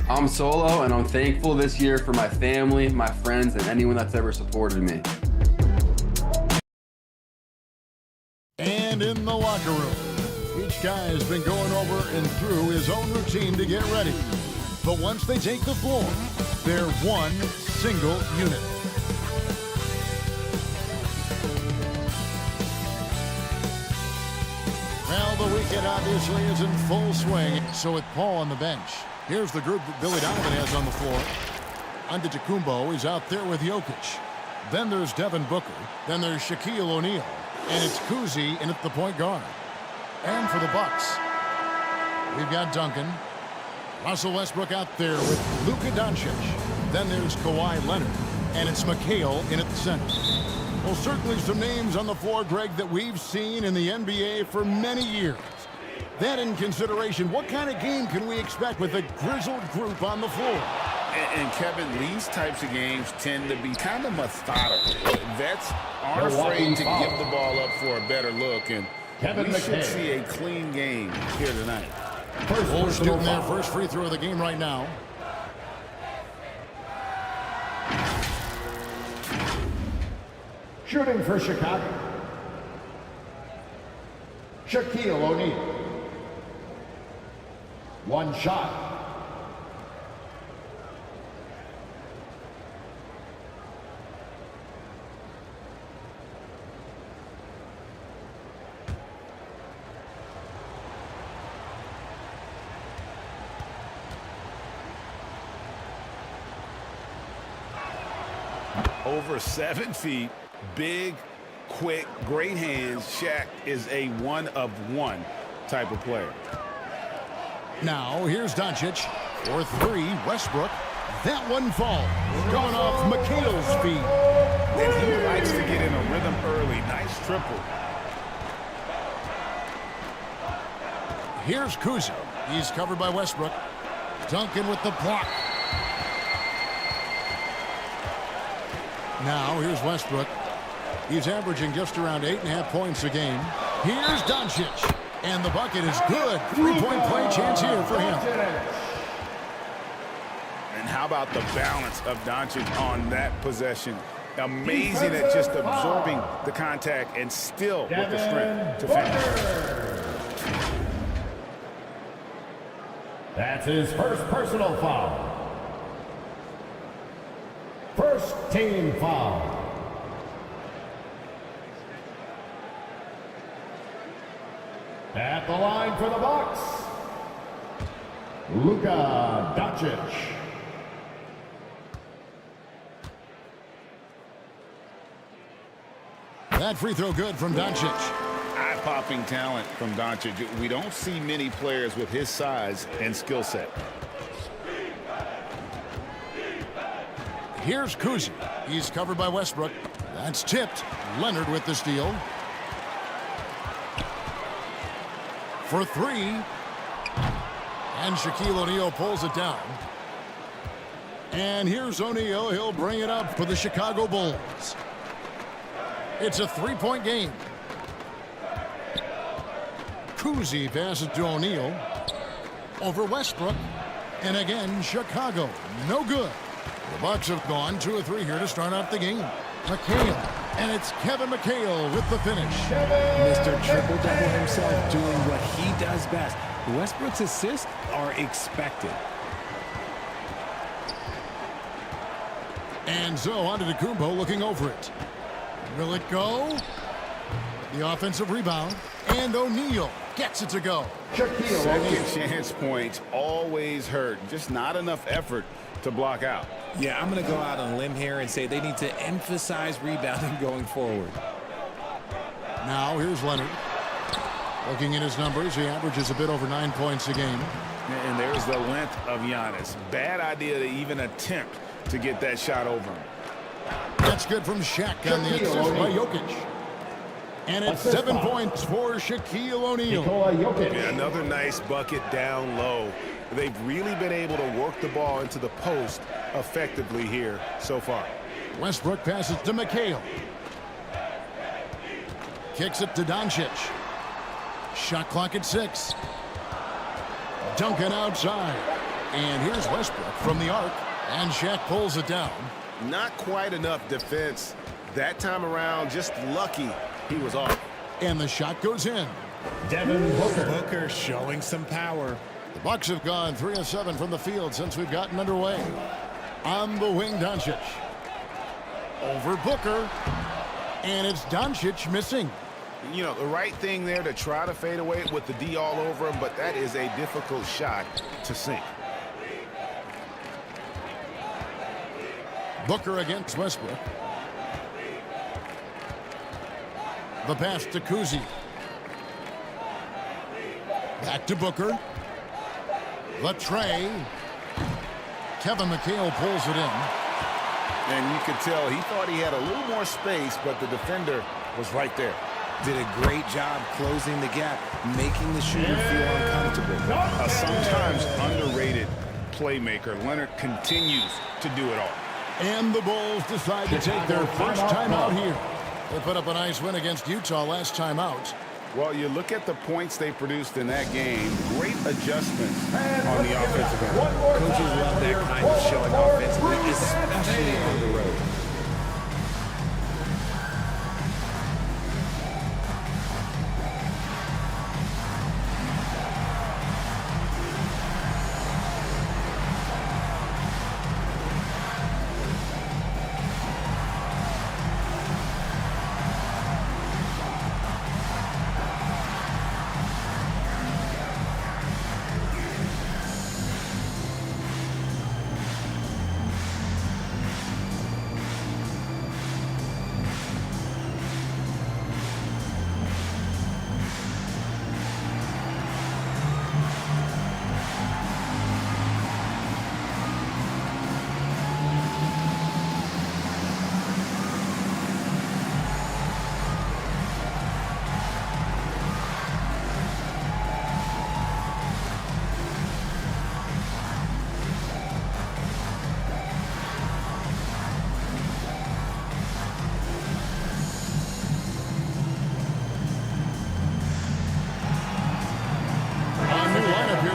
I'm Solo, and I'm thankful this year for my family, my friends, and anyone that's ever supported me. And in the locker room, each guy has been going over and through his own routine to get ready. But once they take the floor, they're one single unit. Well, the weekend obviously is in full swing. So with Paul on the bench, here's the group that Billy Donovan has on the floor. Antetokounmpo is out there with Jokic. Then there's Devin Booker. Then there's Shaquille O'Neal. And it's Kuzi in at the point guard. And for the Bucks, we've got Duncan. Russell Westbrook out there with Luka Doncic. Then there's Kawhi Leonard. And it's McHale in at the center. Well, certainly some names on the floor, Greg, that we've seen in the NBA for many years. That in consideration, what kind of game can we expect with a grizzled group on the floor? And Kevin, these types of games tend to be kind of methodical. Vets aren't afraid to give the ball up for a better look, and we should see a clean game here tonight. Bulls shooting their first free throw of the game right now. Shooting for Chicago, Shaquille O'Neal. One shot. Over 7 feet, big, quick, great hands. Shaq is a one-of-one type of player. Now, here's Doncic. For three, Westbrook. That one falls. Going off McHale's feet. And he likes to get in a rhythm early. Nice triple. Here's Kuzi. He's covered by Westbrook. Duncan with the block. Now, here's Westbrook. He's averaging just around 8.5 points a game. Here's Doncic. And the bucket is good. Three-point play chance here for him. And how about the balance of Doncic on that possession? Amazing at just absorbing the contact and still with the strength to finish. That's his first personal foul. First team foul. At the line for the Bucks, Luka Doncic. That free throw good from Doncic. Eye-popping talent from Doncic. We don't see many players with his size and skill set. Here's Kuzi. He's covered by Westbrook. That's tipped. Leonard with the steal. For three. And Shaquille O'Neal pulls it down. And here's O'Neal. He'll bring it up for the Chicago Bulls. It's a three-point game. Kuzi passes to O'Neal. Over Westbrook. And again, Chicago. No good. The Bucks have gone 2 of 3 here to start out the game. McHale. And it's Kevin McHale with the finish. Mr. Triple-Double himself doing what he does best. Westbrook's assists are expected. And so Antetokounmpo looking over it. Will it go? The offensive rebound. And O'Neal gets it to go. Second chance points always hurt. Just not enough effort to block out. Yeah, I'm going to go out on a limb here and say they need to emphasize rebounding going forward. Now here's Leonard. Looking at his numbers, he averages a bit over 9 points a game. And there's the length of Giannis. Bad idea to even attempt to get that shot over him. That's good from Shaq on the assist by Jokic. And it's 7 points for Shaquille O'Neal. Yeah, another nice bucket down low. They've really been able to work the ball into the post effectively here so far. Westbrook passes to McHale. Kicks it to Doncic. Shot clock at 6. Duncan outside. And here's Westbrook from the arc. And Shaq pulls it down. Not quite enough defense that time around. Just lucky he was off. And the shot goes in. Devin Booker. Booker showing some power. The Bucks have gone 3 of 7 from the field since we've gotten underway. On the wing, Doncic. Over Booker. And it's Doncic missing. You know, the right thing there to try to fade away with the D all over him, but that is a difficult shot to sink. Booker against Westbrook. The pass to Kuzi. Back to Booker. The tray. Kevin McHale pulls it in. And you could tell he thought he had a little more space, but the defender was right there. Did a great job closing the gap, making the shooter feel uncomfortable. A sometimes underrated playmaker. Leonard continues to do it all. And the Bulls decide to take their first timeout here. They put up a nice win against Utah last time out. Well, you look at the points they produced in that game. Great adjustments on the offensive end. Coaches love that kind of showing offensively, especially on the road.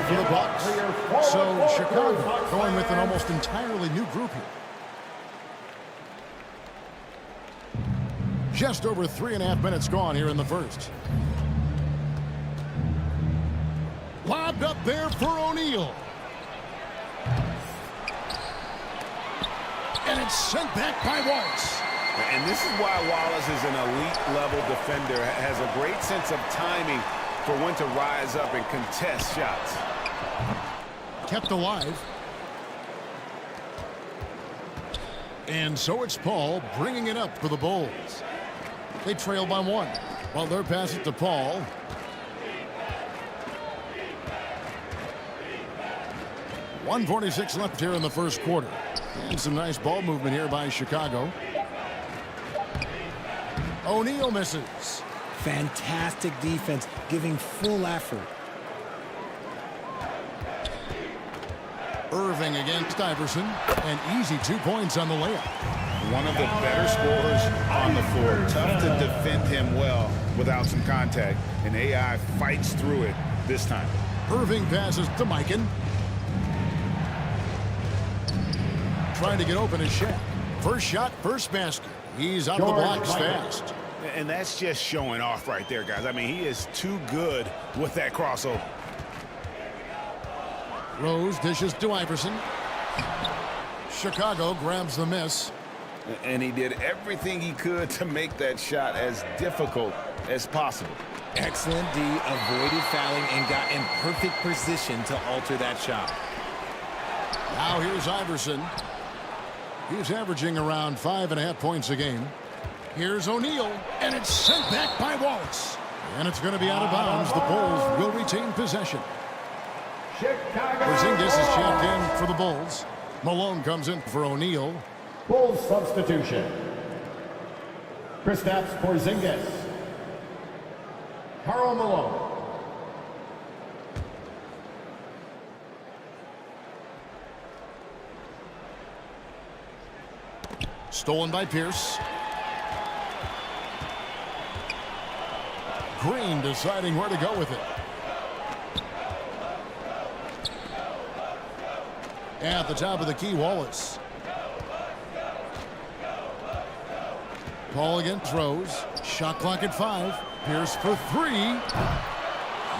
For the Bucks. So Chicago going with an almost entirely new group here. Just over 3.5 minutes gone here in the first. Lobbed up there for O'Neal. And it's sent back by Wallace. And this is why Wallace is an elite level defender. Has a great sense of timing for when to rise up and contest shots. Kept alive. And so it's Paul bringing it up for the Bulls. They trail by 1. Well, they're pass it to Paul. .146 left here in the first quarter. And some nice ball movement here by Chicago. O'Neal misses. Fantastic defense, giving full effort. Irving against Iverson. And easy 2 points on the layup. One of the better scorers on the floor. Tough to defend him well without some contact. And AI fights through it this time. Irving passes to Mikan. Trying to get open is Shaq. First shot, first basket. He's out of the blocks fast. And that's just showing off right there, guys. I mean, he is too good with that crossover. Rose dishes to Iverson. Chicago grabs the miss. And he did everything he could to make that shot as difficult as possible. Excellent D, avoided fouling and got in perfect position to alter that shot. Now here's Iverson. He's averaging around 5.5 points a game. Here's O'Neal, and it's sent back by Wallace. And it's going to be out of bounds. The Bulls will retain possession. Porzingis is checked in for the Bulls. Malone comes in for O'Neal. Bulls substitution. Kristaps Porzingis. Karl Malone. Stolen by Pierce. Green deciding where to go with it. At the top of the key, Wallace. Paul again throws. Shot clock at 5. Pierce for 3.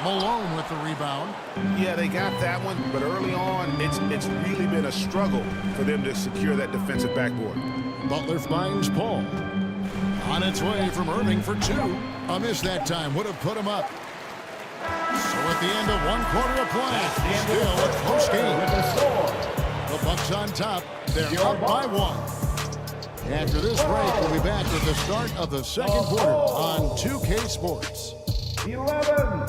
Malone with the rebound. Yeah, they got that one, but early on, it's really been a struggle for them to secure that defensive backboard. Butler finds Paul. On its way from Irving for 2. A miss that time would have put him up. So at the end of 1 quarter of play, still a close game. The Bucks on top. They're up by 1. After this break, we'll be back with the start of the second quarter on 2K Sports. 11.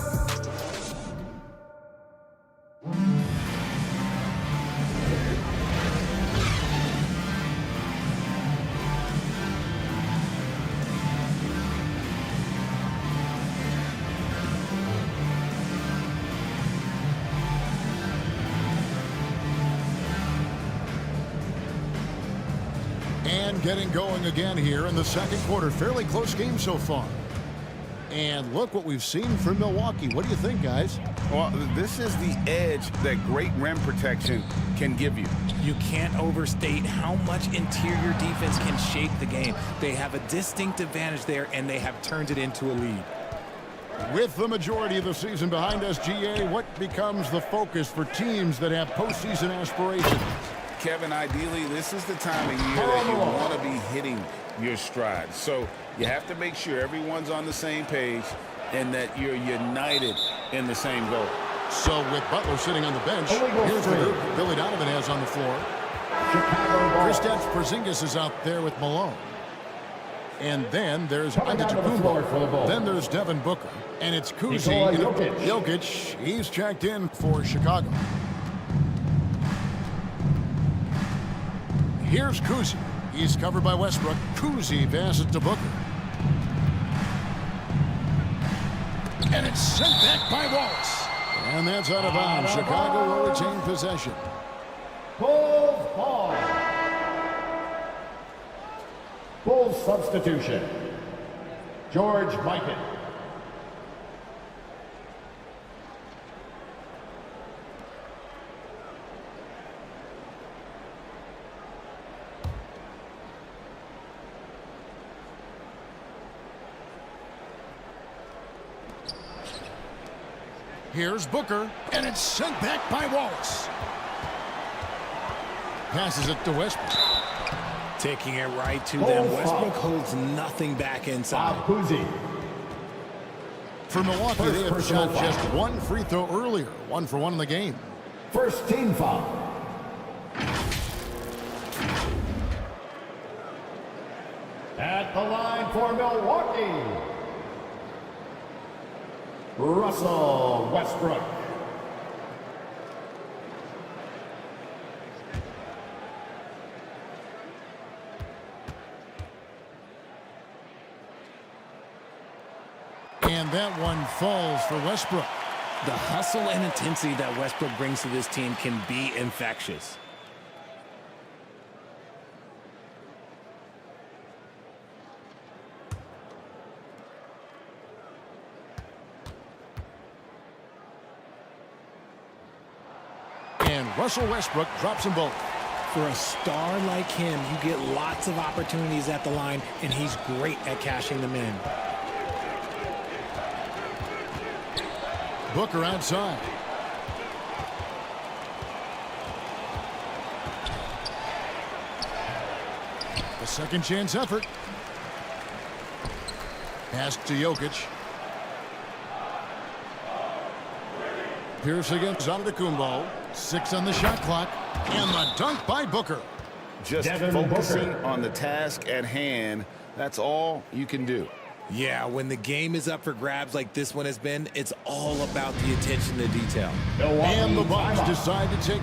And getting going again here in the second quarter. Fairly close game so far. And look what we've seen from Milwaukee. What do you think, guys? Well, this is the edge that great rim protection can give you. You can't overstate how much interior defense can shape the game. They have a distinct advantage there, and they have turned it into a lead. With the majority of the season behind us, GA, what becomes the focus for teams that have postseason aspirations? Kevin, ideally, this is the time of year that you want to be hitting your stride. So you have to make sure everyone's on the same page and that you're united in the same goal. So with Butler sitting on the bench, here's the group Billy Donovan has on the floor. Kristaps Porzingis is out there with Malone. And then there's Antetokounmpo. Then there's Devin Booker. And it's Kuzi. Jokic. He's checked in for Chicago. Here's Kuzi. He's covered by Westbrook. Kuzi passes to Booker. And it's sent back by Wallace. And that's out of bounds. Chicago will retain possession. Bulls ball. Bulls substitution. George Mikan. Here's Booker, and it's sent back by Wallace. Passes it to Westbrook. Taking it right to them. Westbrook holds nothing back inside. Kuzi. For Milwaukee, they have shot just 1 free throw earlier. 1 for 1 in the game. First team foul. At the line for Milwaukee, Russell Westbrook. And that one falls for Westbrook. The hustle and intensity that Westbrook brings to this team can be infectious. And Russell Westbrook drops them both. For a star like him, you get lots of opportunities at the line, and he's great at cashing them in. Booker outside. A second chance effort. Pass to Jokic. Pierce against Antetokounmpo. 6 on the shot clock. And the dunk by Booker. Just focusing on the task at hand. That's all you can do. Yeah, when the game is up for grabs like this one has been, it's all about the attention to detail. And the Bucks decide to take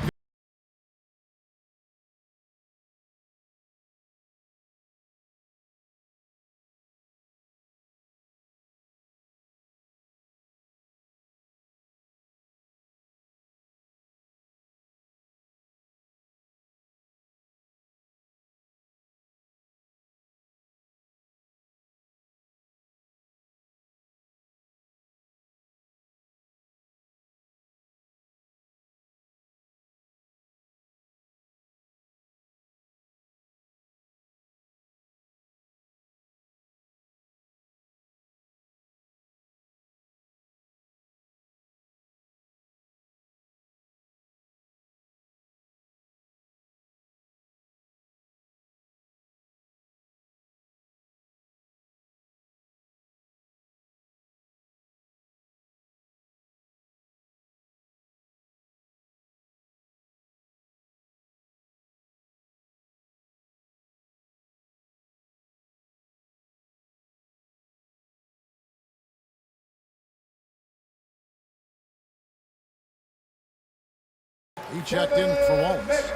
He checked in for Waltz.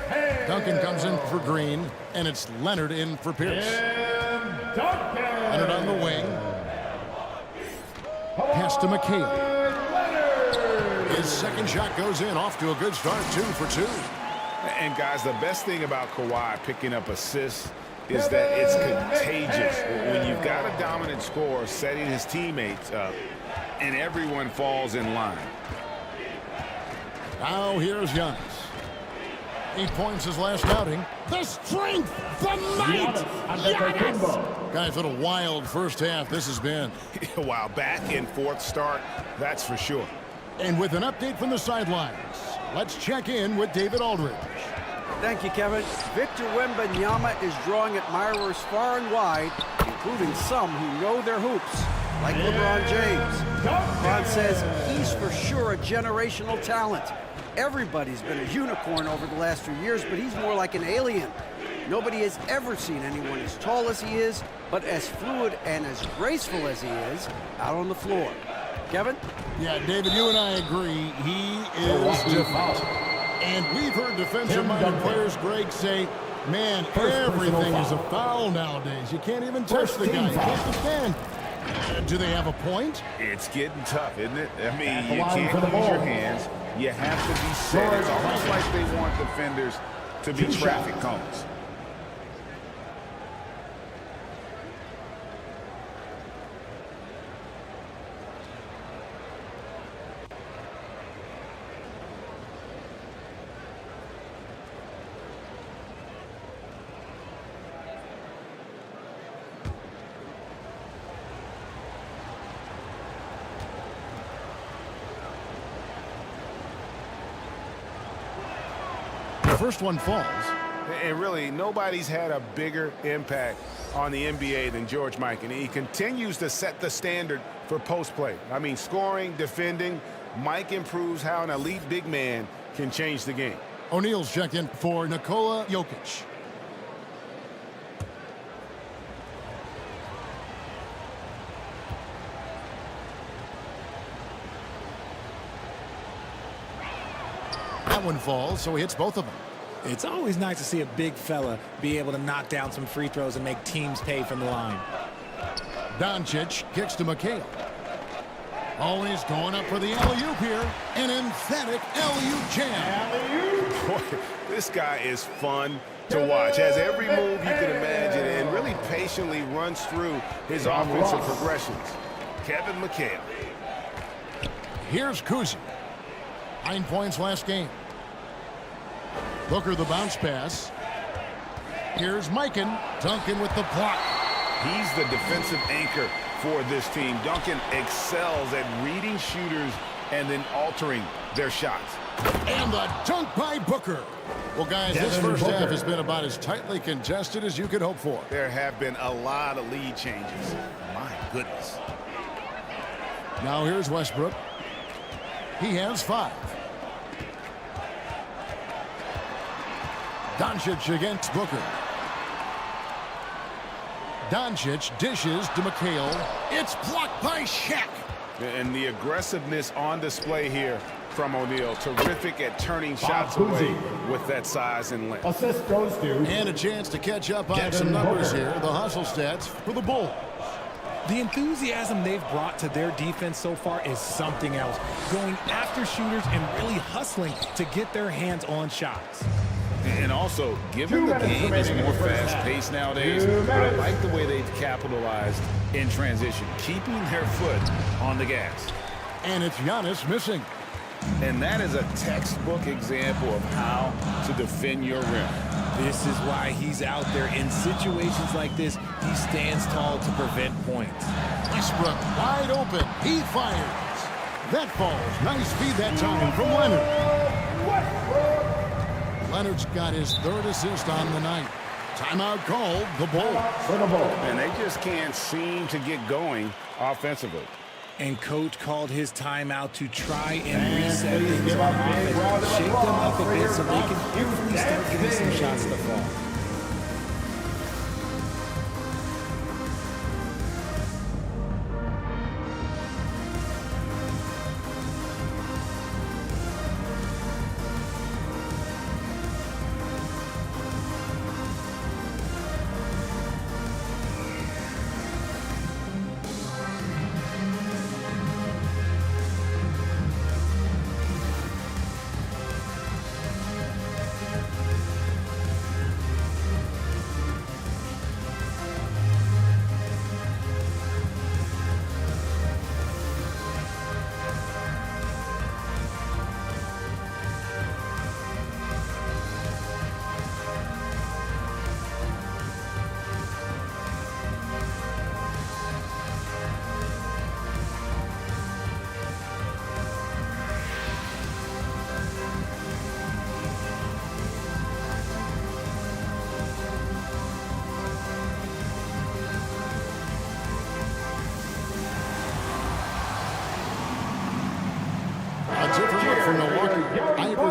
Duncan comes in for Green, and it's Leonard in for Pierce. Leonard on the wing. Pass to McHale. His second shot goes in, off to a good start, 2 for 2. And guys, the best thing about Kawhi picking up assists is that it's contagious. When you've got a dominant scorer setting his teammates up, and everyone falls in line. Now here's Giannis. 8 points his last outing. The strength, the might, Giannis! Guys, what a wild first half this has been. Wow, back and forth start, that's for sure. And with an update from the sidelines, let's check in with David Aldridge. Thank you, Kevin. Victor Wembanyama is drawing admirers far and wide, including some who know their hoops, like LeBron James. LeBron says he's for sure a generational talent. Everybody's been a unicorn over the last few years, but he's more like an alien. Nobody has ever seen anyone as tall as he is, but as fluid and as graceful as he is out on the floor. Kevin? Yeah, David, you and I agree. He is different. And we've heard defensive-minded players, Greg, say, man, everything is a foul nowadays. You can't even touch the guy. You can't defend. Do they have a point? It's getting tough, isn't it? I mean, you can't use your hands. You have to be set. It's almost like they want defenders to be traffic cones. The first one falls. And really, nobody's had a bigger impact on the NBA than George Mikan. And he continues to set the standard for post play. I mean, scoring, defending. Mike improves how an elite big man can change the game. O'Neal's checked in for Nikola Jokic. That one falls, so he hits both of them. It's always nice to see a big fella be able to knock down some free throws and make teams pay from the line. Doncic kicks to McHale. Always going up for the alley-oop here. An emphatic alley-oop jam. Boy, this guy is fun to watch. Has every move you can imagine and really patiently runs through his offensive progressions. Kevin McHale. Here's Kuzi. 9 points last game. Booker the bounce pass. Here's Mikan. Duncan with the block. He's the defensive anchor for this team. Duncan excels at reading shooters and then altering their shots. And the dunk by Booker. Well, guys, this first half has been about as tightly contested as you could hope for. There have been a lot of lead changes. My goodness. Now here's Westbrook. He has 5. Doncic against Booker. Doncic dishes to McHale. It's blocked by Shaq. And the aggressiveness on display here from O'Neal. Terrific at turning shots away with that size and length. Assist goes to. And a chance to catch up on some numbers here. The hustle stats for the Bulls. The enthusiasm they've brought to their defense so far is something else. Going after shooters and really hustling to get their hands on shots. And also, given the game is more fast-paced nowadays, I like the way they've capitalized in transition, keeping their foot on the gas. And it's Giannis missing. And that is a textbook example of how to defend your rim. This is why he's out there. In situations like this, he stands tall to prevent points. Westbrook wide open. He fires. That falls. Nice feed that time from Leonard. Leonard's got his 3rd assist on the night. Timeout called, the Bulls. And they just can't seem to get going offensively. And coach called his timeout to try and reset things on offense. Shake them up a bit so they can hopefully start getting some shots to fall.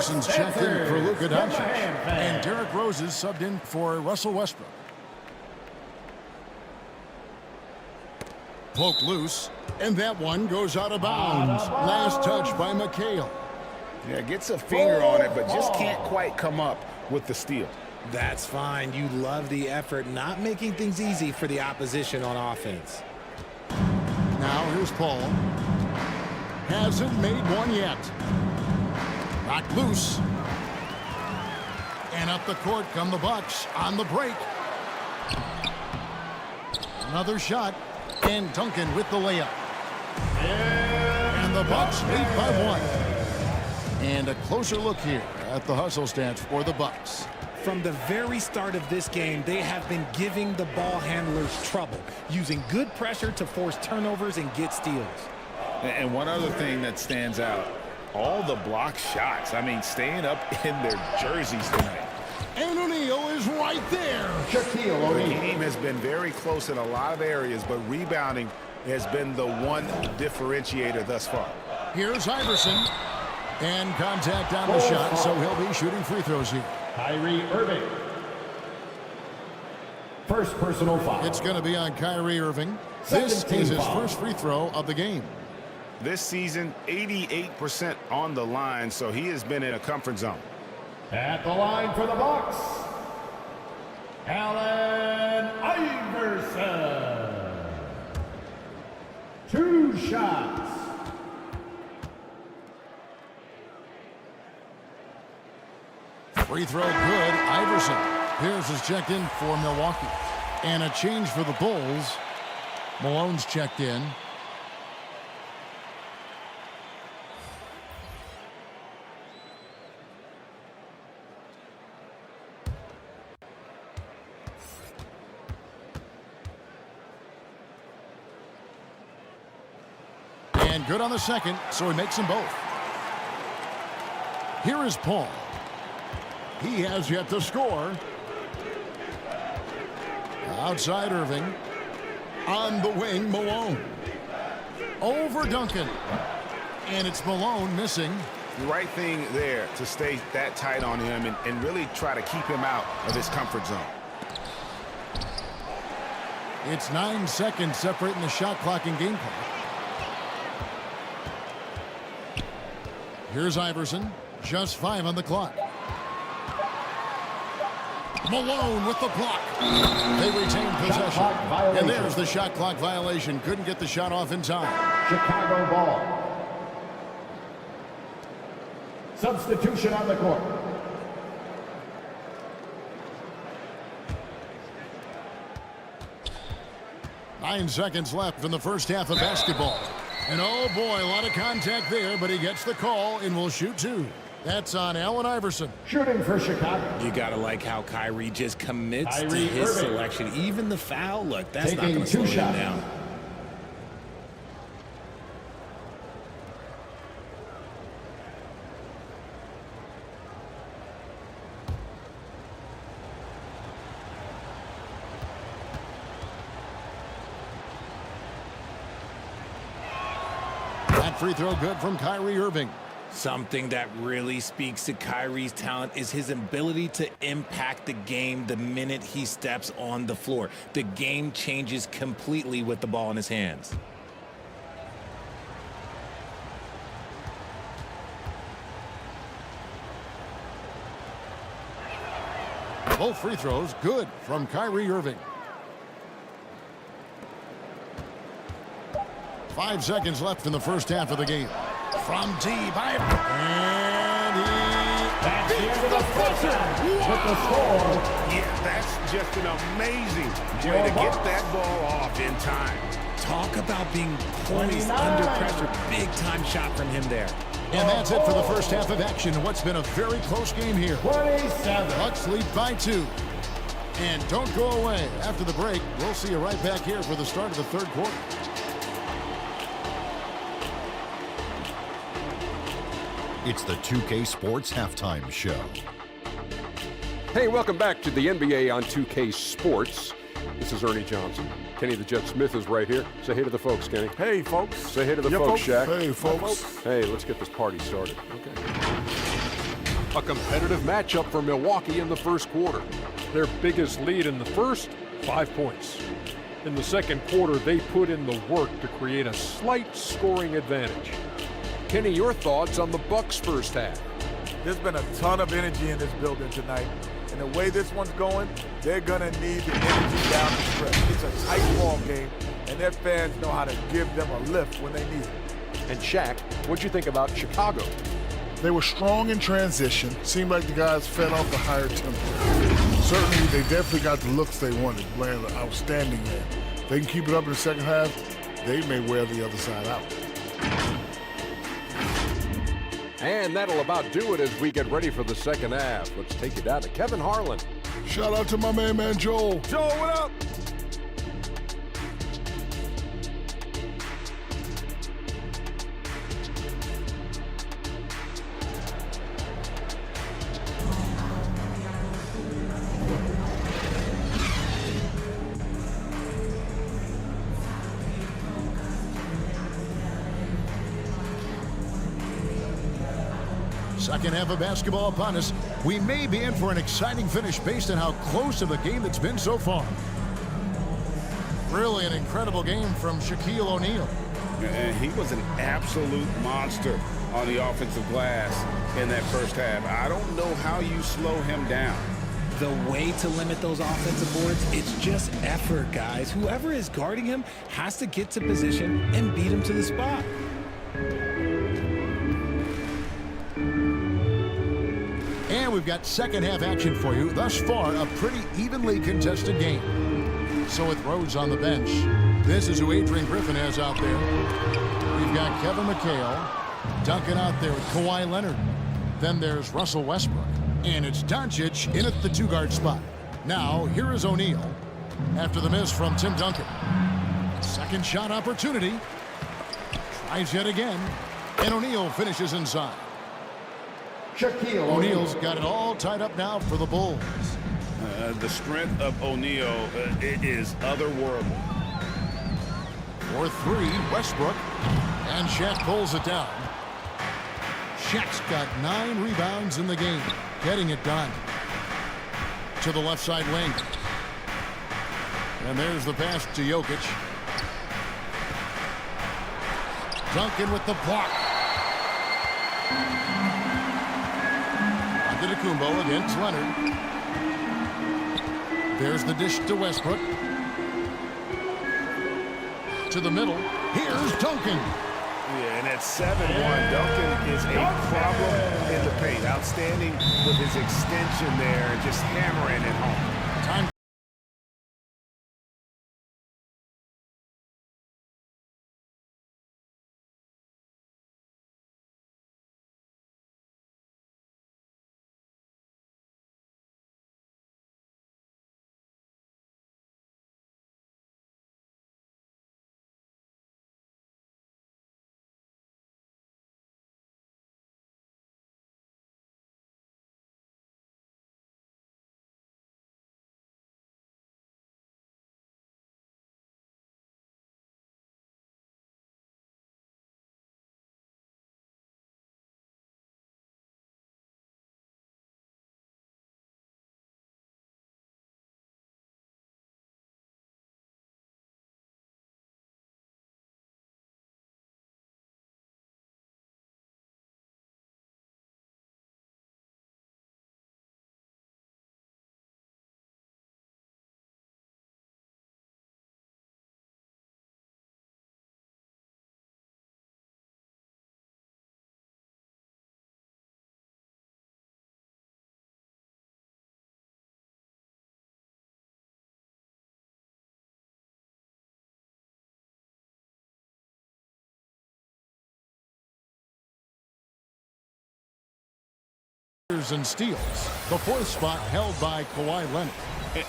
Iverson's checked in for Luka Doncic. And Derrick Rose is subbed in for Russell Westbrook. Poked loose, and that one goes out of bounds. Last touch by McHale. Yeah, gets a finger on it, but just can't quite come up with the steal. That's fine. You love the effort, not making things easy for the opposition on offense. Now here's Paul. Hasn't made one yet. Knocked loose. And up the court come the Bucks on the break. Another shot. And Duncan with the layup. And the Bucks lead by 1. And a closer look here at the hustle stats for the Bucks. From the very start of this game, they have been giving the ball handlers trouble, using good pressure to force turnovers and get steals. And one other thing that stands out, all the block shots. I mean, staying up in their jerseys tonight. And O'Neal is right there. Shaquille O'Neal. The game has been very close in a lot of areas, but rebounding has been the one differentiator thus far. Here's Iverson. And contact on the shot, so he'll be shooting free throws here. Kyrie Irving. First personal foul. It's going to be on Kyrie Irving. This is his first free throw of the game. This season, 88% on the line, so he has been in a comfort zone. At the line for the Bucks, Allen Iverson. 2 shots. Free throw good. Iverson. Pierce is checked in for Milwaukee. And a change for the Bulls. Malone's checked in. And good on the second, so he makes them both. Here is Paul. He has yet to score. Outside Irving. On the wing, Malone. Over Duncan. And it's Malone missing. The right thing there to stay that tight on him and really try to keep him out of his comfort zone. It's 9 seconds separating the shot clock and game clock. Here's Iverson. Just 5 on the clock. Malone with the block. They retain possession. And there's the shot clock violation. Couldn't get the shot off in time. Chicago ball. Substitution on the court. Nine seconds left in the first half of basketball. And oh boy, a lot of contact there, but he gets the call and will shoot 2. That's on Allen Iverson. Shooting for Chicago. You got to like how Kyrie just commits to Kyrie his Irving. selection. Even the foul, look, that's not Taking going to slow 2 him shots. down. That free throw good from Kyrie Irving. Something that really speaks to Kyrie's talent is his ability to impact the game the minute he steps on the floor. The game changes completely with the ball in his hands. Both free throws good from Kyrie Irving. 5 seconds left in the first half of the game. From D by and That's the end of the first half with the score. Yeah, that's just an amazing way to get that ball off in time. Talk about being poised under pressure. Big time shot from him there. And that's it for the first half of action. What's been a very close game here. 27. Bucks lead by 2. And don't go away. After the break, we'll see you right back here for the start of the third quarter. It's the 2K Sports Halftime Show. Hey, welcome back to the NBA on 2K Sports. This is Ernie Johnson. Kenny the Jet Smith is right here. Say hey to the folks, Kenny. Hey, folks. Say hey to the folks, Shaq. Hey, folks. Hey, let's get this party started. Okay. A competitive matchup for Milwaukee in the first quarter. Their biggest lead in the first, 5 points. In the second quarter, they put in the work to create a slight scoring advantage. Kenny, your thoughts on the Bucks' first half? There's been a ton of energy in this building tonight. And the way this one's going, they're going to need the energy down the stretch. It's a tight ball game, and their fans know how to give them a lift when they need it. And Shaq, what'd you think about Chicago? They were strong in transition. Seemed like the guys fed off the higher tempo. Certainly, they definitely got the looks they wanted, playing an outstanding game. If they can keep it up in the second half, they may wear the other side out. And that'll about do it as we get ready for the second half. Let's take you down to Kevin Harlan. Shout out to my man Joel. Joel, what up? Second half of basketball upon us. We may be in for an exciting finish based on how close of a game it's been so far. Really an incredible game from Shaquille O'Neal. And he was an absolute monster on the offensive glass in that first half. I don't know how you slow him down. The way to limit those offensive boards, it's just effort, guys. Whoever is guarding him has to get to position and beat him to the spot. And we've got second half action for you. Thus far, a pretty evenly contested game. So with Rhodes on the bench, this is who Adrian Griffin has out there. We've got Kevin McHale, Duncan out there with Kawhi Leonard. Then there's Russell Westbrook. And it's Doncic in at the two-guard spot. Now, here is O'Neal after the miss from Tim Duncan. Second shot opportunity. Tries yet again. And O'Neal finishes inside. O'Neal's got it all tied up now for the Bulls. The strength of O'Neal is otherworldly. For three, Westbrook. And Shaq pulls it down. Shaq's got 9 rebounds in the game. Getting it done. To the left side wing. And there's the pass to Jokic. Duncan with the block. Antetokounmpo against Leonard. There's the dish to Westbrook. To the middle. Here's Duncan. Yeah, and at 7-1, Duncan is a problem in the paint. Outstanding with his extension there and just hammering it home. Time. And steals. The fourth spot held by Kawhi Leonard.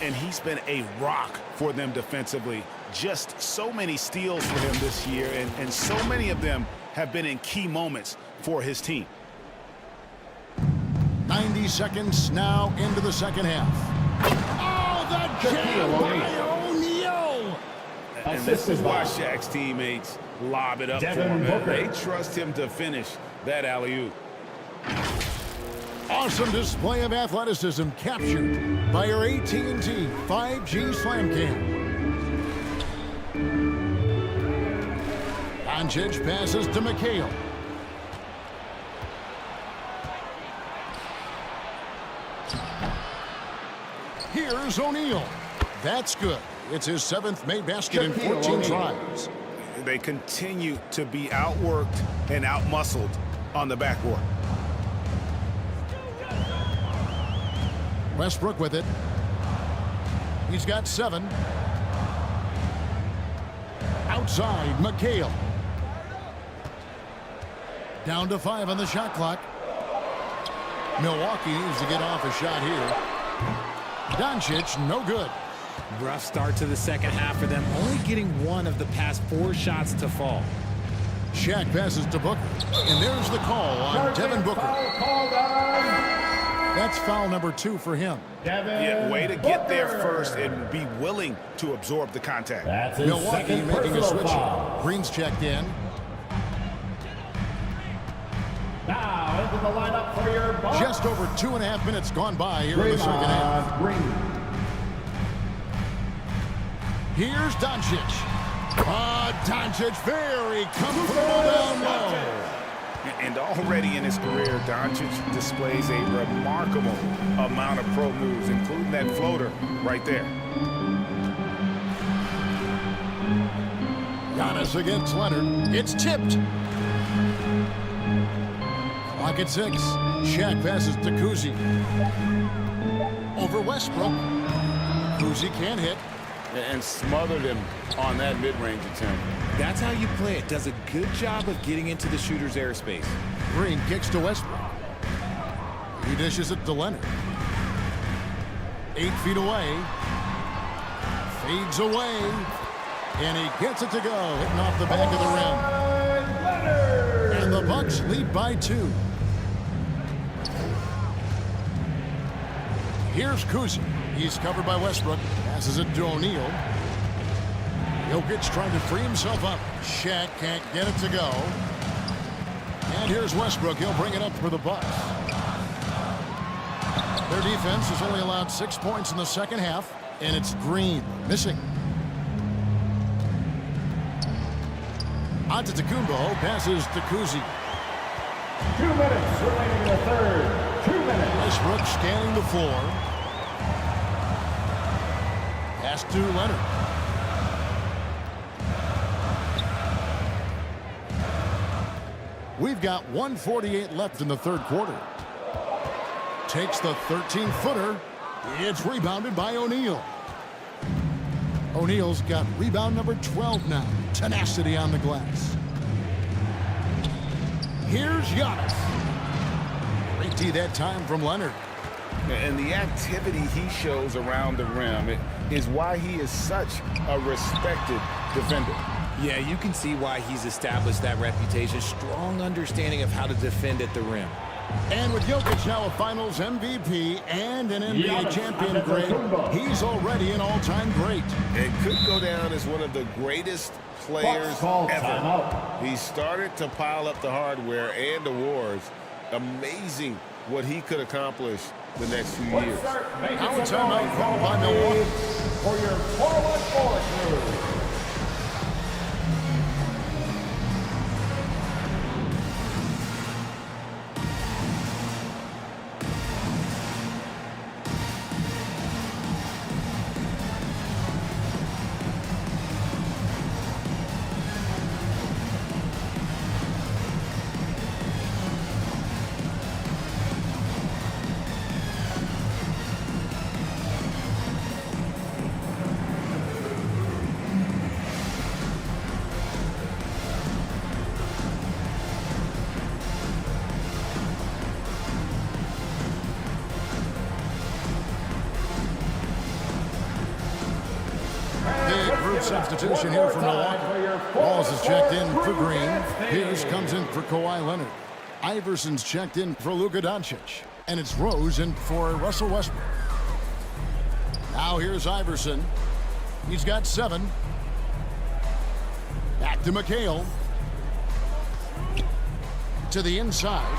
And he's been a rock for them defensively. Just so many steals for him this year, and so many of them have been in key moments for his team. 90 seconds now into the second half. Oh, the jam by O'Neal! And this is why Shaq's teammates lob it up for him. They trust him to finish that alley-oop. Awesome display of athleticism captured by our AT&T 5G Slam Cam. Doncic passes to McHale. Here's O'Neal. That's good. It's his 7th made basket in 14 tries. They continue to be outworked and outmuscled on the backboard. Westbrook with it. He's got 7. Outside, McHale. Down to 5 on the shot clock. Milwaukee needs to get off a shot here. Doncic, no good. Rough start to the second half for them, only getting 1 of the past 4 shots to fall. Shaq passes to Booker, and there's the call on Devin Booker. That's foul number 2 for him. Yeah, way to get there first and be willing to absorb the contact. Milwaukee making a switch. Green's checked in. Now into the lineup for your Bucks. Just over 2.5 minutes gone by here in the second half. Here's Doncic. Doncic very comfortable down low. And already in his career, Doncic displays a remarkable amount of pro moves, including that floater right there. Giannis against Leonard. It's tipped. Clock at 6. Shaq passes to Kuzi. Over Westbrook. Kuzi can't hit. And smothered him on that mid-range attempt. That's how you play it. Does a good job of getting into the shooter's airspace. Green kicks to Westbrook. He dishes it to Leonard. 8 feet away. Fades away. And he gets it to go. Hitting off the back of the rim. And the Bucks lead by 2. Here's Kuzi. He's covered by Westbrook. Passes it to O'Neal. Jokic trying to free himself up. Shaq can't get it to go. And here's Westbrook. He'll bring it up for the Bucks. Their defense has only allowed 6 points in the second half, and it's Green missing. Antetokounmpo passes to Kuzi. 2 minutes remaining in the third. 2 minutes. Westbrook scanning the floor. Pass to Leonard. We've got 1:48 left in the third quarter. Takes the 13-footer. It's rebounded by O'Neal. O'Neal's got rebound number 12 now. Tenacity on the glass. Here's Giannis. Great D that time from Leonard. And the activity he shows around the rim is why he is such a respected defender. Yeah, you can see why he's established that reputation. Strong understanding of how to defend at the rim. And with Jokic now a Finals MVP and an NBA champion grade, he's already an all-time great. It could go down as one of the greatest players ever. He started to pile up the hardware and awards. Amazing what he could accomplish the next few years. Now a timeout called by Milwaukee. For your forward crew. Substitution here for Milwaukee. Walls is checked in for Green. Pierce comes in for Kawhi Leonard. Iverson's checked in for Luka Doncic. And it's Rose in for Russell Westbrook. Now here's Iverson. He's got 7. Back to McHale. To the inside.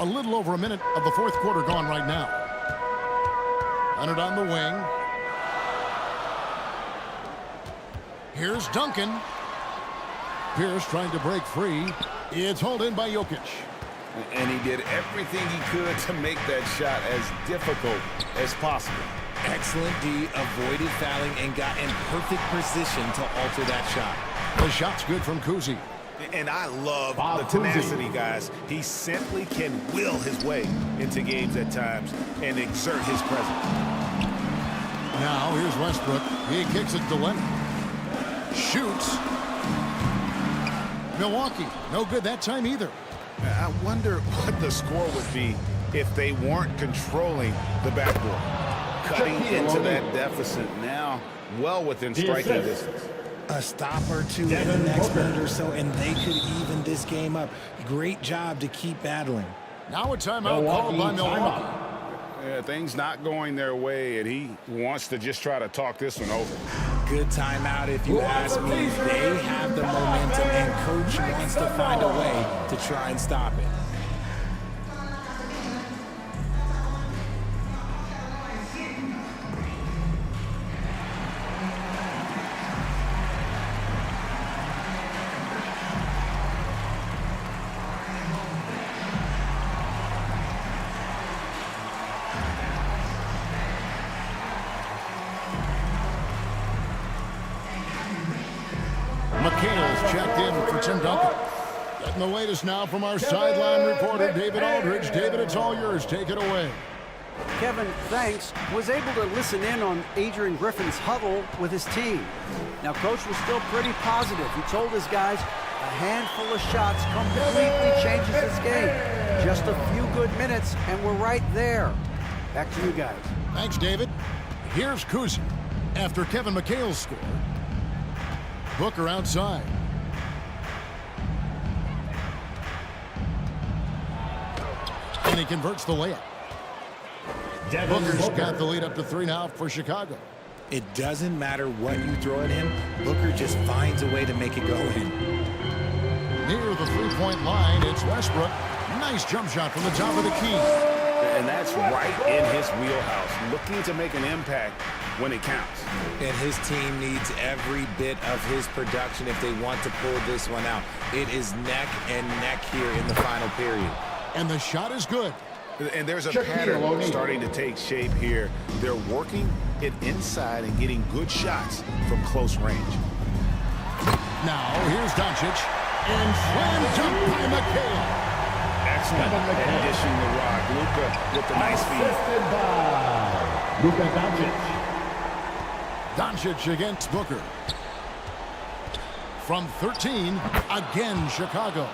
A little over a minute of the fourth quarter gone right now. Leonard on the wing. Here's Duncan. Pierce trying to break free. It's hauled in by Jokic. And he did everything he could to make that shot as difficult as possible. Excellent D, avoided fouling and got in perfect position to alter that shot. The shot's good from Kuzi. And I love the tenacity, guys. He simply can will his way into games at times and exert his presence. Now here's Westbrook. He kicks it to Leonard. Shoots. Milwaukee, no good that time either. I wonder what the score would be if they weren't controlling the backboard. Cutting into that deficit now, well within striking distance. A stop or two in the next minute or so, and they could even this game up. Great job to keep battling. Now a timeout called by Milwaukee. Yeah, things not going their way, and he wants to just try to talk this one over. Good timeout if you ask me. They have the momentum, and Coach wants to find a way to try and stop it. McHale's checked in for Tim Duncan. Getting the latest now from our sideline reporter, David Aldridge. David, it's all yours. Take it away. Kevin, thanks, was able to listen in on Adrian Griffin's huddle with his team. Now, Coach was still pretty positive. He told his guys a handful of shots completely changes this game. Just a few good minutes, and we're right there. Back to you guys. Thanks, David. Here's Kuzi. After Kevin McHale's score, Booker outside. And he converts the layup. Booker's got the lead up to 3 now for Chicago. It doesn't matter what you throw at him. Booker just finds a way to make it go in. Near the three-point line, it's Westbrook. Nice jump shot from the top of the key. And that's right in his wheelhouse, looking to make an impact when it counts. And his team needs every bit of his production if they want to pull this one out. It is neck and neck here in the final period. And the shot is good. And there's a pattern starting to take shape here. They're working it inside and getting good shots from close range. Now, here's Doncic. And slam dunk by McHale. Excellent at dishing the rock. Luka with the nice feed. Assisted by Luka Doncic. Doncic against Booker. From 13, again Chicago.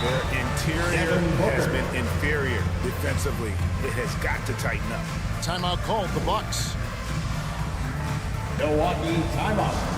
Their interior has been inferior defensively. It has got to tighten up. Timeout called the Bucks. Milwaukee timeout.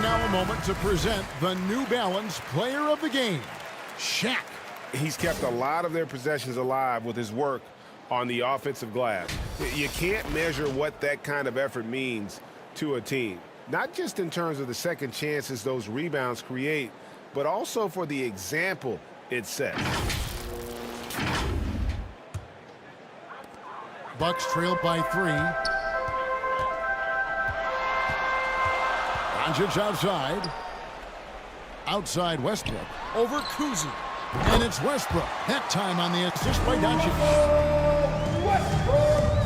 Now a moment to present the New Balance Player of the Game, Shaq. He's kept a lot of their possessions alive with his work on the offensive glass. You can't measure what that kind of effort means to a team, not just in terms of the second chances those rebounds create, but also for the example it sets. Bucks trail by 3. Doncic outside. Outside Westbrook. Over Kuzi. And it's Westbrook. That time on the assist by Doncic.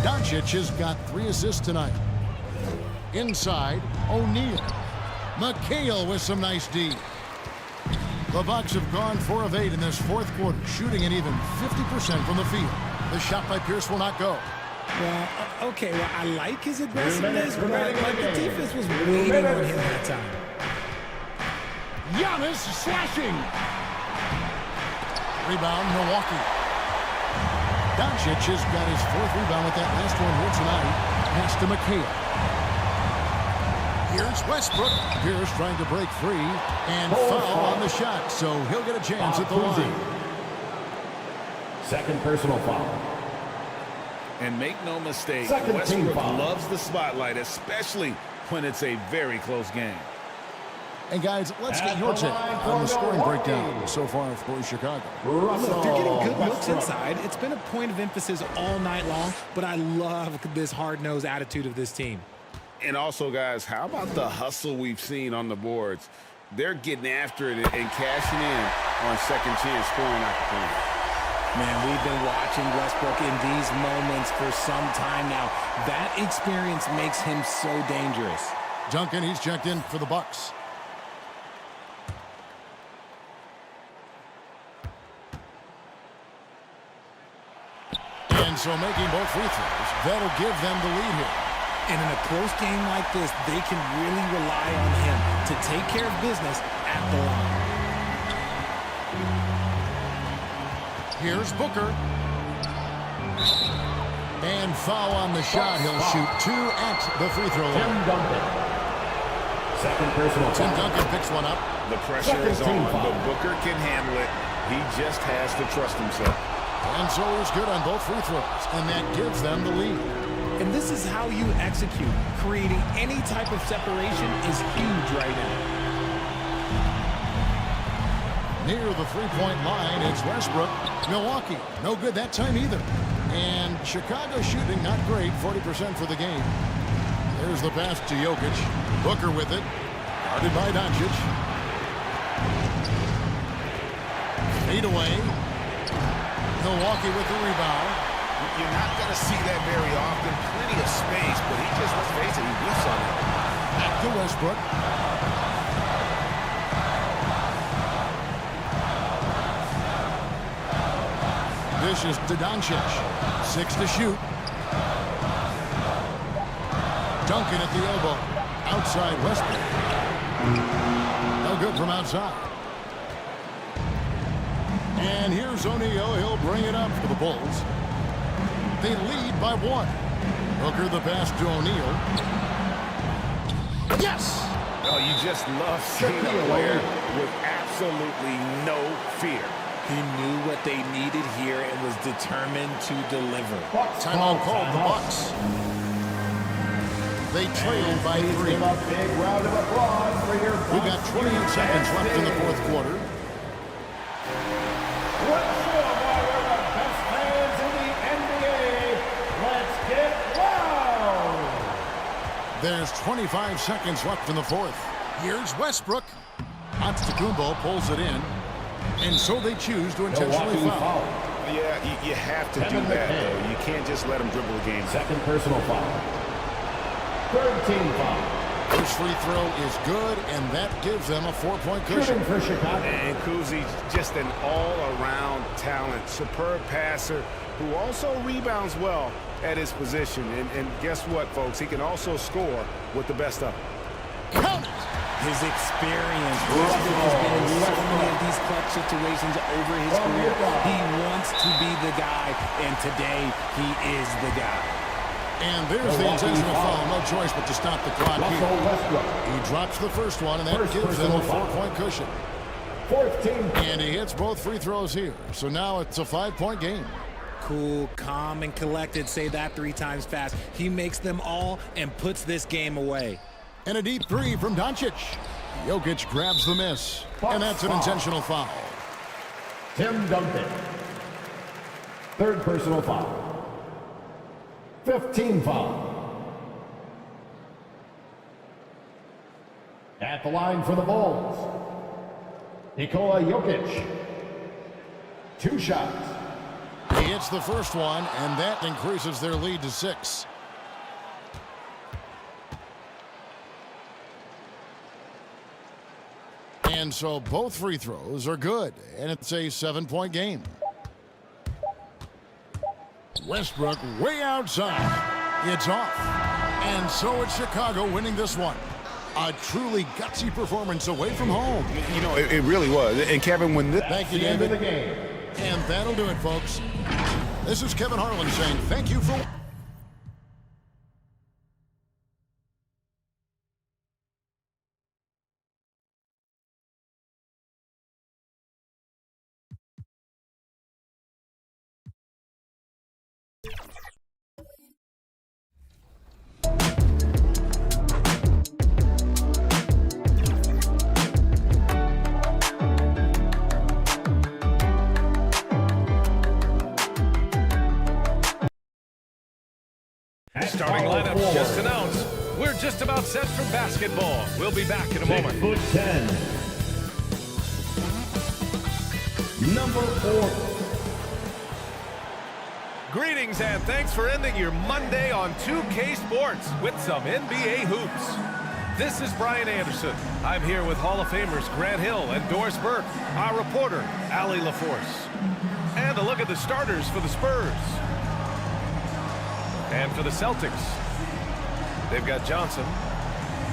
Doncic has got 3 assists tonight. Inside, O'Neal. McHale with some nice D. The Bucks have gone 4 of 8 in this fourth quarter, shooting at even 50% from the field. The shot by Pierce will not go. Well, okay, well, I like his aggressiveness, but the defense was waiting on him that time. Giannis slashing. Rebound, Milwaukee. Doncic has got his 4th rebound with that last one here tonight. Pass to McHale. Here's Westbrook. Pierce trying to break free. And foul on the shot, so he'll get a chance at the line. Second personal foul. And make no mistake, Second team Westbrook foul. loves the spotlight, especially when it's a very close game. And guys, let's get your take on the scoring breakdown so far for Chicago. Look, they're getting good looks inside. It's been a point of emphasis all night long, but I love this hard-nosed attitude of this team. And also, guys, how about the hustle we've seen on the boards? They're getting after it and cashing in on second chance scoring opportunities. Man, we've been watching Westbrook in these moments for some time now. That experience makes him so dangerous. Duncan, he's checked in for the Bucks. And so making both free throws, that'll give them the lead here. And in a close game like this, they can really rely on him to take care of business at the line. Here's Booker. And foul on the shot. He'll shoot 2 at the free throw line. Tim Duncan. Second personal foul. Tim Duncan picks one up. The pressure is on, but Booker can handle it. He just has to trust himself. And so he's good on both free throws, and that gives them the lead. And this is how you execute. Creating any type of separation is huge right now. Near the three-point line, it's Westbrook. Milwaukee, no good that time either. And Chicago shooting not great, 40% for the game. There's the pass to Jokic. Booker with it. Guarded by Doncic. Fade away. Milwaukee with the rebound. You're not going to see that very often. Plenty of space, but he just, let's face it, he whiffs on it. Back to Westbrook. Dishes to Doncic. 6 to shoot. Duncan at the elbow. Outside Westbrook. No good from outside. And here's O'Neal. He'll bring it up for the Bulls. They lead by 1. Booker the pass to O'Neal. Yes! Oh, you just love seeing a player with absolutely no fear. He knew what they needed here and was determined to deliver. Timeout called the Bucks. They trailed by 3. Big round of applause for your We've got 28 seconds left in the fourth quarter. Let's show why we're the best fans in the NBA. Let's get loud. There's 25 seconds left in the fourth. Here's Westbrook. Antetokounmpo pulls it in. And so they choose to intentionally foul. Yeah, you have to do that, though. You can't just let him dribble the game. Second personal foul. Third team foul. First free throw is good, and that gives them a 4-point cushion. Shooting for Chicago. And Kuzi's just an all-around talent, superb passer who also rebounds well at his position. And guess what, folks? He can also score with the best of them. Count it! His experience. Westbrook has been in so many of these clutch situations over his career. He wants to be the guy, and today he is the guy. And there's the intentional foul. No choice but to stop the clock here. He drops the first one, and that gives them a 4-point cushion. Fourth team. And he hits both free throws here. So now it's a 5-point game. Cool, calm, and collected. Say that 3 times fast. He makes them all and puts this game away. And a deep 3 from Doncic. Jokic grabs the miss. And that's an intentional foul. Tim Duncan. Third personal foul. 15 foul. At the line for the Bulls, Nikola Jokic. 2 shots. He hits the first one, and that increases their lead to 6. And so both free throws are good, and it's a 7-point game. Westbrook way outside. It's off. And so it's Chicago winning this one. A truly gutsy performance away from home. You know, it really was. And Kevin, when this... Thank you, David. And that'll do it, folks. This is Kevin Harlan saying thank you for... Starting lineup just announced. We're just about set for basketball. We'll be back in a moment. 6'10". Number 4. Greetings and thanks for ending your Monday on 2K Sports with some NBA hoops. This is Brian Anderson. I'm here with Hall of Famers Grant Hill and Doris Burke, our reporter, Allie LaForce. And a look at the starters for the Spurs. And for the Celtics, they've got Johnson,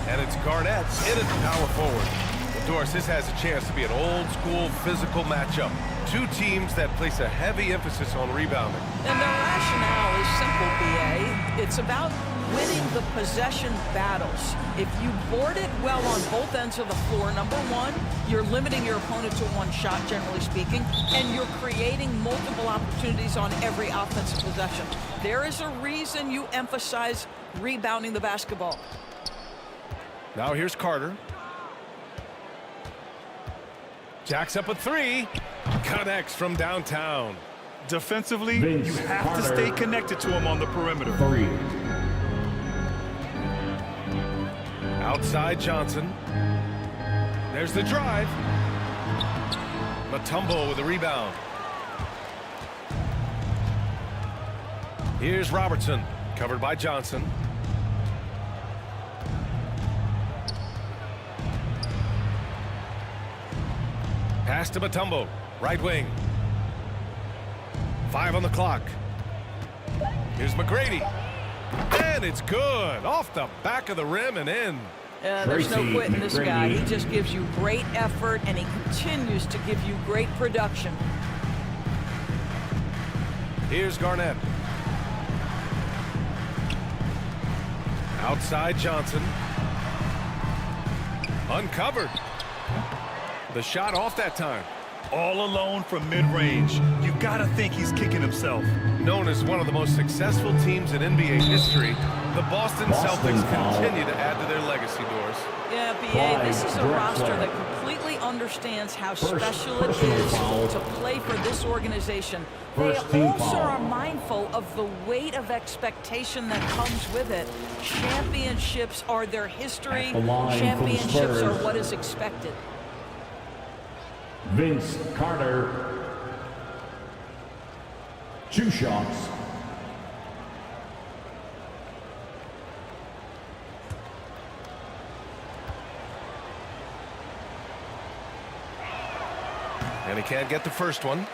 and it's Garnett in at the power forward. Well, Doris, this has a chance to be an old-school physical matchup. Two teams that place a heavy emphasis on rebounding. And the rationale is simple, B.A. It's about winning the possession battles. If you board it well on both ends of the floor, number one, you're limiting your opponent to one shot, generally speaking, and you're creating multiple opportunities on every offensive possession. There is a reason you emphasize rebounding the basketball. Now here's Carter. Jacks up a 3. Connects from downtown. Defensively, you have to stay connected to him on the perimeter. 3. Outside Johnson. There's the drive. Mutombo with the rebound. Here's Robertson, covered by Johnson. Pass to Mutombo, right wing. 5 on the clock. Here's McGrady. And it's good. Off the back of the rim and in. There's no quitting this guy. He just gives you great effort, and he continues to give you great production. Here's Garnett. Outside Johnson. Uncovered. The shot off that time. All alone from mid-range. You've got to think he's kicking himself. Known as one of the most successful teams in NBA history, the Boston Celtics continue to add to their legacy, Doris. Yeah, B.A., this is a roster that completely understands how special it is to play for this organization. They also are mindful of the weight of expectation that comes with it. Championships are their history. Championships are what is expected. Vince Carter. 2 shots. And he can't get the first one.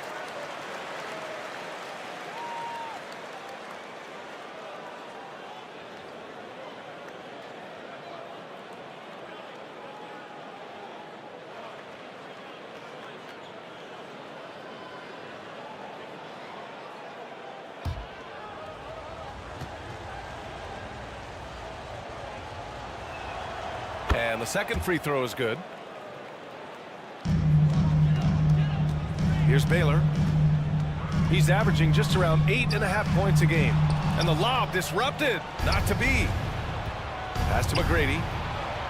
And the second free throw is good. Here's Baylor. He's averaging just around 8.5 points a game. And the lob disrupted. Not to be. Pass to McGrady.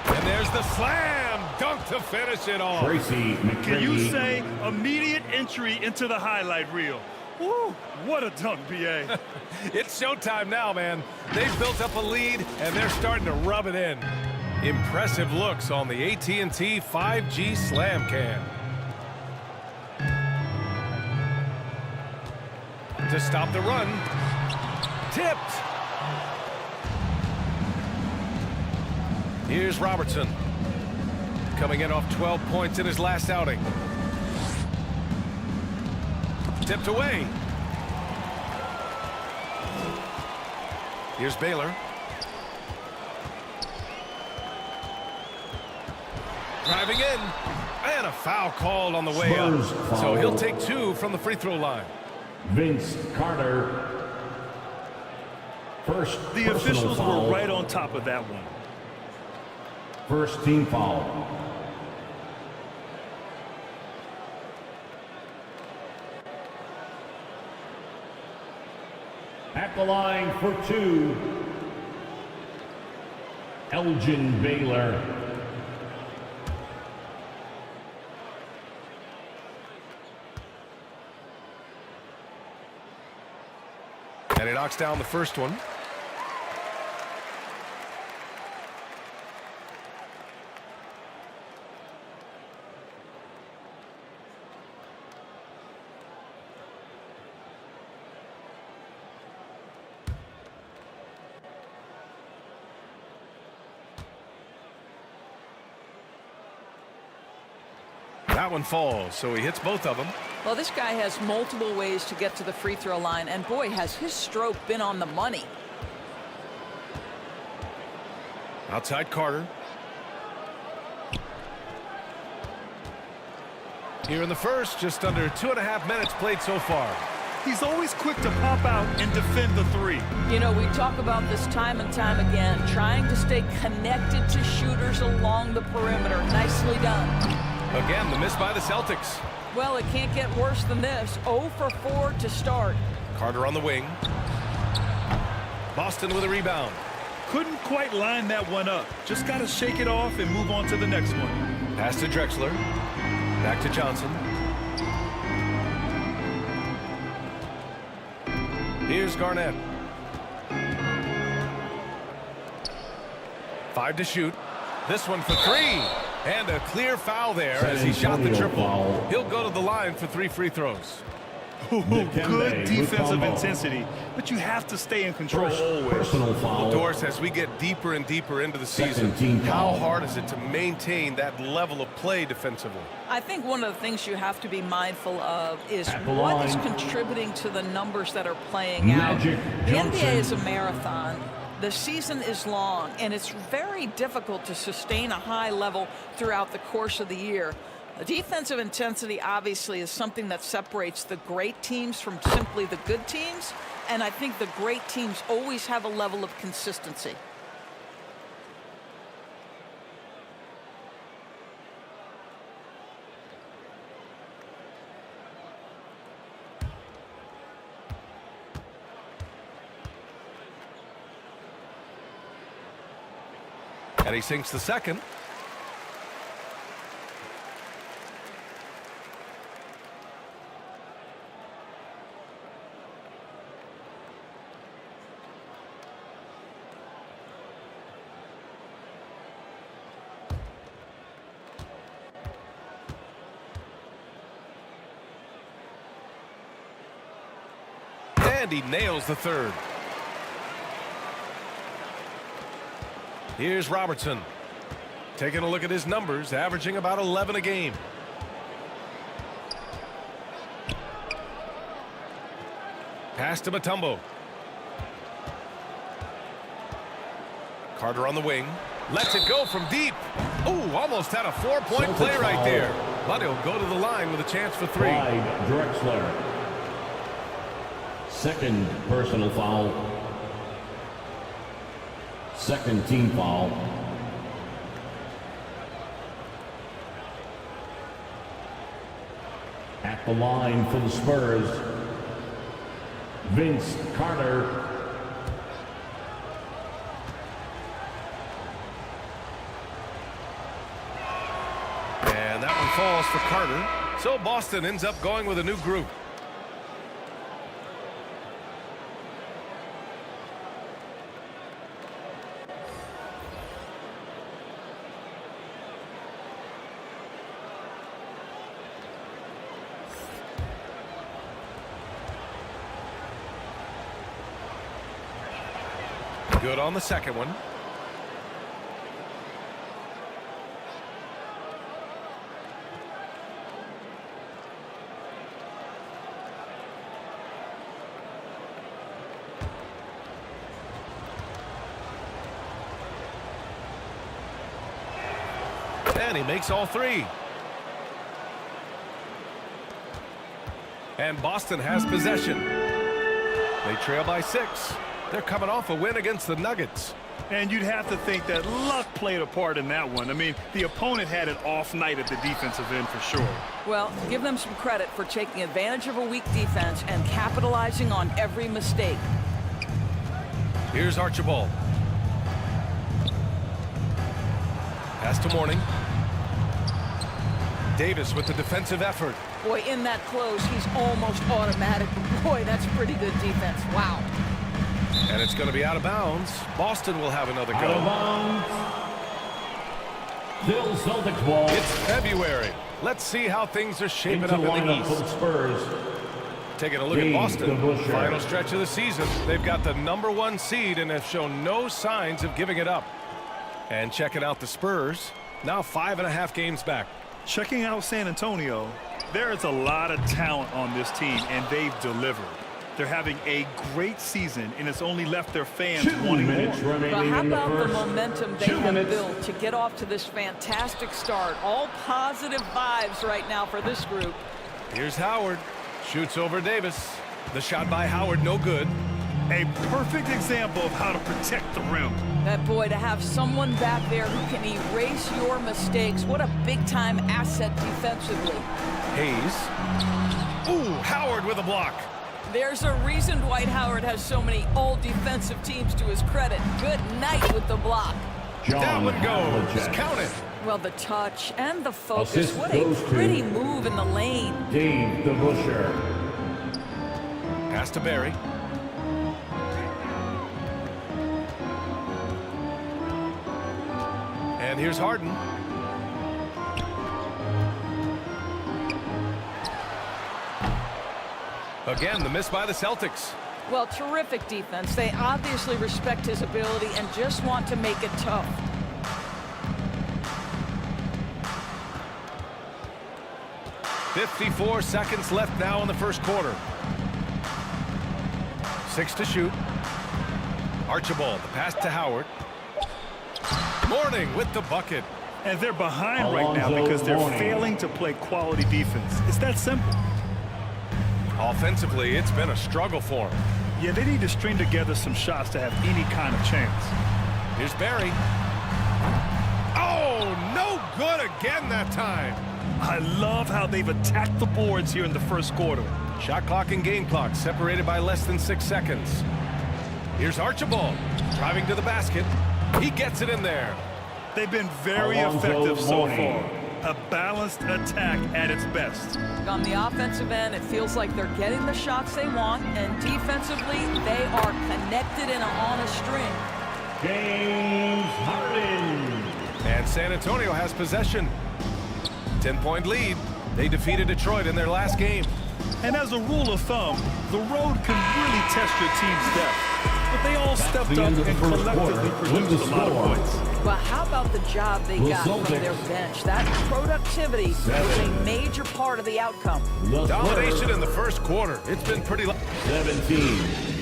And there's the slam dunk to finish it off. Can you say immediate entry into the highlight reel? Woo, what a dunk, B.A. It's showtime now, man. They've built up a lead, and they're starting to rub it in. Impressive looks on the AT&T 5G Slam Cam. To stop the run. Tipped. Here's Robertson. Coming in off 12 points in his last outing. Tipped away. Here's Baylor. Driving in. And a foul called on the way up. So he'll take 2 from the free throw line. Vince Carter. First, the officials were right on top of that one. First team foul. At the line for 2, Elgin Baylor. And he knocks down the first one. That one falls, so he hits both of them. Well, this guy has multiple ways to get to the free throw line, and boy, has his stroke been on the money. Outside Carter. Here in the first, just under 2.5 minutes played so far. He's always quick to pop out and defend the 3. You know, we talk about this time and time again, trying to stay connected to shooters along the perimeter. Nicely done. Again, the miss by the Celtics. Well, it can't get worse than this. 0 for 4 to start. Carter on the wing. Boston with a rebound. Couldn't quite line that one up. Just got to shake it off and move on to the next one. Pass to Drexler. Back to Johnson. Here's Garnett. 5 to shoot. This one for 3. And a clear foul there as he shot the triple. He'll go to the line for 3 free throws. Good defensive intensity, but you have to stay in control always. Well, Doris, as we get deeper and deeper into the season, how hard is it to maintain that level of play defensively? I think one of the things you have to be mindful of is what is contributing to the numbers that are playing out. The NBA is a marathon. The season is long, and it's very difficult to sustain a high level throughout the course of the year. Defensive intensity obviously is something that separates the great teams from simply the good teams, and I think the great teams always have a level of consistency. And he sinks the second. And he nails the third. Here's Robertson. Taking a look at his numbers, averaging about 11 a game. Pass to Mutombo. Carter on the wing. Lets it go from deep. Ooh, almost had a 4-point play right there. But he'll go to the line with a chance for 3. Drexler. Second personal foul. Second team foul. At the line for the Spurs, Vince Carter. And that one falls for Carter. So Boston ends up going with a new group. Good on the second one. And he makes all three. And Boston has possession. They trail by 6. They're coming off a win against the Nuggets. And you'd have to think that luck played a part in that one. I mean, the opponent had an off night at the defensive end for sure. Well, give them some credit for taking advantage of a weak defense and capitalizing on every mistake. Here's Archibald. Pass to Mourning. Davis with the defensive effort. Boy, in that close, he's almost automatic. Boy, that's pretty good defense. Wow. And it's going to be out of bounds. Boston will have another go. Out of bounds. Still Celtics ball. It's February. Let's see how things are shaping up in the East. For the Spurs. Taking a look at Boston. Final stretch of the season. They've got the #1 seed and have shown no signs of giving it up. And checking out the Spurs. Now 5.5 games back. Checking out San Antonio, there is a lot of talent on this team, and they've delivered. They're having a great season, and it's only left their fans wanting more. But how about the momentum they have built to get off to this fantastic start? All positive vibes right now for this group. Here's Howard. Shoots over Davis. The shot by Howard, no good. A perfect example of how to protect the rim. That boy, to have someone back there who can erase your mistakes, what a big-time asset defensively. Hayes. Ooh, Howard with a block. There's a reason Dwight Howard has so many all-defensive teams to his credit. Good night with the block. That one goes. Count it. Well, the touch and the focus. What a pretty move in the lane. Dave DeBusschere. Pass to Barry. And here's Harden. Again, the miss by the Celtics. Well, terrific defense. They obviously respect his ability and just want to make it tough. .54 seconds left now in the first quarter. 6 to shoot. Archibald, the pass to Howard. Mourning with the bucket. And they're behind right now because they're failing to play quality defense. It's that simple. Offensively, it's been a struggle for them. Yeah, they need to string together some shots to have any kind of chance. Here's Barry. Oh, no good again that time. I love how they've attacked the boards here in the first quarter. Shot clock and game clock separated by less than 6 seconds. Here's Archibald driving to the basket. He gets it in there. They've been very effective so far. A balanced attack at its best. On the offensive end, it feels like they're getting the shots they want, and defensively, they are connected and on a string. James Harden. And San Antonio has possession. 10-point lead. They defeated Detroit in their last game. And as a rule of thumb, the road can really test your team's depth. But they all stepped up and collectively produced a lot of points. Well, how about the job they got from their bench? That productivity was a major part of the outcome. Domination in the first quarter. It's been pretty... 17.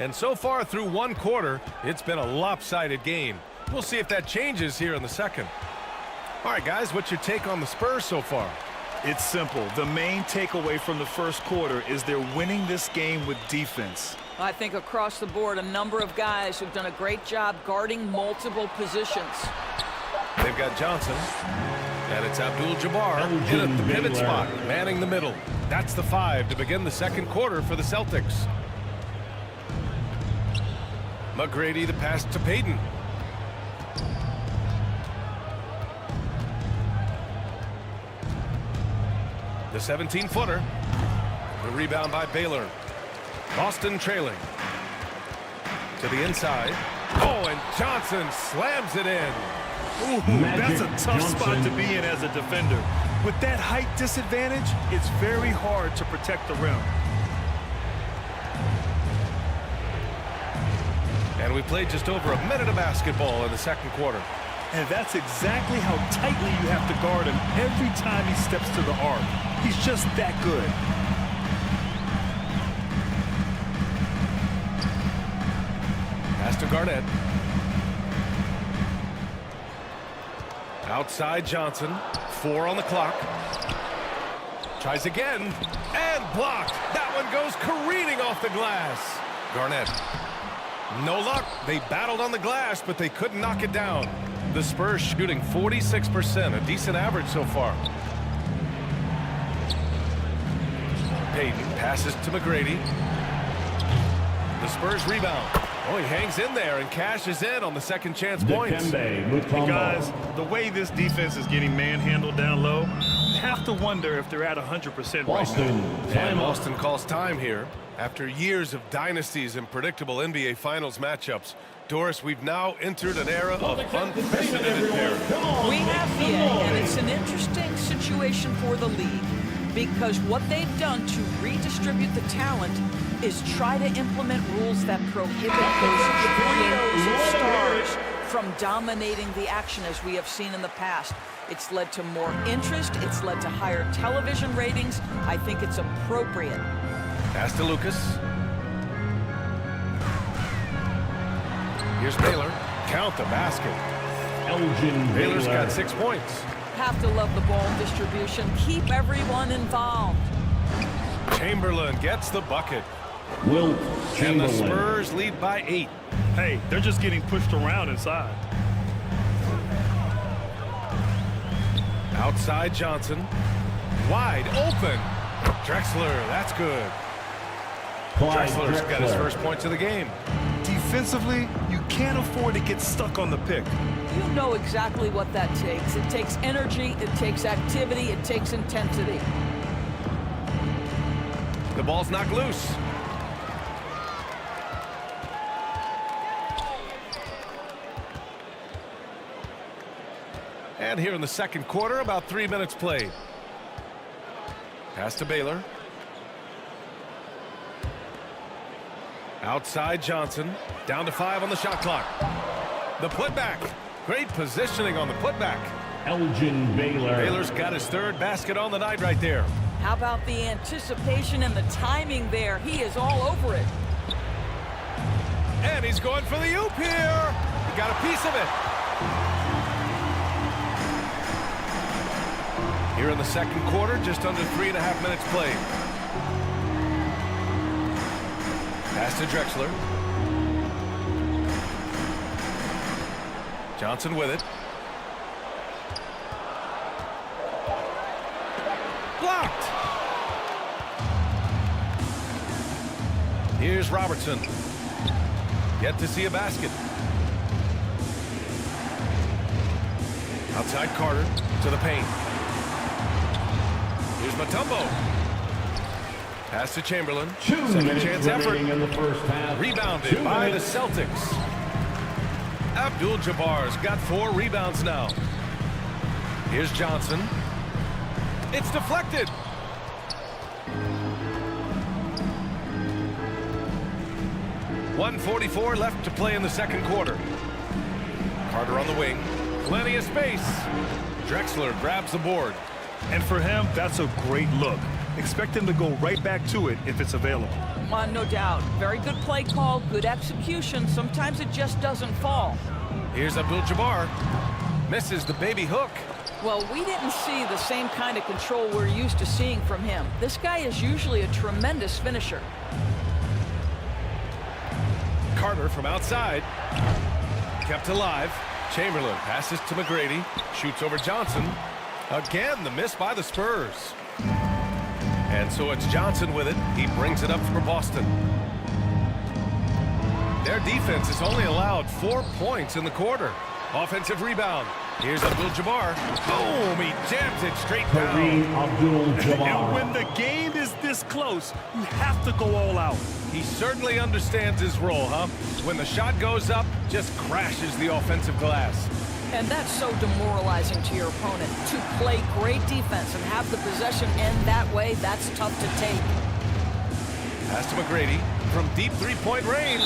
And so far through one quarter, it's been a lopsided game. We'll see if that changes here in the second. All right, guys, what's your take on the Spurs so far? It's simple. The main takeaway from the first quarter is they're winning this game with defense. I think across the board, a number of guys who've done a great job guarding multiple positions. They've got Johnson, and it's Abdul-Jabbar in at the pivot spot, manning the middle. That's the 5 to begin the second quarter for the Celtics. McGrady, the pass to Payton. The 17-footer. The rebound by Baylor. Boston trailing. To the inside. Oh, and Johnson slams it in. Ooh, that's a tough spot to be in as a defender. With that height disadvantage, it's very hard to protect the rim. And we played just over a minute of basketball in the second quarter. And that's exactly how tightly you have to guard him every time he steps to the arc. He's just that good. Pass to Garnett. Outside Johnson. 4 on the clock. Tries again. And blocked. That one goes careening off the glass. Garnett. No luck. They battled on the glass, but they couldn't knock it down. The Spurs shooting 46%, a decent average so far. Payton passes to McGrady. The Spurs rebound. Oh, he hangs in there and cashes in on the second chance points. Hey guys, the way this defense is getting manhandled down low, you have to wonder if they're at 100% right now. And Boston calls time here. After years of dynasties and predictable NBA Finals matchups, Doris, we've now entered an era of unprecedented parity. We have, and it's an interesting situation for the league because what they've done to redistribute the talent is try to implement rules that prohibit those stars from dominating the action as we have seen in the past. It's led to more interest. It's led to higher television ratings. I think it's appropriate. Pass to Lucas. Here's Baylor. Count the basket. Baylor's got 6 points. Have to love the ball distribution. Keep everyone involved. Chamberlain gets the bucket. And the Spurs lead by 8. Hey, they're just getting pushed around inside. Outside Johnson. Wide open. Drexler, that's good. Drexler's got his first points of the game. Defensively, you can't afford to get stuck on the pick. You know exactly what that takes. It takes energy, it takes activity, it takes intensity. The ball's knocked loose. And here in the second quarter, about 3 minutes played. Pass to Baylor. Outside Johnson. Down to 5 on the shot clock. The putback. Great positioning on the putback. Baylor's got his third basket on the night right there. How about the anticipation and the timing there? He is all over it. And he's going for the oop here. He got a piece of it. Here in the second quarter, just under 3.5 minutes played. Pass to Drexler. Johnson with it. Blocked. Here's Robertson. Yet to see a basket. Outside Carter to the paint. Here's Mutombo. Pass to Chamberlain. Second chance effort. In the first half. Rebounded by the Celtics. Abdul-Jabbar's got 4 rebounds now. Here's Johnson. It's deflected. .144 left to play in the second quarter. Carter on the wing. Plenty of space. Drexler grabs the board. And for him, that's a great look. Expect him to go right back to it if it's available. No doubt. Very good play call, good execution. Sometimes it just doesn't fall. Here's Abdul-Jabbar. Misses the baby hook. Well, we didn't see the same kind of control we're used to seeing from him. This guy is usually a tremendous finisher. Carter from outside. Kept alive. Chamberlain passes to McGrady. Shoots over Johnson. Again, the miss by the Spurs. And so it's Johnson with it. He brings it up for Boston. Their defense has only allowed 4 points in the quarter. Offensive rebound. Here's Abdul-Jabbar. Boom! He jams it straight down. And when the game is this close, you have to go all out. He certainly understands his role, huh? When the shot goes up, just crashes the offensive glass. And that's so demoralizing to your opponent. To play great defense and have the possession end that way, that's tough to take. Pass to McGrady from deep three-point range.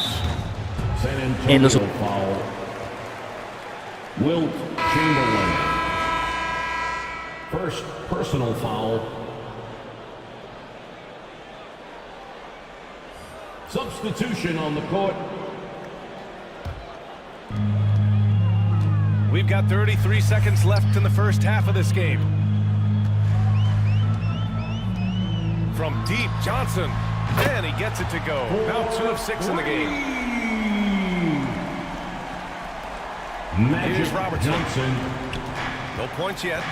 San Antonio foul. Wilt Chamberlain. First personal foul. Substitution on the court. We've got 33 seconds left in the first half of this game. From deep, Johnson. And he gets it to go. Now 2 of 6 in the game. Here's Robertson. Johnson. No points yet.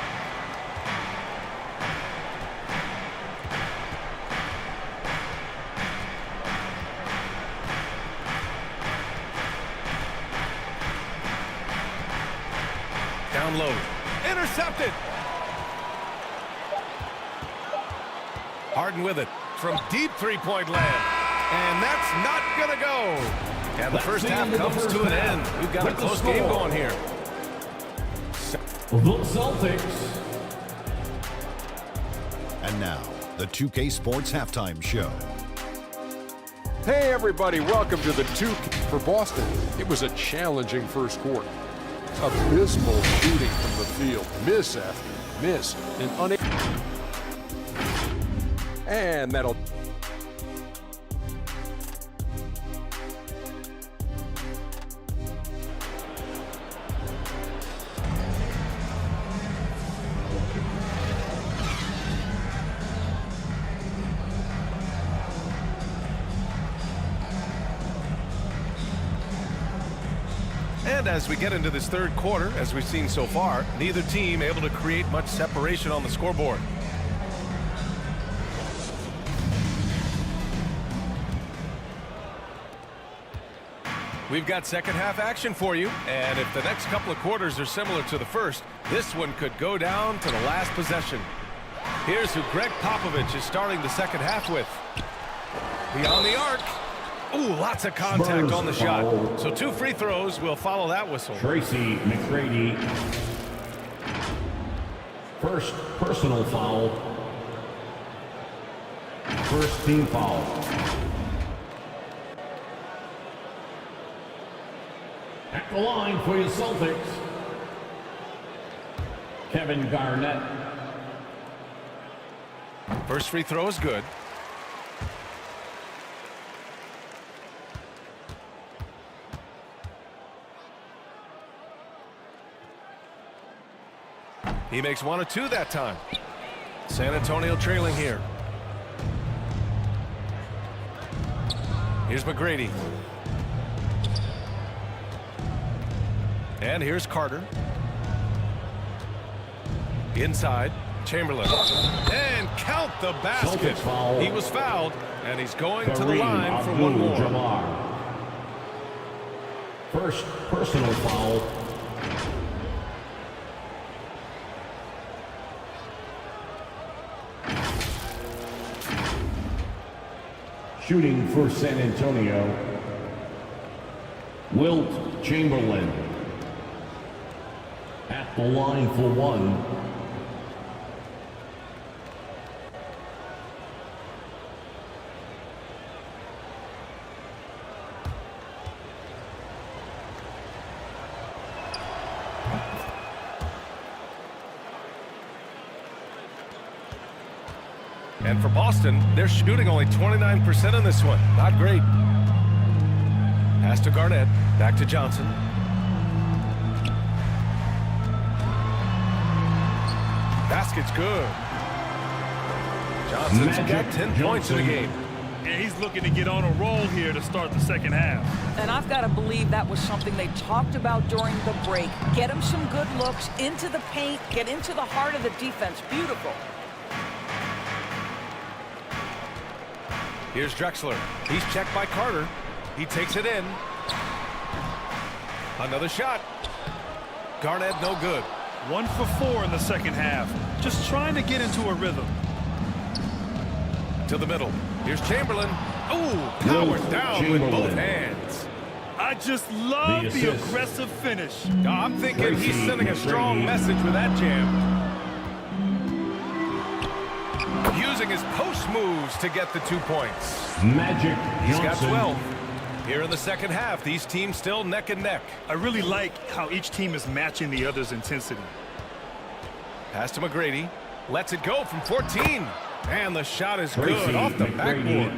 Down low. Intercepted. Harden with it from deep three-point land. And that's not going to go. And the first half comes to an end. We've got a close game going here. The Celtics. And now, the 2K Sports Halftime Show. Hey everybody, welcome to the 2K for Boston. It was a challenging first quarter. Abysmal shooting from the field, miss after miss, and unable. And that'll. And as we get into this third quarter, as we've seen so far, neither team able to create much separation on the scoreboard. We've got second half action for you, and if the next couple of quarters are similar to the first, this one could go down to the last possession. Here's who Greg Popovich is starting the second half with. Beyond the arc. Ooh, lots of contact Spurs on the shot. foul. So 2 free throws will follow that whistle. Tracy McGrady. First personal foul. First team foul. At the line for your Celtics, Kevin Garnett. First free throw is good. He makes 1 of 2 that time. San Antonio trailing here. Here's McGrady. And here's Carter. Inside, Chamberlain. And count the basket. He was fouled, and he's going to the line for one more. First personal foul. Shooting for San Antonio, Wilt Chamberlain. At the line for 1. And for Boston, they're shooting only 29% in this one. Not great. Pass to Garnett. Back to Johnson. Basket's good. Johnson's got 10 points in the game. And he's looking to get on a roll here to start the second half. And I've got to believe that was something they talked about during the break. Get him some good looks into the paint, get into the heart of the defense. Beautiful. Here's Drexler. He's checked by Carter. He takes it in. Another shot. Garnett no good. 1 for 4 in the second half. Just trying to get into a rhythm. To the middle. Here's Chamberlain. Oh, powered down with both hands. I just love the aggressive finish. I'm thinking he's sending a strong message with that jam. Using his post moves to get the 2 points. He's got 12. Here in the second half, these teams still neck and neck. I really like how each team is matching the other's intensity. Pass to McGrady. Lets it go from 14. And the shot is good off the backboard.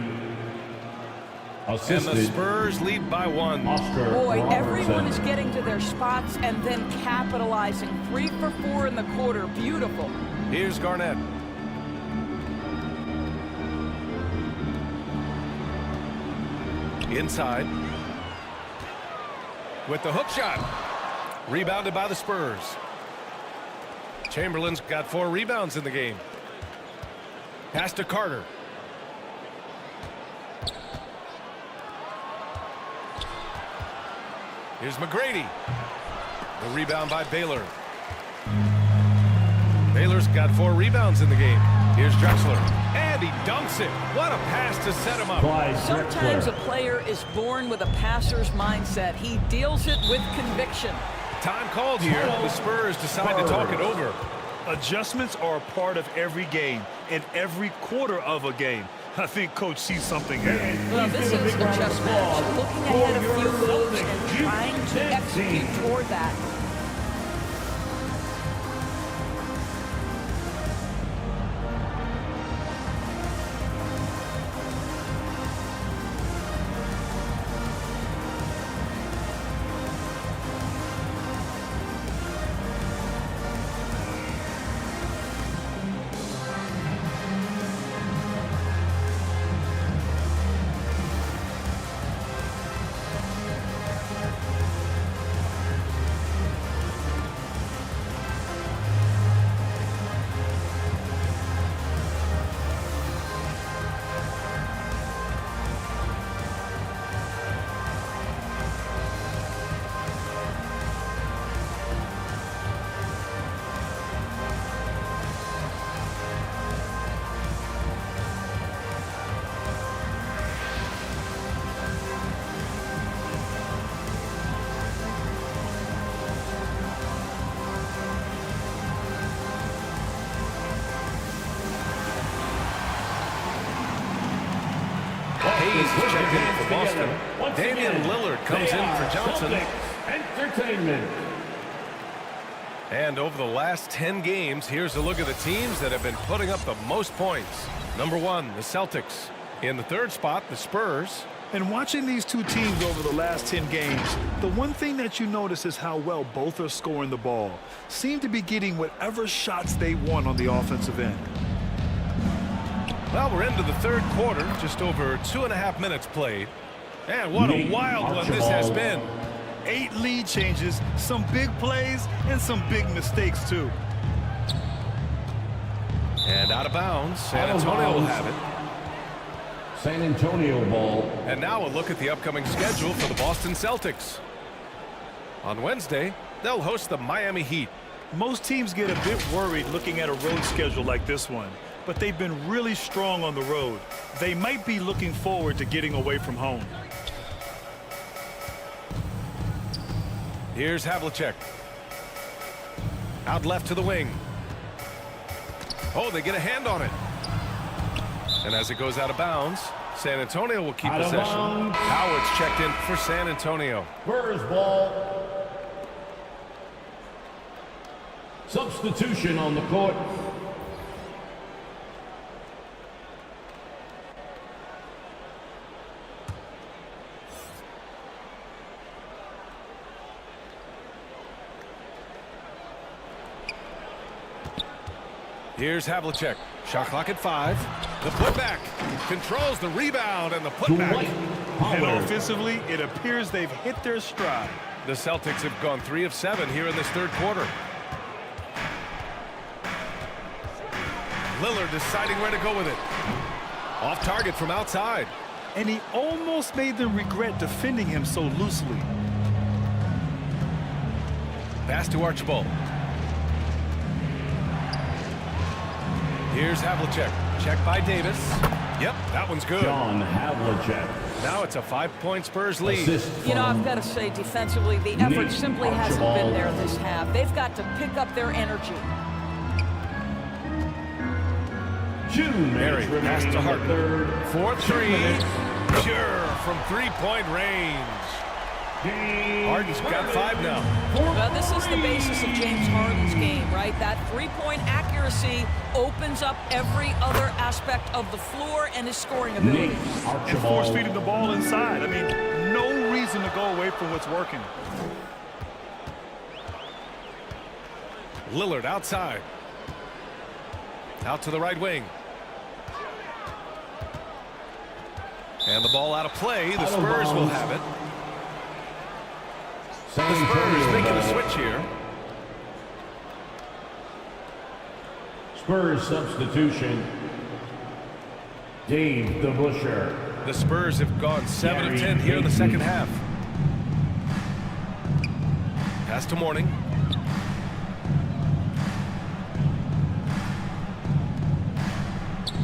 And the Spurs lead by 1. Boy, everyone is getting to their spots and then capitalizing. 3 for 4 in the quarter. Beautiful. Here's Garnett. Inside. With the hook shot. Rebounded by the Spurs. Chamberlain's got 4 rebounds in the game. Pass to Carter. Here's McGrady. The rebound by Baylor. Baylor's got 4 rebounds in the game. Here's Drexler. And he dunks it. What a pass to set him up. Sometimes a player is born with a passer's mindset. He deals it with conviction. Time called here. The Spurs decide to talk it over. Adjustments are a part of every game and every quarter of a game. I think Coach sees something here. Well, this is a chess match. Looking ahead a few moves and trying to execute toward that. Hayes checked in for Boston. Damian Lillard comes in for Johnson. Entertainment. And over the last 10 games, here's a look at the teams that have been putting up the most points. Number 1, the Celtics. In the 3rd spot, the Spurs. And watching these two teams over the last 10 games, the one thing that you notice is how well both are scoring the ball. Seem to be getting whatever shots they want on the offensive end. Well, we're into the 3rd quarter, just over 2.5 minutes played. And what a wild one this has been. 8 lead changes, some big plays, and some big mistakes, too. And out of bounds, San Antonio will have it. San Antonio ball. And now a look at the upcoming schedule for the Boston Celtics. On Wednesday, they'll host the Miami Heat. Most teams get a bit worried looking at a road schedule like this one, but they've been really strong on the road. They might be looking forward to getting away from home. Here's Havlicek. Out left to the wing. Oh, they get a hand on it. And as it goes out of bounds, San Antonio will keep possession. Howard's checked in for San Antonio. Spurs ball. Substitution on the court. Here's Havlicek. Shot clock at 5. The putback. Controls the rebound and the putback. And offensively, it appears they've hit their stride. The Celtics have gone 3 of 7 here in this 3rd quarter. Lillard deciding where to go with it. Off target from outside. And he almost made them regret defending him so loosely. Pass to Archibald. Here's Havlicek. Check by Davis. Yep, that one's good. John Havlicek. Now it's a 5-point Spurs lead. You know, I've got to say, defensively, the effort simply hasn't been there this half. They've got to pick up their energy. Mary pass to Harden. 4-3. Sure, from 3-point range. Harden's got 5 now. Well, this is the basis of James Harden's game, right? That three-point accuracy opens up every other aspect of the floor and his scoring ability. And force-feeding the ball inside. I mean, no reason to go away from what's working. Lillard outside. Out to the right wing. And the ball out of play. The Spurs will have it. The Spurs making a switch here. Spurs substitution. Dave the Busher. The Spurs have gone 7 of 10 here in the second half. Pass to Mourning.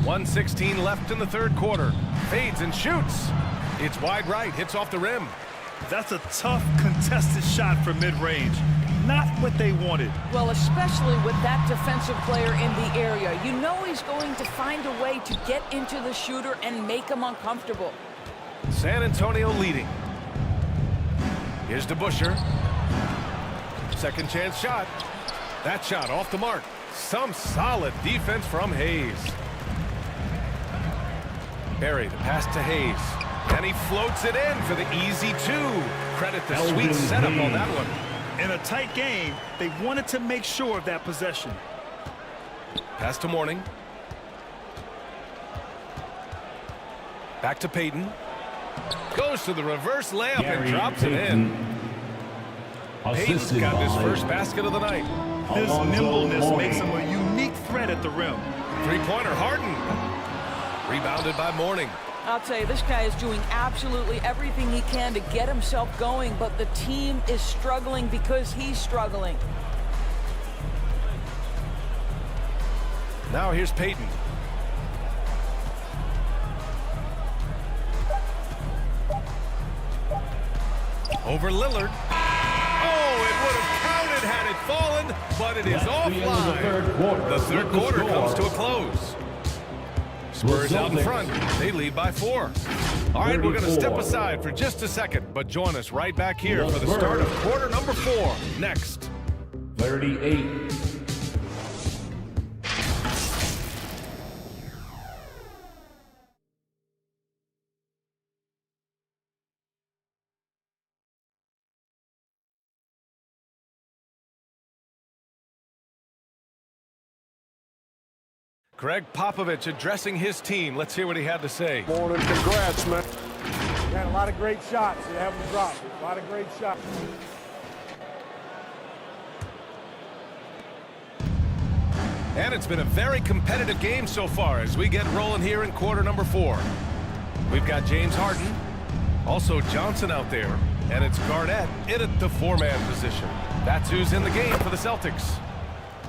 .116 left in the third quarter. Fades and shoots. It's wide right. Hits off the rim. That's a tough, contested shot from mid-range. Not what they wanted. Well, especially with that defensive player in the area. You know he's going to find a way to get into the shooter and make him uncomfortable. San Antonio leading. Here's to Busher. Second chance shot. That shot off the mark. Some solid defense from Hayes. Barry, the pass to Hayes. And he floats it in for the easy 2. Credit the sweet setup on that one. In a tight game, they wanted to make sure of that possession. Pass to Mourning. Back to Payton. Goes to the reverse layup and drops it in. Payton's got his first basket of the night. His nimbleness makes him a unique threat at the rim. Three-pointer, Harden. Rebounded by Mourning. I'll tell you, this guy is doing absolutely everything he can to get himself going, but the team is struggling because he's struggling. Now here's Payton. Over Lillard. Oh, it would have counted had it fallen, but it is offline. The third quarter comes to a close. Spurs out in front. They lead by 4. All right, we're going to step aside for just a second, but join us right back here for the start of quarter number 4 next. 38. Greg Popovich addressing his team. Let's hear what he had to say. Morning, congrats, man. We had a lot of great shots. They haven't dropped. A lot of great shots. And it's been a very competitive game so far as we get rolling here in quarter number 4. We've got James Harden, also Johnson out there, and it's Garnett in at the 4-man position. That's who's in the game for the Celtics.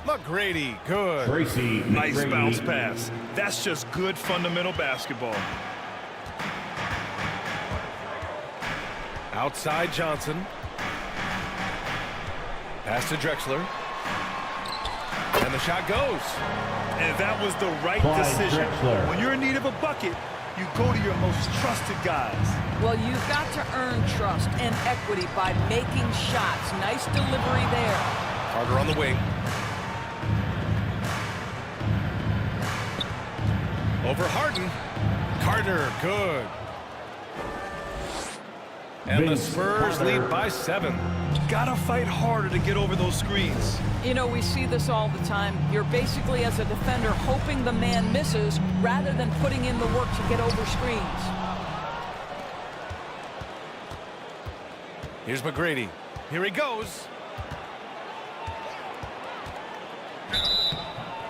McGrady, good. Tracy, nice bounce pass. That's just good fundamental basketball. Outside Johnson. Pass to Drexler. And the shot goes. And that was the right decision. Drexler. When you're in need of a bucket, you go to your most trusted guys. Well, you've got to earn trust and equity by making shots. Nice delivery there. Carter on the wing. Over Harden. Carter, good. And the Spurs lead by 7. Gotta fight harder to get over those screens. You know, we see this all the time. You're basically, as a defender, hoping the man misses rather than putting in the work to get over screens. Here's McGrady. Here he goes.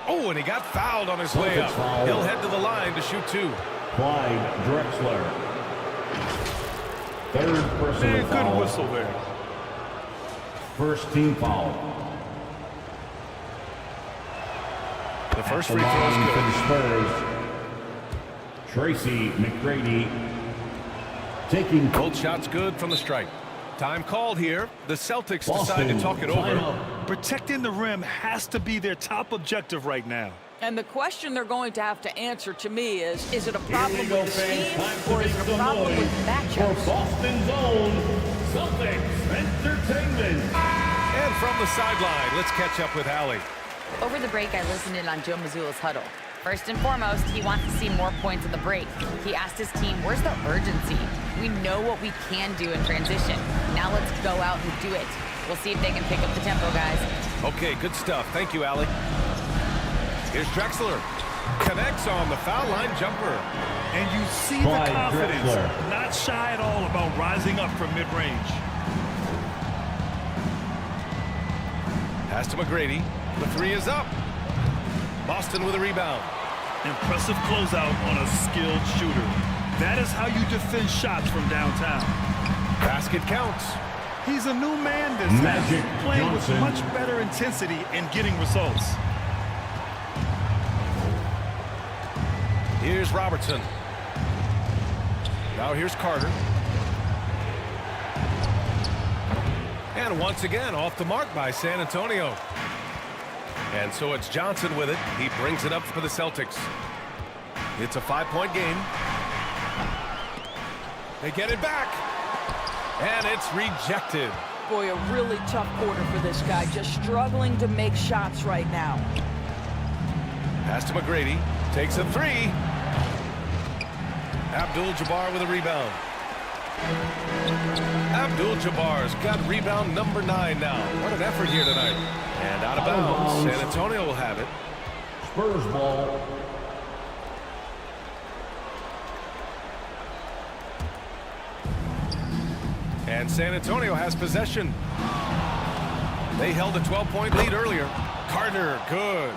Oh, and he got fouled on his way up. He'll head to the line to shoot 2. Clyde Drexler. Third personal foul. Good whistle there. First team foul. The first free throw is good. For the Spurs. Tracy McGrady taking both shots good from the stripe. Time called here. The Celtics decide to talk it over. Protecting the rim has to be their top objective right now. And the question they're going to have to answer to me is it a problem with scheme or is it a problem with matchups? For Boston's own Celtics Entertainment. And from the sideline, let's catch up with Allie. Over the break, I listened in on Joe Mazzulla's huddle. First and foremost, he wants to see more points at the break. He asked his team, where's the urgency? We know what we can do in transition. Now let's go out and do it. We'll see if they can pick up the tempo, guys. Okay, good stuff. Thank you, Allie. Here's Drexler. Connects on the foul line jumper. And you see the confidence. Not shy at all about rising up from mid-range. Pass to McGrady. The three is up. Boston with a rebound. Impressive closeout on a skilled shooter. That is how you defend shots from downtown. Basket counts. He's a new man this time, playing with much better intensity and getting results. Here's Robertson. Now here's Carter. And once again, off the mark by San Antonio. And so it's Johnson with it. He brings it up for the Celtics. It's a 5-point game. They get it back. And it's rejected. Boy, a really tough quarter for this guy. Just struggling to make shots right now. Pass to McGrady. Takes a three. Abdul-Jabbar with a rebound. Abdul-Jabbar's got rebound number 9 now. What an effort here tonight. And out of bounds. San Antonio will have it. Spurs ball. And San Antonio has possession. They held a 12-point lead earlier. Carter, good.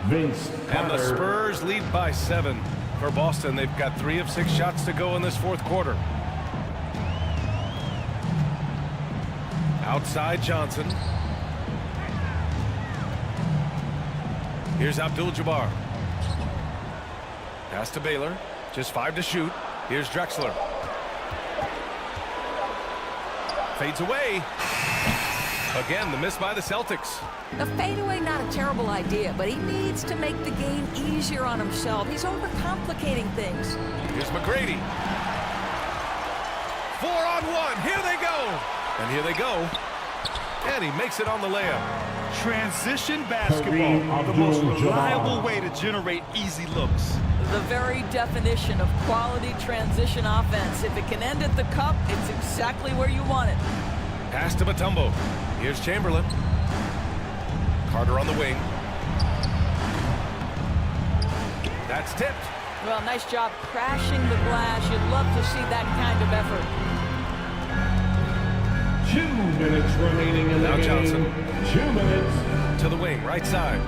Vince Carter. And the Spurs lead by 7. For Boston, they've got 3 of 6 shots to go in this fourth quarter. Outside Johnson. Here's Abdul-Jabbar. Pass to Baylor. Just 5 to shoot. Here's Drexler. Fades away. Again, the miss by the Celtics. The fadeaway, not a terrible idea, but he needs to make the game easier on himself. He's overcomplicating things. Here's McGrady. 4-on-1. Here they go. And here they go. And he makes it on the layup. Transition basketball, the most reliable way to generate easy looks. The very definition of quality transition offense. If it can end at the cup, it's exactly where you want it. Pass to Mutombo. Here's Chamberlain. Carter on the wing. That's tipped. Well, nice job crashing the glass. You'd love to see that kind of effort. 2 minutes remaining in the game. Johnson. 2 minutes. To the wing, right side.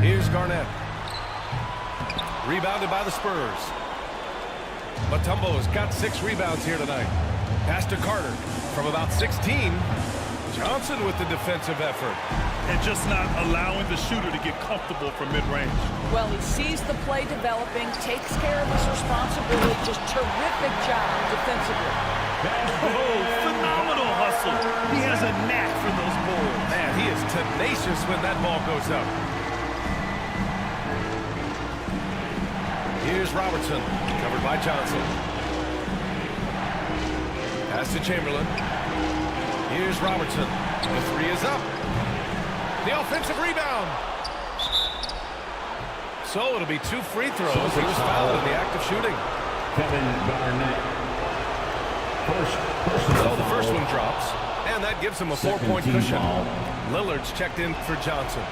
Here's Garnett. Rebounded by the Spurs. Mutombo's got 6 rebounds here tonight. Pass to Carter from about 16. Johnson with the defensive effort. And just not allowing the shooter to get comfortable from mid-range. Well, he sees the play developing, takes care of his responsibility. Just terrific job defensively. Oh, phenomenal hustle. He has a knack for those balls. Man, he is tenacious when that ball goes up. Here's Robertson, covered by Johnson. Pass to Chamberlain. Here's Robertson. The 3 is up. The offensive rebound. So it'll be 2 free throws. He was fouled in the act of shooting. Kevin Garnett. So the first one drops, and that gives him a 4-point cushion. Lillard's checked in for Johnson.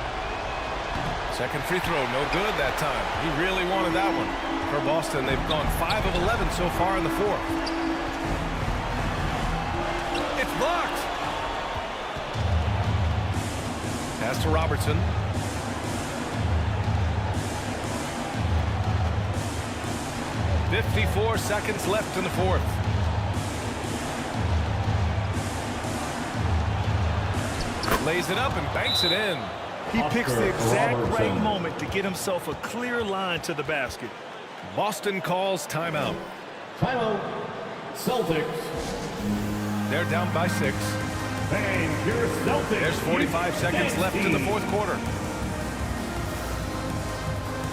Second free throw, no good that time. He really wanted that one. For Boston, they've gone 5 of 11 so far in the fourth. It's blocked. Pass to Robertson. .54 seconds left in the fourth. Lays it up and banks it in. He picks the exact right moment to get himself a clear line to the basket. Boston calls timeout. Timeout, Celtics. They're down by 6. And here's Celtics. There's 45 seconds left in the fourth quarter.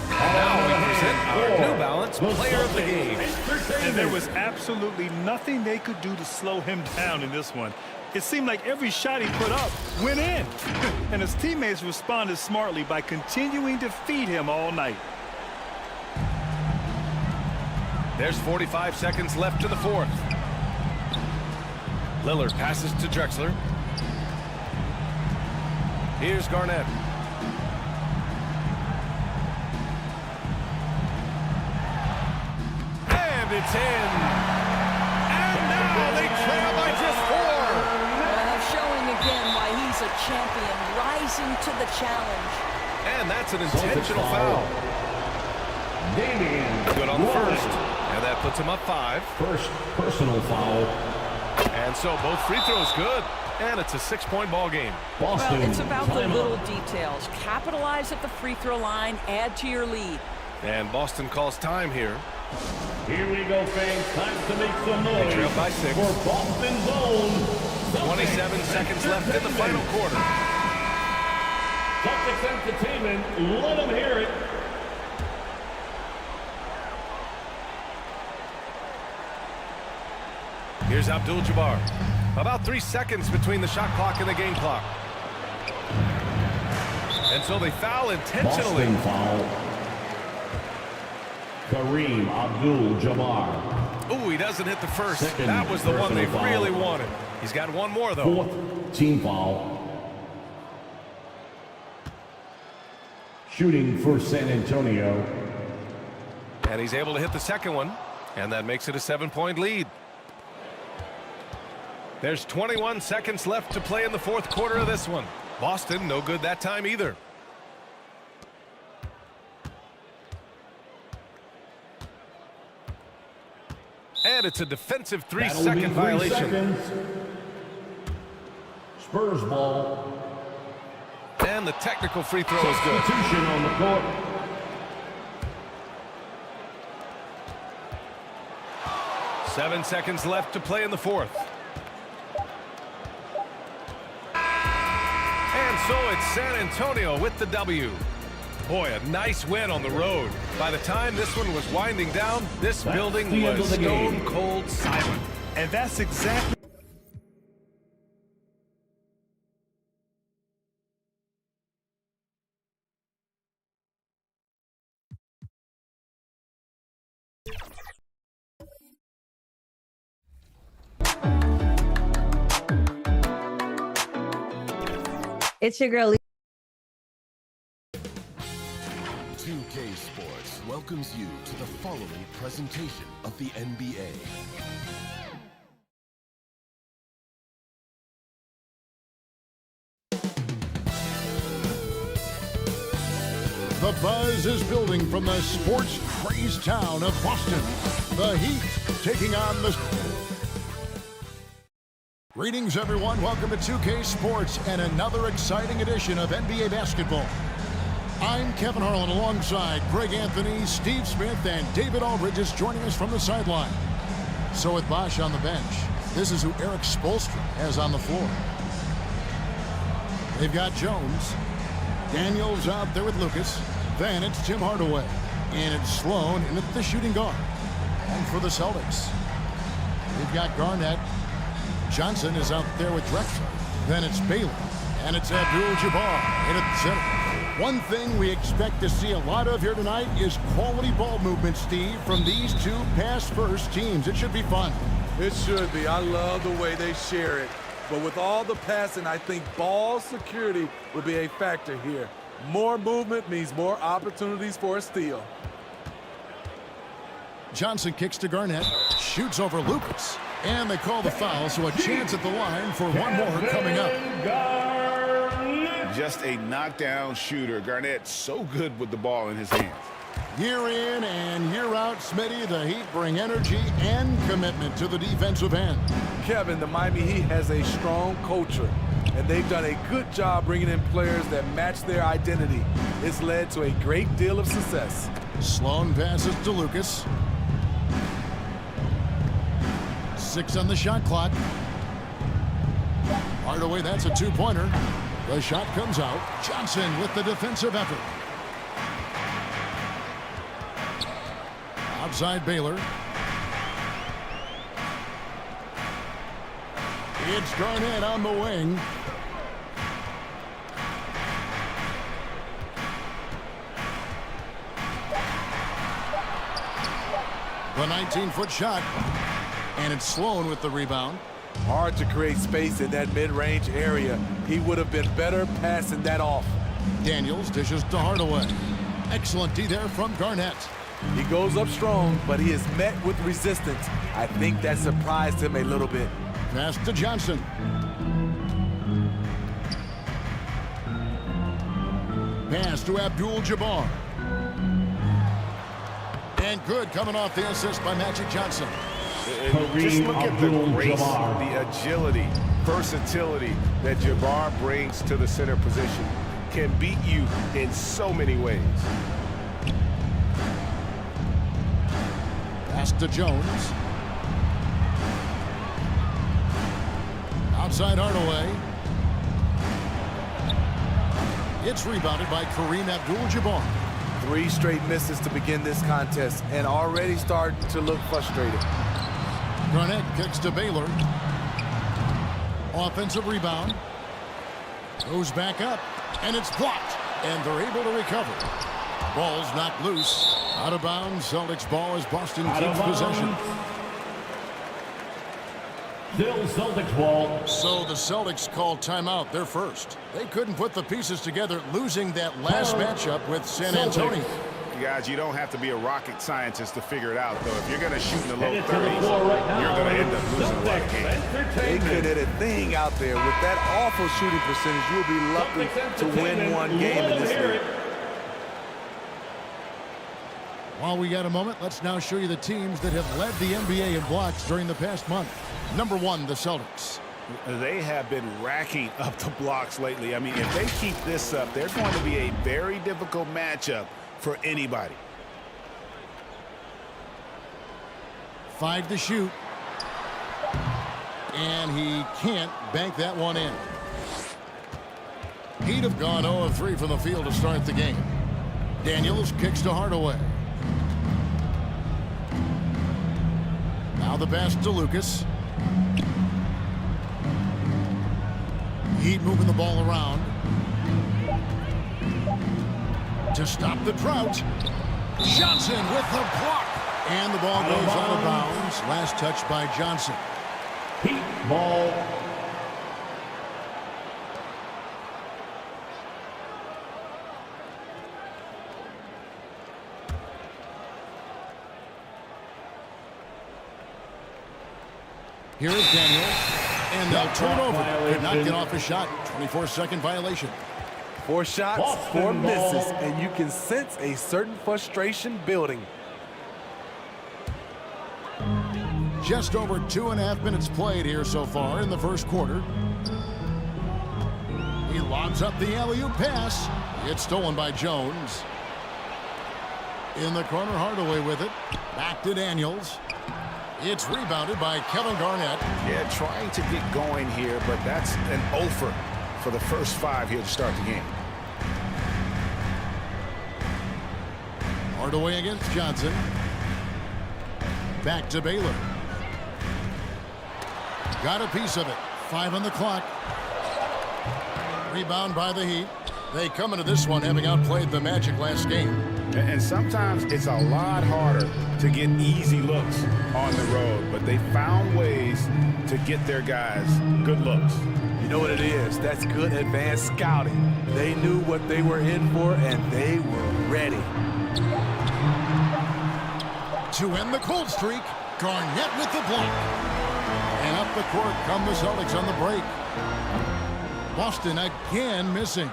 Now we present our New Balance Player of the Game. And there was absolutely nothing they could do to slow him down in this one. It seemed like every shot he put up went in. And his teammates responded smartly by continuing to feed him all night. There's 45 seconds left in the fourth. Lillard passes to Drexler. Here's Garnett. And it's in. And now they trail by just 4. Showing again why he's a champion, rising to the challenge. And that's an intentional foul. Good on the first. And that puts him up 5. First personal foul. And so both free throws good. And it's a 6-point ball game. Boston, well, it's about the little details. Capitalize at the free throw line, add to your lead. And Boston calls time here. Here we go, fans. Time to make some noise. They trail by 6. For Boston's own. 27 seconds left in the final quarter. Celtics Entertainment, let them hear it. Here's Abdul-Jabbar. About 3 seconds between the shot clock and the game clock. And so they foul intentionally. Boston foul. Kareem Abdul-Jabbar. Ooh, he doesn't hit the first. That was the one they really wanted. He's got one more, though. 4th team foul. Shooting for San Antonio. And he's able to hit the second one. And that makes it a 7-point lead. There's 21 seconds left to play in the fourth quarter of this one. Boston, no good that time either. And it's a defensive 3-second violation. Spurs ball. And the technical free throw is good. Substitution on the court. Seven seconds left to play in the fourth. And so it's San Antonio with the W. Boy, a nice win on the road. By the time this one was winding down, this building was stone cold silent. And that's exactly... It's your girl. 2K Sports welcomes you to the following presentation of the NBA. The buzz is building from the sports-crazed town of Boston. The Heat taking on the... Greetings, everyone. Welcome to 2K Sports and another exciting edition of NBA basketball. I'm Kevin Harlan alongside Greg Anthony, Steve Smith, and David Aldridge is joining us from the sideline. So with Bosch on the bench, this is who Eric Spoelstra has on the floor. They've got Jones. Daniels out there with Lucas. Then it's Tim Hardaway. And it's Sloan in at the shooting guard. And for the Celtics, they've got Garnett. Johnson is out there with Drexler. Then it's Bailey. And it's Abdul-Jabbar in at the center. One thing we expect to see a lot of here tonight is quality ball movement, Steve, from these two pass-first teams. It should be fun. It should be. I love the way they share it. But with all the passing, I think ball security will be a factor here. More movement means more opportunities for a steal. Johnson kicks to Garnett, shoots over Lucas, and they call the foul, so a chance at the line for one more coming up. Just a knockdown shooter. Garnett so good with the ball in his hands. Year in and year out, Smitty, the Heat bring energy and commitment to the defensive end. Kevin, the Miami Heat has a strong culture. and they've done a good job bringing in players that match their identity. It's led to a great deal of success. Sloan passes to Lucas. 6 on the shot clock. Hardaway, that's a two-pointer. The shot comes out. Johnson with the defensive effort. Outside Baylor. It's Garnett on the wing. The 19-foot shot. And it's Sloan with the rebound. Hard to create space in that mid-range area. He would have been better passing that off. Daniels dishes to Hardaway. Excellent D there from Garnett. He goes up strong, but he is met with resistance. I think that surprised him a little bit. Pass to Johnson. Pass to Abdul-Jabbar. And good coming off the assist by Magic Johnson. Just look at the grace, the agility, versatility that Jabbar brings to the center position. Can beat you in so many ways. Pass to Jones. Outside Hardaway. It's rebounded by Kareem Abdul-Jabbar. 3 straight misses to begin this contest and already starting to look frustrated. Garnett kicks to Baylor. Offensive rebound. Goes back up, and it's blocked, and they're able to recover. Ball's knocked loose. Out of bounds. Celtics ball as Boston keeps possession. Still Celtics ball. So the Celtics called timeout. They're first. They couldn't put the pieces together, losing that last matchup with San Antonio. Guys, you don't have to be a rocket scientist to figure it out, though. If you're going to shoot in the low 30s, you're going to end up losing a lot of games. They could hit a thing out there. With that awful shooting percentage, you'll be lucky to win one game in this league. While we got a moment, let's now show you the teams that have led the NBA in blocks during the past month. Number 1, the Celtics. They have been racking up the blocks lately. I mean, if they keep this up, they're going to be a very difficult matchup for anybody. 5 to shoot. And he can't bank that one in. He'd have gone 0 of 3 from the field to start the game. Daniels kicks to Hardaway. Now the pass to Lucas. Heat moving the ball around. To stop the drought. Johnson with the block. And the ball goes out of bounds. Last touch by Johnson. Heat ball. Here is Daniels. And they'll turn over. Could not get off a shot. 24-second violation. 4 shots, 4 misses, and you can sense a certain frustration building. Just over 2.5 minutes played here so far in the first quarter. He lobs up the alley-oop pass. It's stolen by Jones. In the corner, Hardaway with it. Back to Daniels. It's rebounded by Kevin Garnett. Yeah, trying to get going here, but that's an offer for the first 5 here to start the game. Hardaway against Johnson. Back to Baylor. Got a piece of it. 5 on the clock. Rebound by the Heat. They come into this one having outplayed the Magic last game. And sometimes it's a lot harder to get easy looks on the road, but they found ways to get their guys good looks. You know what it is? That's good advanced scouting. They knew what they were in for, and they were ready. To end the cold streak, Garnett with the block. And up the court come the Celtics on the break. Boston again missing.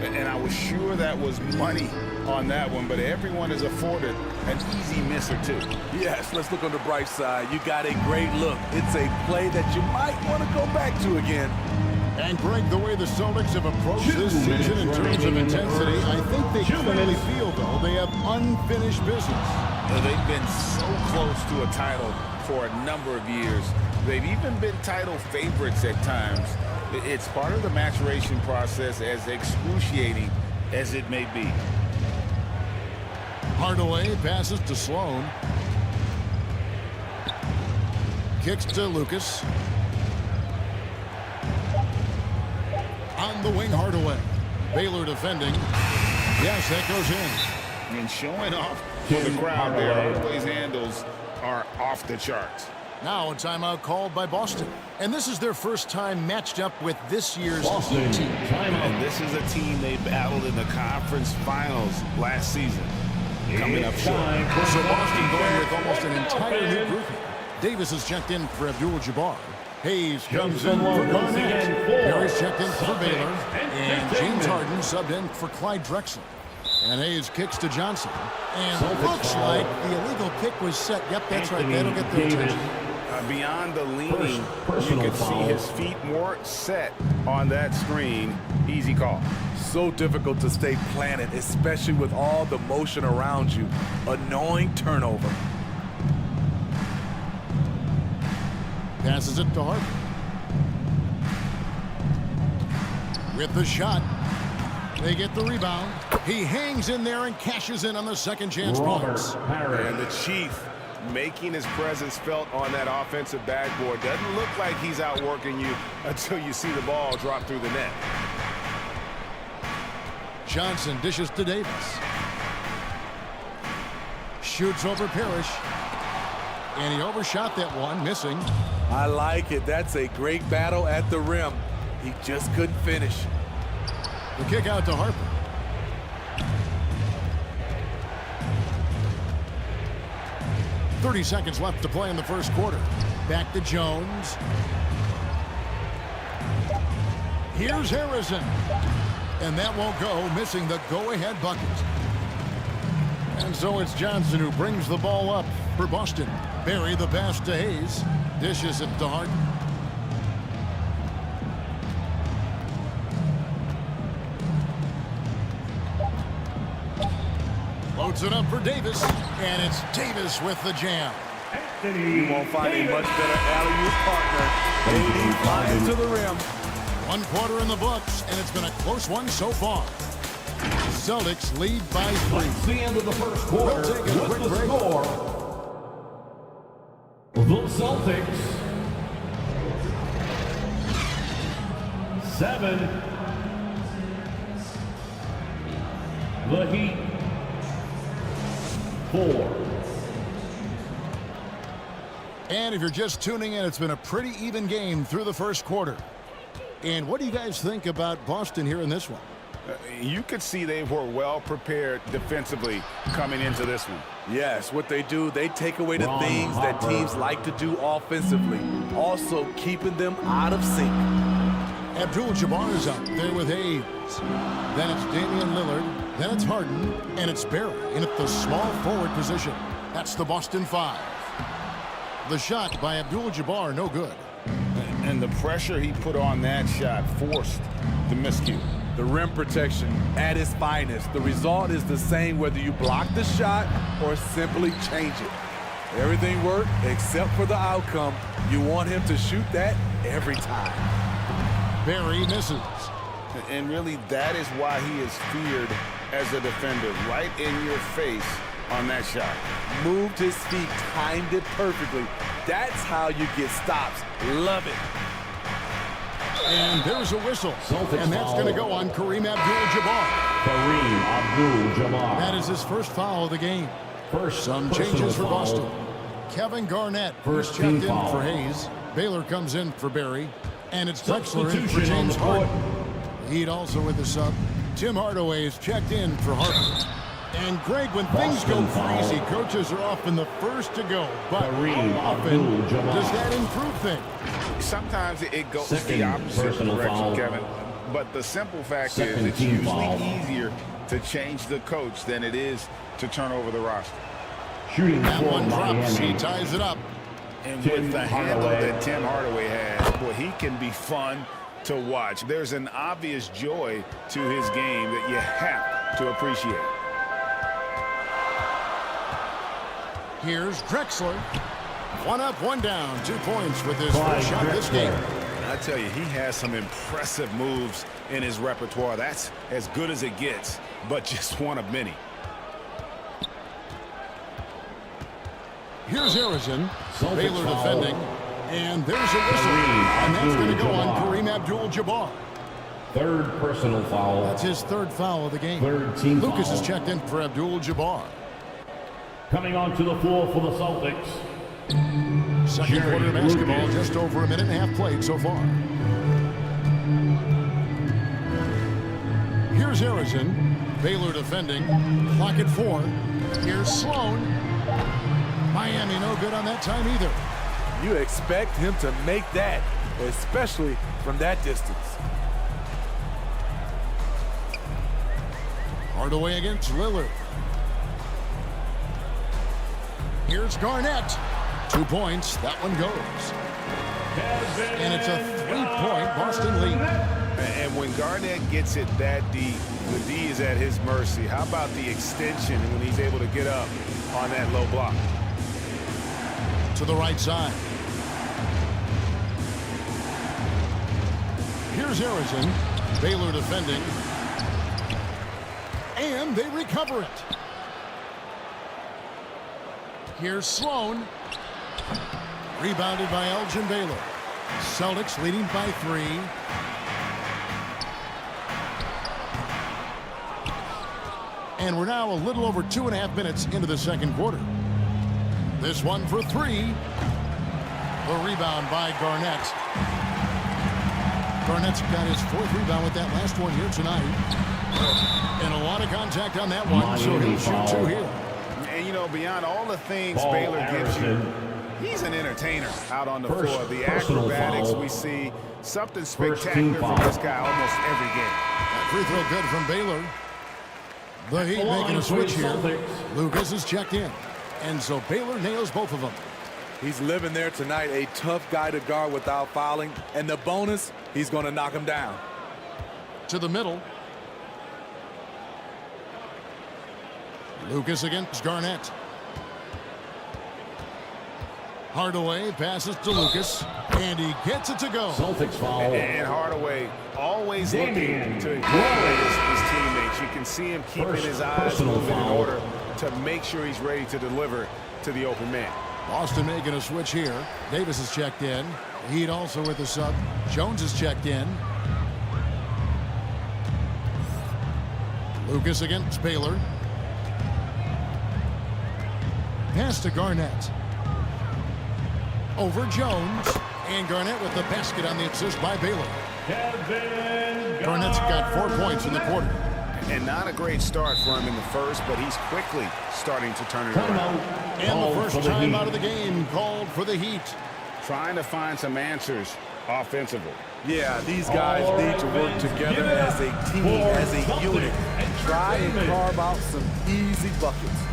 And I was sure that was money on that one, but everyone is afforded an easy miss or two. Yes, let's look on the bright side. You got a great look. It's a play that you might want to go back to again. And Greg, the way the Celtics have approached this season in terms of intensity, I think they clearly feel, though, they have unfinished business. They've been so close to a title for a number of years. They've even been title favorites at times. It's part of the maturation process, as excruciating as it may be. Hardaway passes to Sloan. Kicks to Lucas. On the wing, Hardaway. Baylor defending. Yes, that goes in. And showing off for the crowd there. Hardaway's handles are off the charts. Now a timeout called by Boston. And this is their first time matched up with this year's Boston team. And this is a team they battled in the conference finals last season. Coming up short. So Boston going with almost an entire new grouping. Davis is checked in for Abdul-Jabbar. Hayes comes in for Garnett. Harris checked in for Baylor. And James Harden subbed in for Clyde Drexler. And Hayes kicks to Johnson. And looks like the illegal kick was set. Yep, that's right. That'll get their attention. Beyond the leaning, you can see his feet more set on that screen. Easy call. So difficult to stay planted, especially with all the motion around you. Annoying turnover. Passes it to Harden. With the shot. They get the rebound. He hangs in there and cashes in on the second chance points. And the Chief making his presence felt on that offensive backboard. Doesn't look like he's outworking you until you see the ball drop through the net. Johnson dishes to Davis. Shoots over Parrish. And he overshot that one, missing. I like it. That's a great battle at the rim. He just couldn't finish. The kick out to Harper. .30 seconds left to play in the first quarter. Back to Jones. Here's Harrison. And that won't go, missing the go-ahead bucket. And so it's Johnson who brings the ball up for Boston. Barry the pass to Hayes. Dishes it to Harden. Loads it up for Davis, and it's Davis with the jam. You won't find a much better alley-oop partner. AD flies to the rim. 1 quarter in the books, and it's been a close one so far. Celtics lead by 3. It's the end of the first quarter. We'll take a quick break. Score. The Celtics 7. The Heat 4. And if you're just tuning in, it's been a pretty even game through the first quarter. And what do you guys think about Boston here in this one? You could see they were well prepared defensively coming into this one. Yes, what they do, they take away the things that teams like to do offensively, also keeping them out of sync. Abdul-Jabbar is out there with Hayes. Then it's Damian Lillard. Then it's Harden. And it's Barry in at the small forward position. That's the Boston 5. The shot by Abdul-Jabbar, no good. And the pressure he put on that shot forced the miscue. The rim protection at its finest. The result is the same whether you block the shot or simply change it. Everything worked except for the outcome. You want him to shoot that every time. Barry misses. And really, that is why he is feared as a defender. Right in your face on that shot. Moved his feet, timed it perfectly. That's how you get stops. Love it. And there's a whistle. And that's going to go on Kareem Abdul-Jabbar. Kareem Abdul-Jabbar. That is his first foul of the game. Some changes for Boston. Kevin Garnett is checked in for Hayes. Baylor comes in for Barry. And it's Drexler in for James Harden. Heat also with the sub. Tim Hardaway is checked in for Harper. And Greg, when things go crazy, coaches are often the first to go. But how often does that improve things? Sometimes it goes the opposite direction, Kevin. But the simple fact is it's usually easier to change the coach than it is to turn over the roster. Shooting that one drops. He ties it up. And with the handle that Tim Hardaway has, boy, he can be fun to watch. There's an obvious joy to his game that you have to appreciate. Here's Drexler. 1 up, 1 down. 2 points with his first shot this game. And I tell you, he has some impressive moves in his repertoire. That's as good as it gets, but just one of many. Here's Harrison. Baylor defending. And there's a whistle. And that's going to go on Kareem Abdul-Jabbar. Third personal foul. That's his 3rd foul of the game. Third team Lucas foul. is checked in for Abdul-Jabbar. Coming onto the floor for the Celtics. Second quarter basketball, just over a minute and a half played so far. Here's Harrison. Baylor defending. Clock at 4. Here's Sloan. Miami no good on that time either. You expect him to make that, especially from that distance. Hardaway against Lillard. Here's Garnett. 2 points. That one goes. And it's a 3-point Boston lead. And when Garnett gets it that deep, the D is at his mercy. How about the extension when he's able to get up on that low block? To the right side. Here's Harrison. Baylor defending. And they recover it. Here's Sloan. Rebounded by Elgin Baylor. Celtics leading by 3. And we're now a little over 2.5 minutes into the second quarter. This one for 3. The rebound by Garnett. Garnett's got his 4th rebound with that last one here tonight. And a lot of contact on that one, so he'll shoot 2 here. And, you know, beyond all the things Baylor gives you, he's an entertainer out on the floor. The acrobatics we see, something spectacular from this guy almost every game. That free throw good from Baylor. The Heat making a switch here. Lucas is checked in. And so Baylor nails both of them. He's living there tonight, a tough guy to guard without fouling. And the bonus, he's going to knock him down. To the middle. Lucas against Garnett. Hardaway passes to Lucas, and he gets it to go. Celtics foul. And Hardaway always looking to incorporate his teammates. You can see him keeping his eyes moving in order to make sure he's ready to deliver to the open man. Boston making a switch here. Davis is checked in. Heat also with the sub. Jones is checked in. Lucas against Baylor. Pass to Garnett. Over Jones. And Garnett with the basket on the assist by Baylor. Garnett's got 4 points in the quarter. And not a great start for him in the first, but he's quickly starting to turn it around. And the first time out of the game called for the Heat. Trying to find some answers offensively. Yeah, these guys need to work together as a team, as a unit. Try and carve out some easy buckets.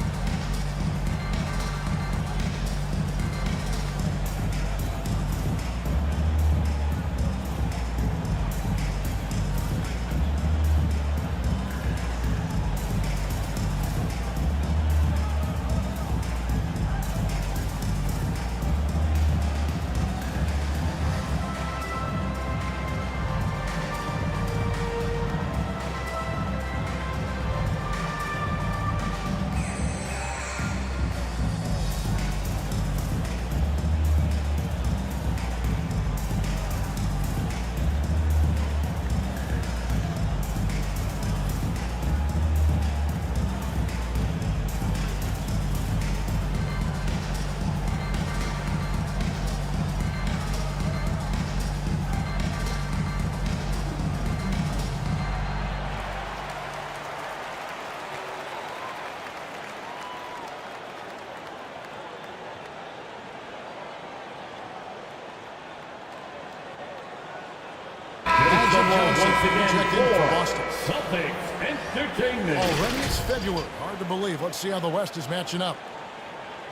Celtics Entertainment. Already it's February. Hard to believe. Let's see how the West is matching up.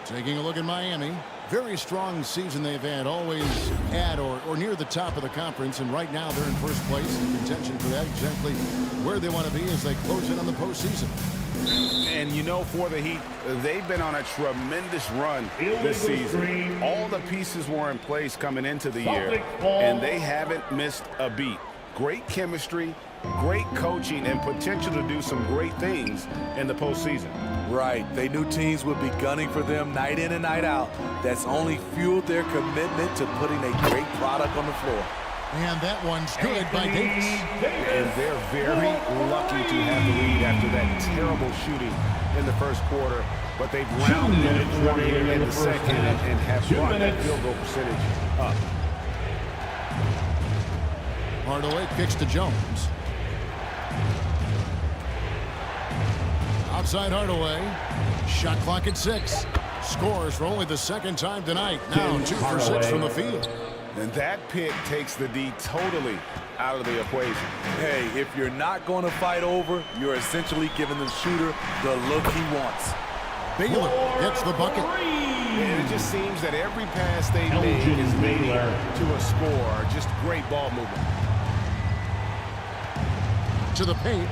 Taking a look at Miami. Very strong season they've had, always at or near the top of the conference, and right now they're in first place in contention for that, exactly where they want to be as they close in on the postseason. And you know, for the Heat, they've been on a tremendous run this season. All the pieces were in place coming into the year, and they haven't missed a beat. Great chemistry, great coaching, and potential to do some great things in the postseason. Right. They knew teams would be gunning for them night in and night out. That's only fueled their commitment to putting a great product on the floor. And that one's good by Davis. And they're very lucky to have the lead after that terrible shooting in the first quarter. But they've rounded it one here in the second and have brought that field goal percentage up. Hardaway kicks to Jones. Outside Hardaway. Shot clock at 6. Scores for only the second time tonight. Now 2 for 6 from the field. And that pick takes the D totally out of the equation. Hey, if you're not going to fight over, you're essentially giving the shooter the look he wants. Baylor gets the bucket. And it just seems that every pass they make is leading to a score. Just great ball movement. To the paint.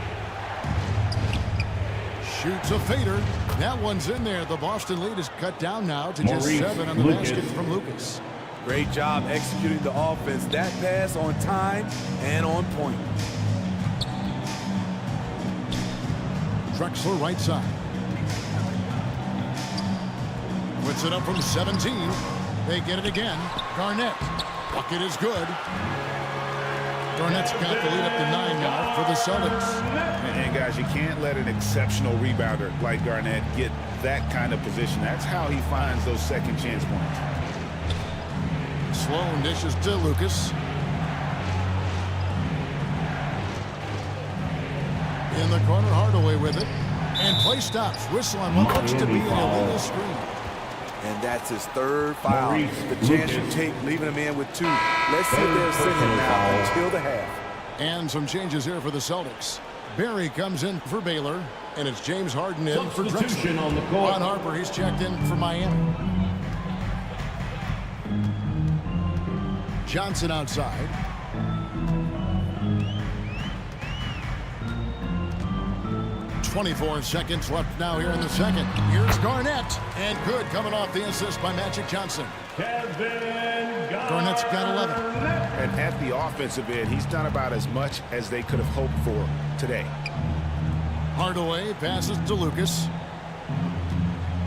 Shoots a fader. That one's in there. The Boston lead is cut down now to just 7 on the basket from Lucas. Great job executing the offense. That pass on time and on point. Drexler right side. Puts it up from 17. They get it again. Garnett. Bucket is good. Garnett's got the lead up to 9 now for the Celtics. And guys, you can't let an exceptional rebounder like Garnett get that kind of position. That's how he finds those second chance points. Sloan dishes to Lucas. In the corner, Hardaway with it. And play stops. Whistle on what looks to be an illegal screen. And that's his third foul. The chance you take leaving him in with 2. Let's see if they'll send him now until the half. And some changes here for the Celtics. Barry comes in for Baylor, and it's James Harden in for Drexler. On Harper, he's checked in for Miami. Johnson outside. .24 seconds left now here in the second. Here's Garnett. And good coming off the assist by Magic Johnson. Garnett's got 11. And at the offensive end, he's done about as much as they could have hoped for today. Hardaway passes to Lucas.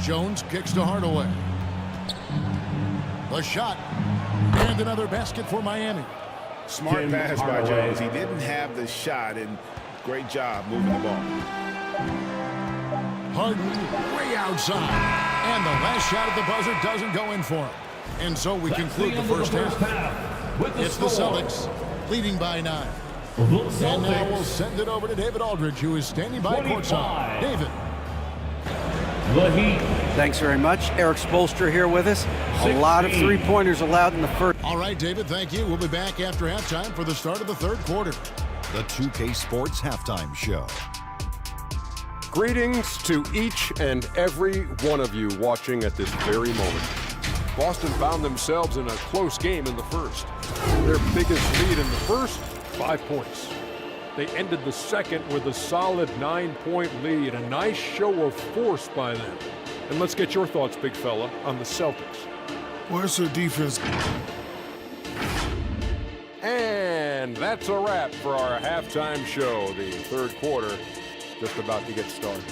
Jones kicks to Hardaway. The shot. And another basket for Miami. Smart pass by Jones. He didn't have the shot, and great job moving the ball. Harden way outside. And the last shot at the buzzer doesn't go in for him. And so we conclude the first half. It's the Celtics leading by 9. And now we'll send it over to David Aldridge, who is standing by courtside. David. Thanks very much. Eric Spoelstra here with us. A lot of three-pointers allowed in the first. All right, David, thank you. We'll be back after halftime for the start of the third quarter. The 2K Sports Halftime Show. Greetings to each and every one of you watching at this very moment. Boston found themselves in a close game in the first. Their biggest lead in the first, 5 points. They ended the second with a solid 9-point lead, a nice show of force by them. And let's get your thoughts, big fella, on the Celtics. Where's their defense? And that's a wrap for our halftime show. The third quarter just about to get started.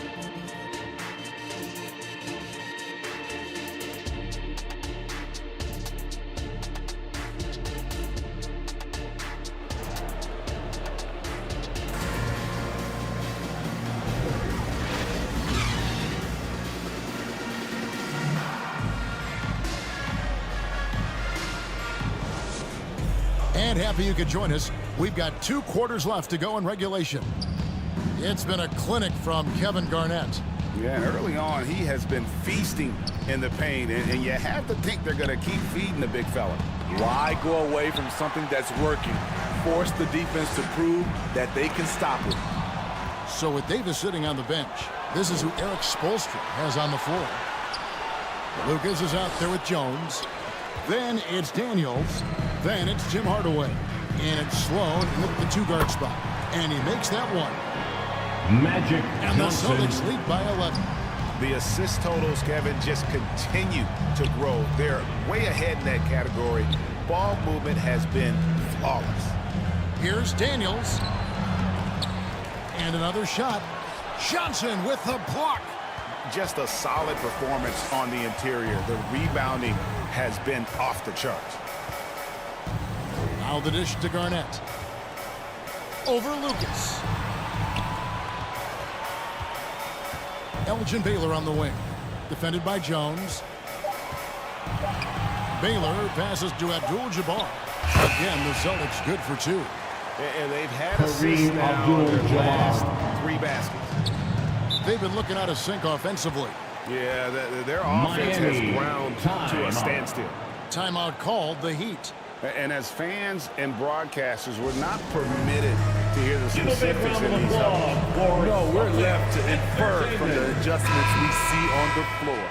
And happy you could join us. We've got 2 quarters left to go in regulation. It's been a clinic from Kevin Garnett. Yeah, and early on, he has been feasting in the paint, and you have to think they're going to keep feeding the big fella. Why go away from something that's working? Force the defense to prove that they can stop it. So with Davis sitting on the bench, this is who Eric Spoelstra has on the floor. Lucas is out there with Jones. Then it's Daniels. Then it's Jim Hardaway. And it's Sloan in the two-guard spot. And he makes that one. Magic And the Johnson. Celtics lead by 11. The assist totals, Kevin, just continue to grow. They're way ahead in that category. Ball movement has been flawless. Here's Daniels. And another shot. Johnson with the block. Just a solid performance on the interior. The rebounding has been off the charts. Now the dish to Garnett. Over Lucas. Elgin Baylor on the wing. Defended by Jones. Baylor passes to Abdul-Jabbar. Again, the Celtics good for two. And they've had assists now in their last 3 baskets. They've been looking out of sync offensively. Yeah, their offense has ground to a standstill. Timeout called, the Heat. And as fans and broadcasters, we're not permitted to hear the specifics in these numbers. No, we're left to infer from the adjustments we see on the floor.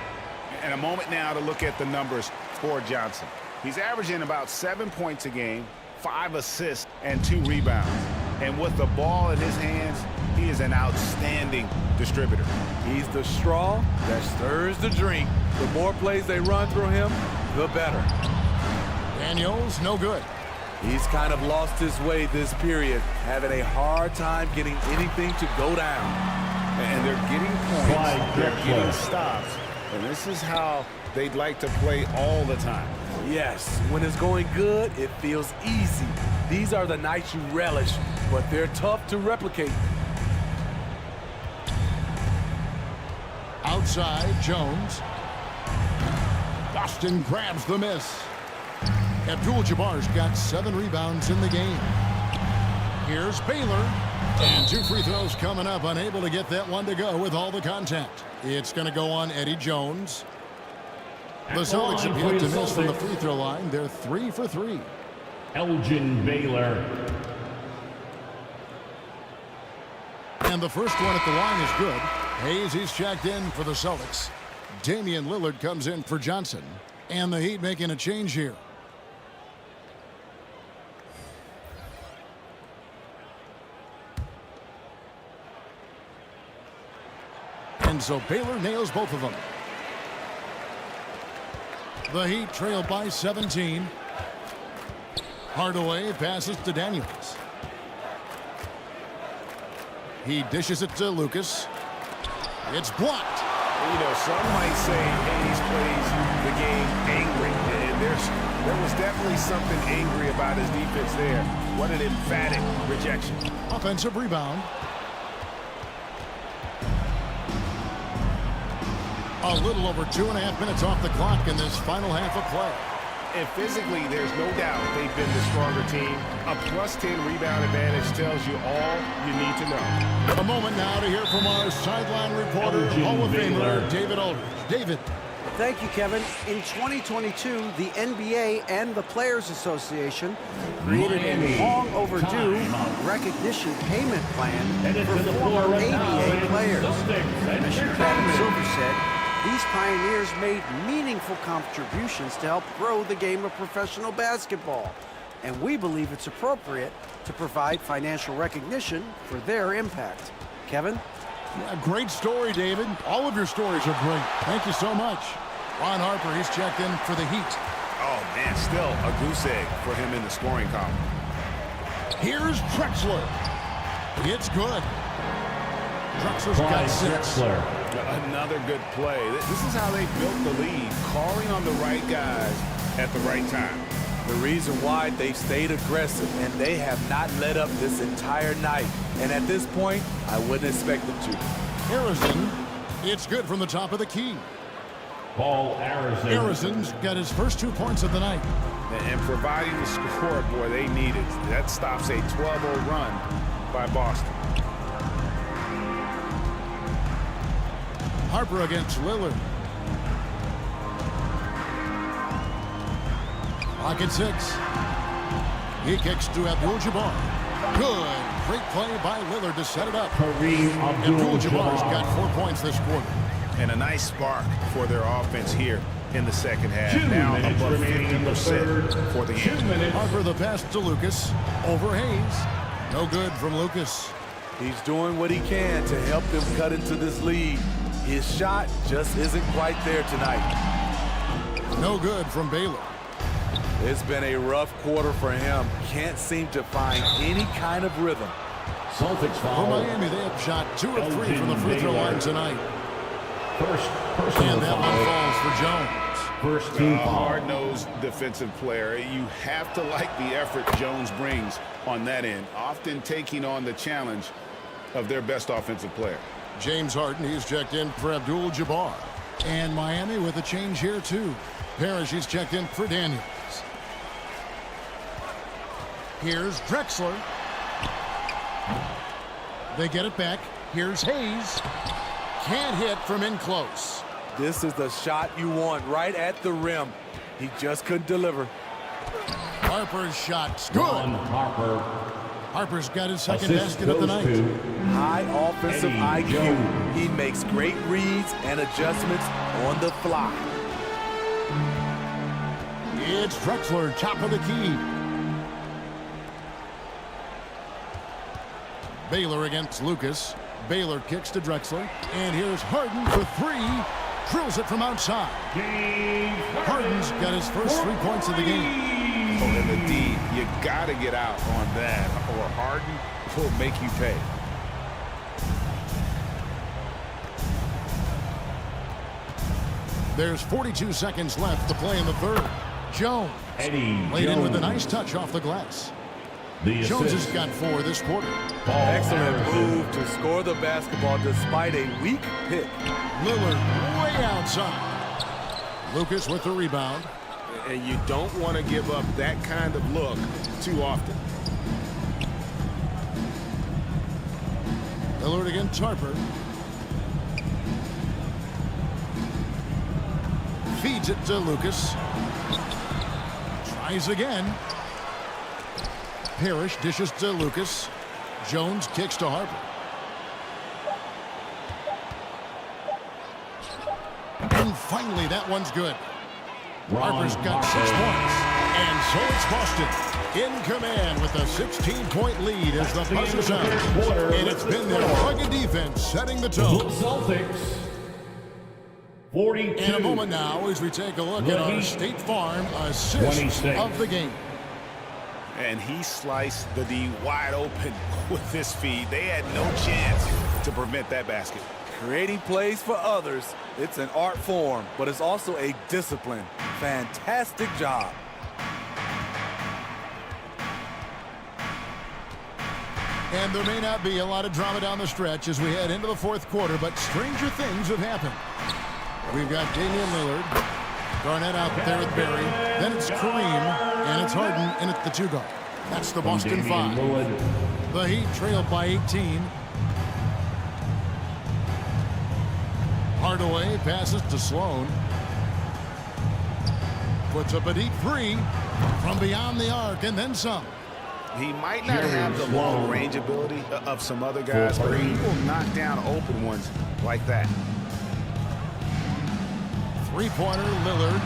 And a moment now to look at the numbers for Johnson. He's averaging about 7 points a game, 5 assists, and 2 rebounds. And with the ball in his hands, he is an outstanding distributor. He's the straw that stirs the drink. The more plays they run through him, the better. Daniels, no good. He's kind of lost his way this period, having a hard time getting anything to go down. And they're getting points, they're getting stops, and this is how they'd like to play all the time. Yes, when it's going good, it feels easy. These are the nights you relish, but they're tough to replicate. Outside, Jones. Boston grabs the miss. Abdul-Jabbar's got 7 rebounds in the game. Here's Baylor. And 2 free throws coming up, unable to get that one to go with all the contact. It's going to go on Eddie Jones. The Celtics have yet to miss from the free throw line. They're 3 for 3. Elgin Baylor. And the first one at the line is good. Hayes, he's checked in for the Celtics. Damian Lillard comes in for Johnson. And the Heat making a change here. And so Baylor nails both of them. The Heat trail by 17. Hardaway passes to Daniels. He dishes it to Lucas. It's blocked. You know, some might say Hayes plays the game angry. And there was definitely something angry about his defense there. What an emphatic rejection. Offensive rebound. A little over 2.5 minutes off the clock in this final half of play. And physically, there's no doubt they've been the stronger team. A +10 rebound advantage tells you all you need to know. A moment now to hear from our sideline reporter, Elgin Hall of Baylor. Famer David Aldridge. David. Thank you, Kevin. In 2022, the NBA and the Players Association created a long overdue recognition payment plan for former ABA players. Commissioner Adam Silver said, these pioneers made meaningful contributions to help grow the game of professional basketball. And we believe it's appropriate to provide financial recognition for their impact. Kevin? Yeah, great story, David. All of your stories are great. Thank you so much. Ron Harper, he's checked in for the Heat. Oh, man, still a goose egg for him in the scoring column. Here's Drexler. It's good. Drexler's got 6. Another good play. This is how they built the lead, calling on the right guys at the right time. The reason why they've stayed aggressive and they have not let up this entire night. And at this point, I wouldn't expect them to. Harrison, it's good from the top of the key. Paul Harrison. Harrison's got his first 2 points of the night. And providing the score, boy, they need it. That stops a 12-0 run by Boston. Harper against Lillard. Clock at 6. He kicks to Abdul-Jabbar. Good. Great play by Lillard to set it up. Abdul-Jabbar's got 4 points this quarter. And a nice spark for their offense here. in the second half. Now above 50% for the game. Harper the pass to Lucas. Over Hayes. No good from Lucas. He's doing what he can to help them cut into this lead. His shot just isn't quite there tonight. No good from Baylor. It's been a rough quarter for him. Can't seem to find any kind of rhythm. Celtics foul. For Miami, they have shot 2 of 3 from the free throw line tonight. And that one falls for Jones. First team hard-nosed defensive player. You have to like the effort Jones brings on that end, often taking on the challenge of their best offensive player. James Harden, he's checked in for Abdul-Jabbar. And Miami with a change here, too. Parrish, he's checked in for Daniels. Here's Drexler. They get it back. Here's Hayes. Can't hit from in close. This is the shot you want right at the rim. He just couldn't deliver. Harper's shot's good. Harper's got his second basket of the night. High offensive IQ. He makes great reads and adjustments on the fly. It's Drexler, top of the key. Baylor against Lucas. Baylor kicks to Drexler. And here's Harden for 3. Drills it from outside. Harden's got his first 3 points of the game. Oh, and the D, you got to get out on that, or Harden will make you pay. There's 42 seconds left to play in the third. Jones laid in with a nice touch off the glass. Jones has got 4 this quarter. Excellent move to score the basketball despite a weak pick. Lillard way outside. Lucas with the rebound. And you don't want to give up that kind of look too often. Lillard against Harper. Feeds it to Lucas. Tries again. Parrish dishes to Lucas. Jones kicks to Harper. And finally, that one's good. Harper's got 6 points. And so it's Boston in command with a 16-point lead as the buzzer sounds. And it's been their rugged defense setting the tone. Celtics 42. In a moment now as we take a look at our State Farm assist of the game. And he sliced the D wide open with this feed. They had no chance to prevent that basket. Creating plays for others, it's an art form, but it's also a discipline. Fantastic job. And there may not be a lot of drama down the stretch as we head into the fourth quarter, but stranger things have happened. We've got Damian Lillard. Garnett out there with Barry. Then it's Kareem, and it's Harden in at the 2 guard. That's the Boston 5. The Heat trailed by 18. Hardaway passes to Sloan. Puts up a deep 3 from beyond the arc, and then some. He might not have the long range ability of some other guys, but he will knock down open ones like that. 3-pointer, Lillard.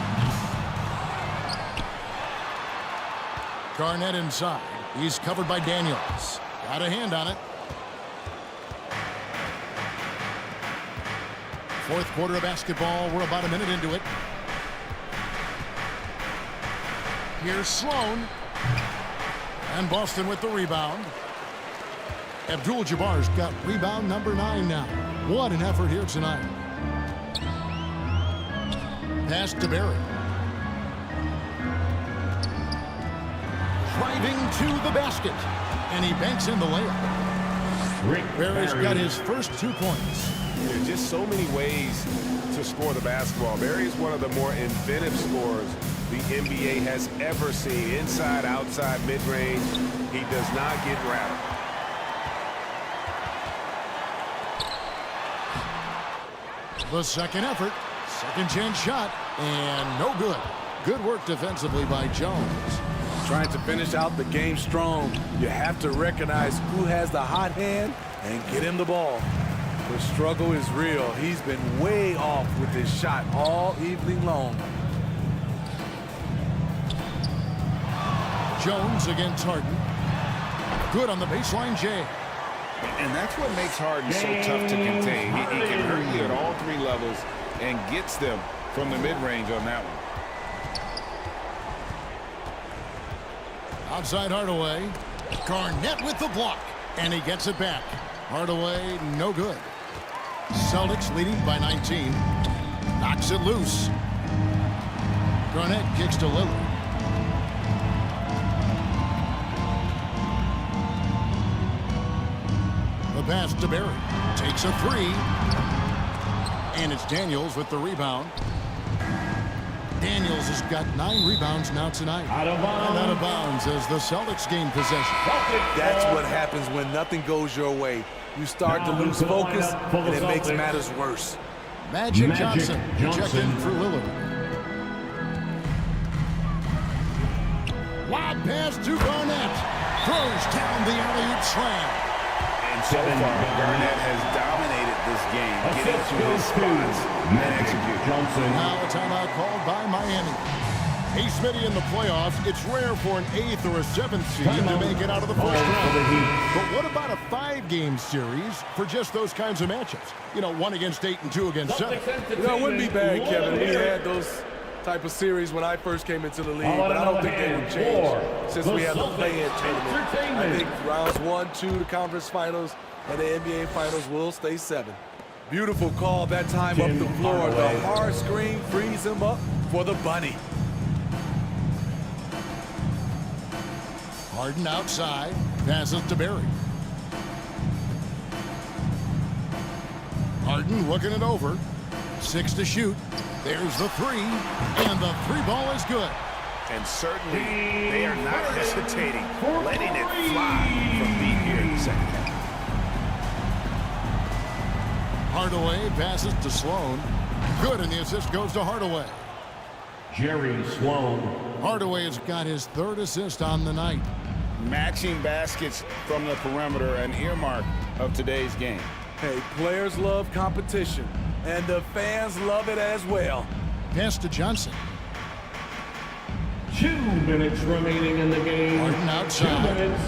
Garnett inside. He's covered by Daniels. Got a hand on it. Fourth quarter of basketball. We're about a minute into it. Here's Sloan. And Boston with the rebound. Abdul-Jabbar's got rebound number 9 now. What an effort here tonight. Pass to Barry. Driving to the basket. And he banks in the layup. Barry's got his first 2 points. There are just so many ways to score the basketball. Barry is one of the more inventive scorers the NBA has ever seen. Inside, outside, mid-range. He does not get rattled. The second effort. Second chance shot. And no good. Good work defensively by Jones. Trying to finish out the game strong. You have to recognize who has the hot hand and get him the ball. The struggle is real. He's been way off with his shot all evening long. Jones against Harden. Good on the baseline, Jay. And that's what makes Harden so tough to contain. He can hurt you at all three levels and gets them from the mid-range on that one. Outside Hardaway. Garnett with the block. And he gets it back. Hardaway, no good. Celtics leading by 19. Knocks it loose. Garnett kicks to Lillard. The pass to Barry. Takes a three. And it's Daniels with the rebound. Daniels has got 9 rebounds now tonight. Out of bounds. And out of bounds as the Celtics gain possession. That's what happens when nothing goes your way. You start to lose focus, and it makes matters worse. Magic Johnson checked in for Lillard. Wide pass to Garnett. Throws down the alley-oop slam. And so far, Garnett has dominated this game, getting to his spots and execute. Now a timeout called by Miami. Hey, Smitty, in the playoffs, it's rare for an 8th or a 7th seed to make it out of the first round. But what about a 5-game series for just those kinds of matchups? You know, 1 against 8 and 2 against 7. You know, it wouldn't be bad, Kevin. We had those type of series when I first came into the league, but I don't think they would change since we have the play-in tournament. I think rounds 1, 2, the conference finals, and the NBA finals will stay 7. Beautiful call that time up the floor. The hard screen frees him up for the bunny. Harden outside. Passes to Barry. Harden looking it over. 6 to shoot. There's the 3. And the 3 ball is good. And certainly they are not hesitating, letting it fly from deep here in the second half. Hardaway passes to Sloan. Good, and the assist goes to Hardaway. Jerry Sloan. Hardaway has got his 3rd assist on the night. Matching baskets from the perimeter, an earmark of today's game. Hey, players love competition, and the fans love it as well. Pass to Johnson. 2 minutes remaining in the game. Harden outside. 2 minutes.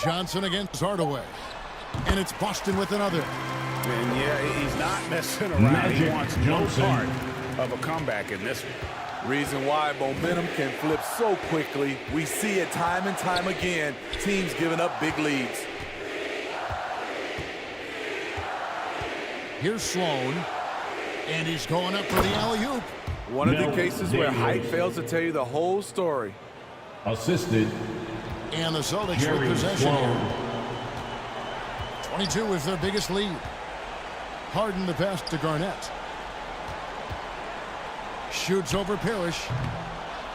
Johnson against Hardaway. And it's Boston with another. And yeah, he's not messing around. He wants no part of a comeback in this one. Reason why momentum can flip so quickly. We see it time and time again. Teams giving up big leads. Here's Sloan. And he's going up for the alley-oop. One of the cases where height fails to tell you the whole story. Assisted. And the Celtics with possession here. 22 is their biggest lead. Harden the pass to Garnett. Shoots over Parrish.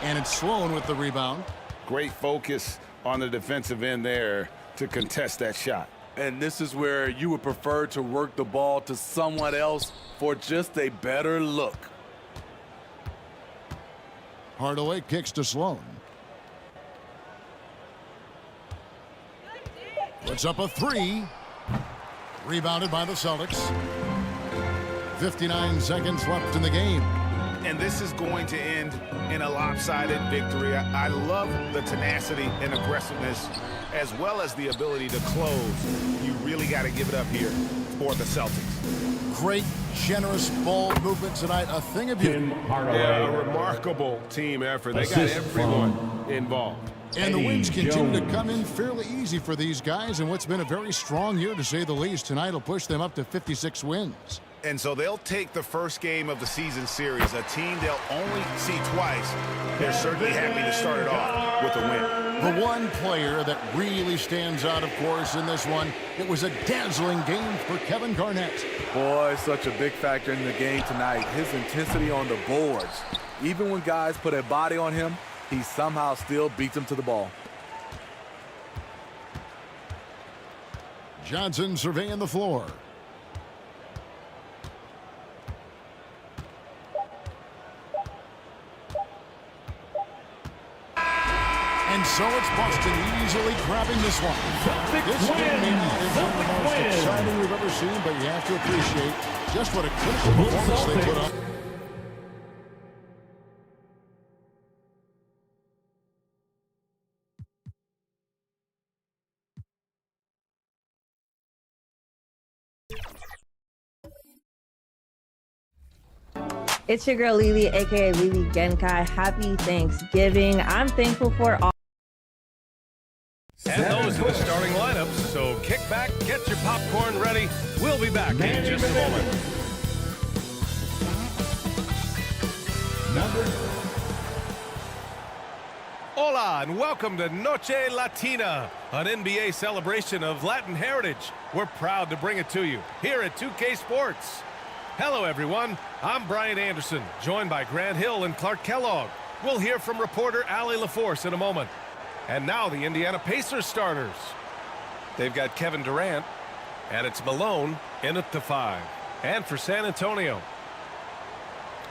And it's Sloan with the rebound. Great focus on the defensive end there to contest that shot. And this is where you would prefer to work the ball to someone else for just a better look. Hardaway kicks to Sloan. Puts up a 3. Rebounded by the Celtics. 59 seconds left in the game. And this is going to end in a lopsided victory. I love the tenacity and aggressiveness as well as the ability to close. You really got to give it up here for the Celtics. Great, generous ball movement tonight. A thing of beauty. Yeah, a remarkable team effort. They got everyone involved. And the wins continue to come in fairly easy for these guys in what's been a very strong year, to say the least. Tonight will push them up to 56 wins. And so they'll take the first game of the season series, a team they'll only see twice. They're certainly happy to start it off with a win. The one player that really stands out, of course, in this one, it was a dazzling game for Kevin Garnett. Boy, such a big factor in the game tonight. His intensity on the boards. Even when guys put a body on him, he somehow still beats them to the ball. Johnson surveying the floor. And so it's Boston easily grabbing this one. This game may not be one of the most exciting we've ever seen, but you have to appreciate just what a critical performance they put up. It's your girl Lily, aka Lily Genkai. Happy Thanksgiving. I'm thankful for all. And those are the starting lineups, so kick back, get your popcorn ready. We'll be back in just a moment. Hola, and welcome to Noche Latina, an NBA celebration of Latin heritage. We're proud to bring it to you here at 2K Sports. Hello, everyone. I'm Brian Anderson, joined by Grant Hill and Clark Kellogg. We'll hear from reporter Allie LaForce in a moment. And now the Indiana Pacers starters. They've got Kevin Durant, and it's Malone in at the 5. And for San Antonio,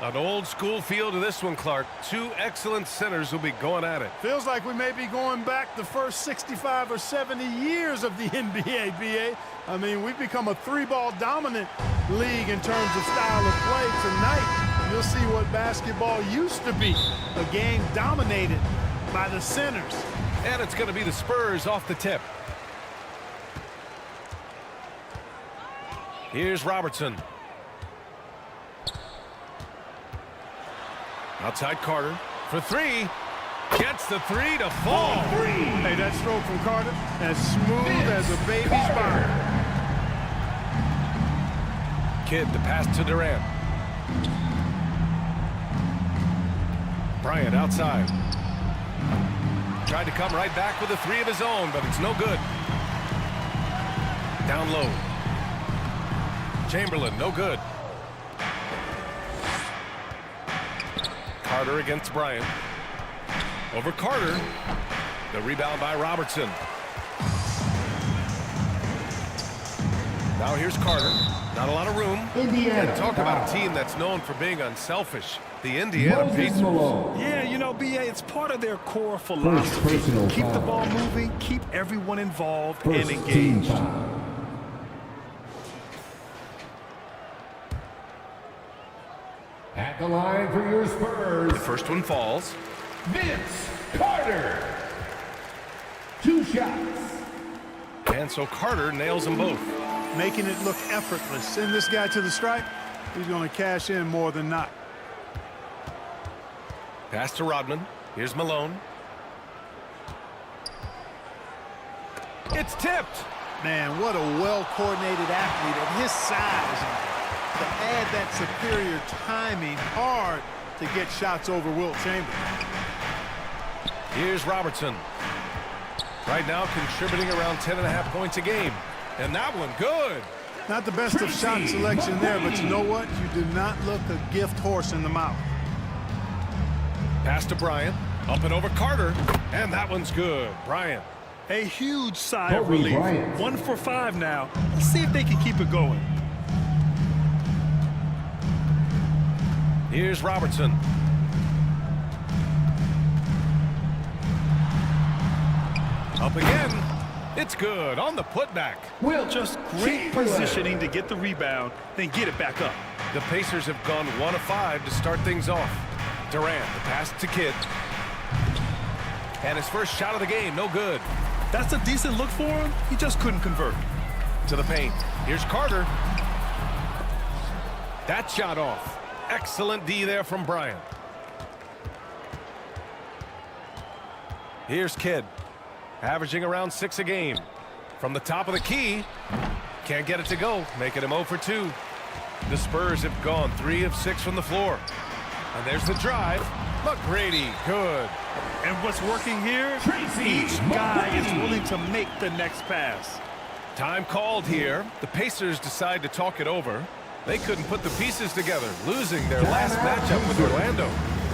an old school feel to this one, Clark. Two excellent centers will be going at it. Feels like we may be going back the first 65 or 70 years of the NBA, BA. I mean, we've become a three-ball dominant league in terms of style of play. Tonight, you'll see what basketball used to be, a game dominated by the centers. And it's going to be the Spurs off the tip. Here's Robertson. Outside Carter for 3. Gets the 3 to fall. Hey, that stroke from Carter, as smooth as a baby's spine. Kidd the pass to Durant. Bryant outside. Tried to come right back with a 3 of his own, but it's no good. Down low. Chamberlain, no good. Carter against Bryant. Over Carter. The rebound by Robertson. Now here's Carter. Not a lot of room. Indiana. And talk about a team that's known for being unselfish. The Indiana Pacers. Yeah, you know, BA, it's part of their core philosophy. Keep the ball moving, keep everyone involved and engaged. At the line for your Spurs. The first one falls. Vince Carter. 2 shots. And so Carter nails them both. Making it look effortless. Send this guy to the stripe. He's going to cash in more than not. Pass to Rodman. Here's Malone. It's tipped. Man, what a well-coordinated athlete at his size. To add that superior timing, hard to get shots over Wilt Chamberlain. Here's Robertson. Right now contributing around 10.5 points a game. And that one good. Not the best of shot selection there, but you know what? You do not look a gift horse in the mouth. Pass to Bryant. Up and over Carter. And that one's good. Bryant. A huge sigh of relief. 1 for 5 now. Let's see if they can keep it going. Here's Robertson. Up again. It's good on the putback. Well, just great positioning to get the rebound, then get it back up. The Pacers have gone 1 of 5 to start things off. Durant, the pass to Kidd. And his first shot of the game, no good. That's a decent look for him. He just couldn't convert. To the paint. Here's Carter. That shot off. Excellent D there from Bryant. Here's Kidd. Averaging around 6 a game. From the top of the key. Can't get it to go. Making him 0 for 2. The Spurs have gone 3 of 6 from the floor. And there's the drive. McGrady, good. And what's working here? Each guy is willing to make the next pass. Time called here. The Pacers decide to talk it over. They couldn't put the pieces together, losing their last matchup with Orlando.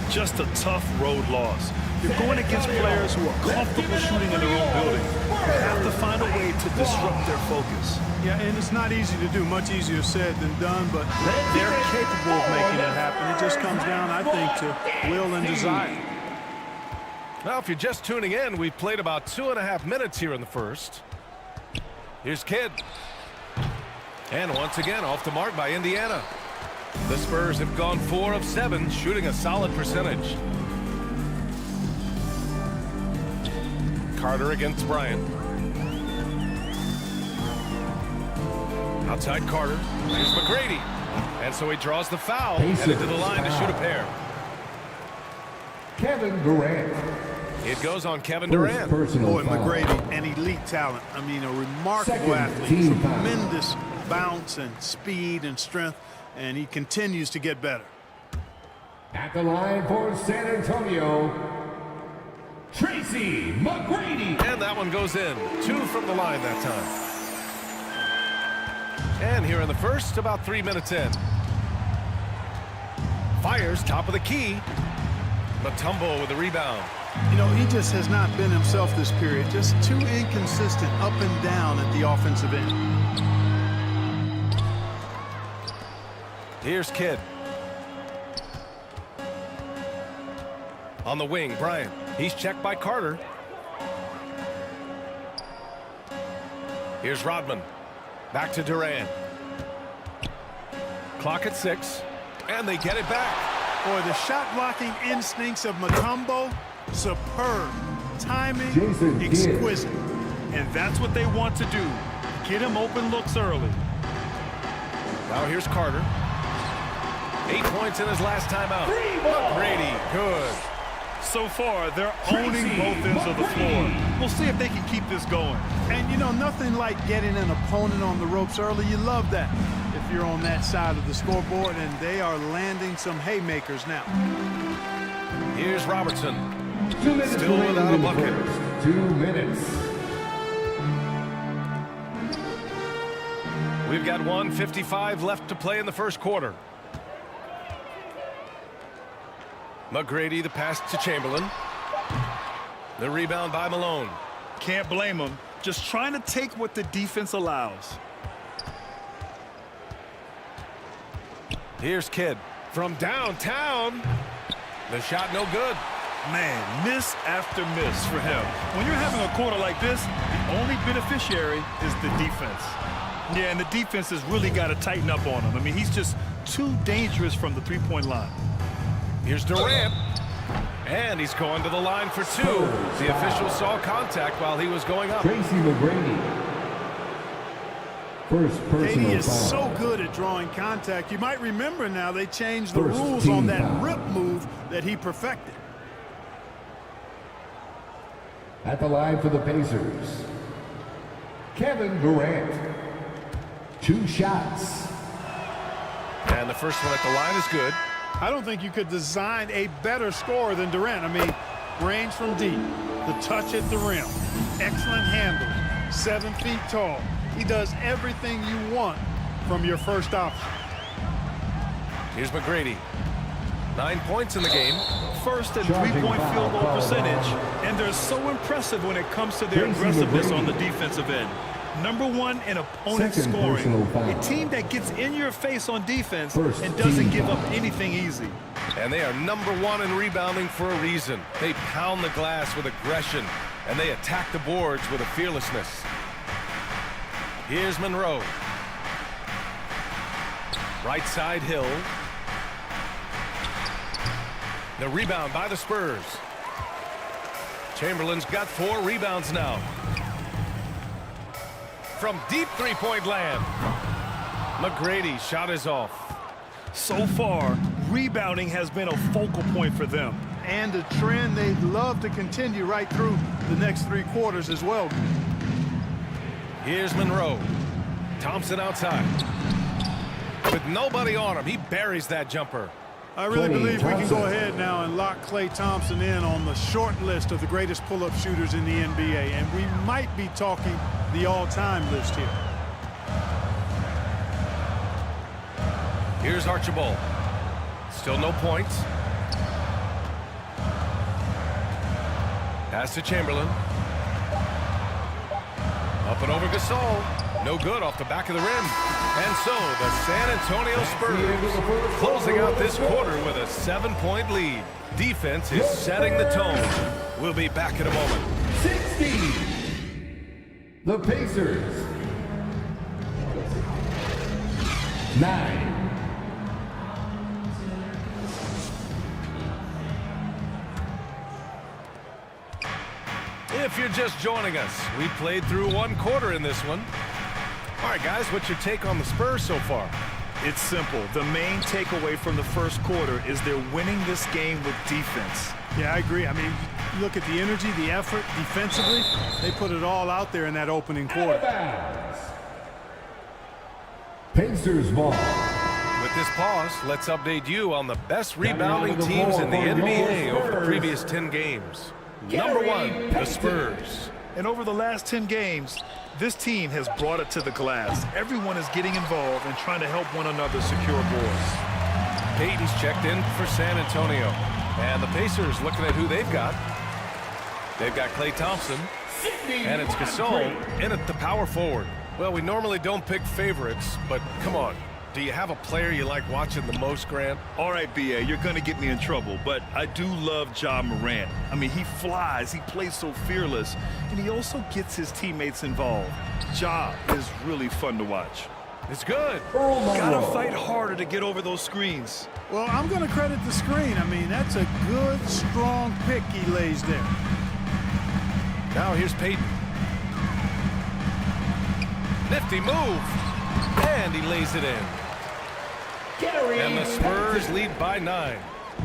Just a tough road loss. You're going against players who are comfortable shooting in their own building. You have to find a way to disrupt their focus. Yeah, and it's not easy to do. Much easier said than done, but they're capable of making it happen. It just comes down, I think, to will and desire. Now, if you're just tuning in, we've played about 2.5 minutes here in the first. Here's Kidd. And once again, off the mark by Indiana. The Spurs have gone 4 of 7, shooting a solid percentage. Carter against Bryant. Outside Carter. Here's McGrady. And so he draws the foul, headed to the line to shoot a pair. Kevin Durant. It goes on Kevin Durant. Boy, McGrady, an elite talent. I mean, a remarkable athlete. Tremendous bounce and speed and strength, and he continues to get better. At the line for San Antonio, Tracy McGrady. And that one goes in. 2 from the line that time. And here in the first, about 3 minutes in. Fires top of the key. Mutombo with the rebound. You know, he just has not been himself this period. Just too inconsistent up and down at the offensive end. Here's Kidd. On the wing, Bryant. He's checked by Carter. Here's Rodman. Back to Durant. Clock at 6. And they get it back. Boy, the shot-blocking instincts of Mutombo, superb. Timing, exquisite. And that's what they want to do. Get him open looks early. Now here's Carter. 8 points in his last time out. McGrady, good. So far, they're owning both ends of the floor. We'll see if they can keep this going. And, you know, nothing like getting an opponent on the ropes early. You love that if you're on that side of the scoreboard, and they are landing some haymakers now. Here's Robertson. 2 minutes still without a bucket. 2 minutes. We've got 1:55 left to play in the first quarter. McGrady, the pass to Chamberlain. The rebound by Malone. Can't blame him. Just trying to take what the defense allows. Here's Kidd from downtown. The shot no good. Man, miss after miss for him. When you're having a quarter like this, the only beneficiary is the defense. Yeah, and the defense has really got to tighten up on him. I mean, he's just too dangerous from the three-point line. Here's Durant. And he's going to the line for 2. The official saw contact while he was going up. Tracy McGrady. First personal KD is foul. so good at drawing contact. You might remember now they changed the rules on that rip move that he perfected. At the line for the Pacers, Kevin Durant. 2 shots. And the first one at the line is good. I don't think you could design a better scorer than Durant. I mean, range from deep, the touch at the rim, excellent handle, 7 feet tall. He does everything you want from your first option. Here's McGrady. 9 points in the game. First and three-point field goal percentage, and they're so impressive when it comes to their aggressiveness on the defensive end. Number 1 in opponent scoring. A team that gets in your face on defense and doesn't give up anything easy. And they are number 1 in rebounding for a reason. They pound the glass with aggression, and they attack the boards with a fearlessness. Here's Monroe. Right side Hill. The rebound by the Spurs. Chamberlain's got 4 rebounds now. From deep three-point land. McGrady shot is off. So far, rebounding has been a focal point for them. And a trend they'd love to continue right through the next 3 quarters as well. Here's Monroe. Thompson outside. With nobody on him, he buries that jumper. I really believe we can go ahead now and lock Klay Thompson in on the short list of the greatest pull-up shooters in the NBA. And we might be talking the all-time list here. Here's Archibald. Still no points. Pass to Chamberlain. Up and over Gasol. No good off the back of the rim. And so the San Antonio Spurs closing out this quarter with a 7-point lead. Defense is setting the tone. We'll be back in a moment. 60. The Pacers. 9. If you're just joining us, we played through 1 quarter in this one. All right, guys, what's your take on the Spurs so far? It's simple. The main takeaway from the first quarter is they're winning this game with defense. Yeah, I agree. I mean, look at the energy, the effort defensively. They put it all out there in that opening quarter. Pacers ball. With this pause, let's update you on the best rebounding teams in the NBA over the previous 10 games. Number 1, the Spurs. And over the last 10 games, this team has brought it to the glass. Everyone is getting involved and trying to help one another secure boards. Payton's checked in for San Antonio. And the Pacers looking at who they've got. They've got Klay Thompson. And it's Gasol in at the power forward. Well, we normally don't pick favorites, but come on. Do you have a player you like watching the most, Grant? All right, B.A., you're going to get me in trouble, but I do love Ja Morant. I mean, he flies, he plays so fearless, and he also gets his teammates involved. Ja is really fun to watch. It's good. Gotta fight harder to get over those screens. Well, I'm going to credit the screen. I mean, that's a good, strong pick he lays there. Now here's Payton. Nifty move. And he lays it in. And the Spurs lead by 9.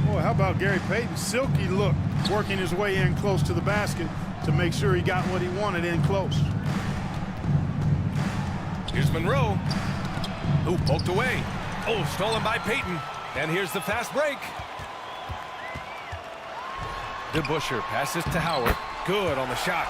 Boy, how about Gary Payton's silky look, working his way in close to the basket to make sure he got what he wanted in close. Here's Monroe. Ooh, poked away. Oh, stolen by Payton. And here's the fast break. DeBusschere passes to Howard. Good on the shot.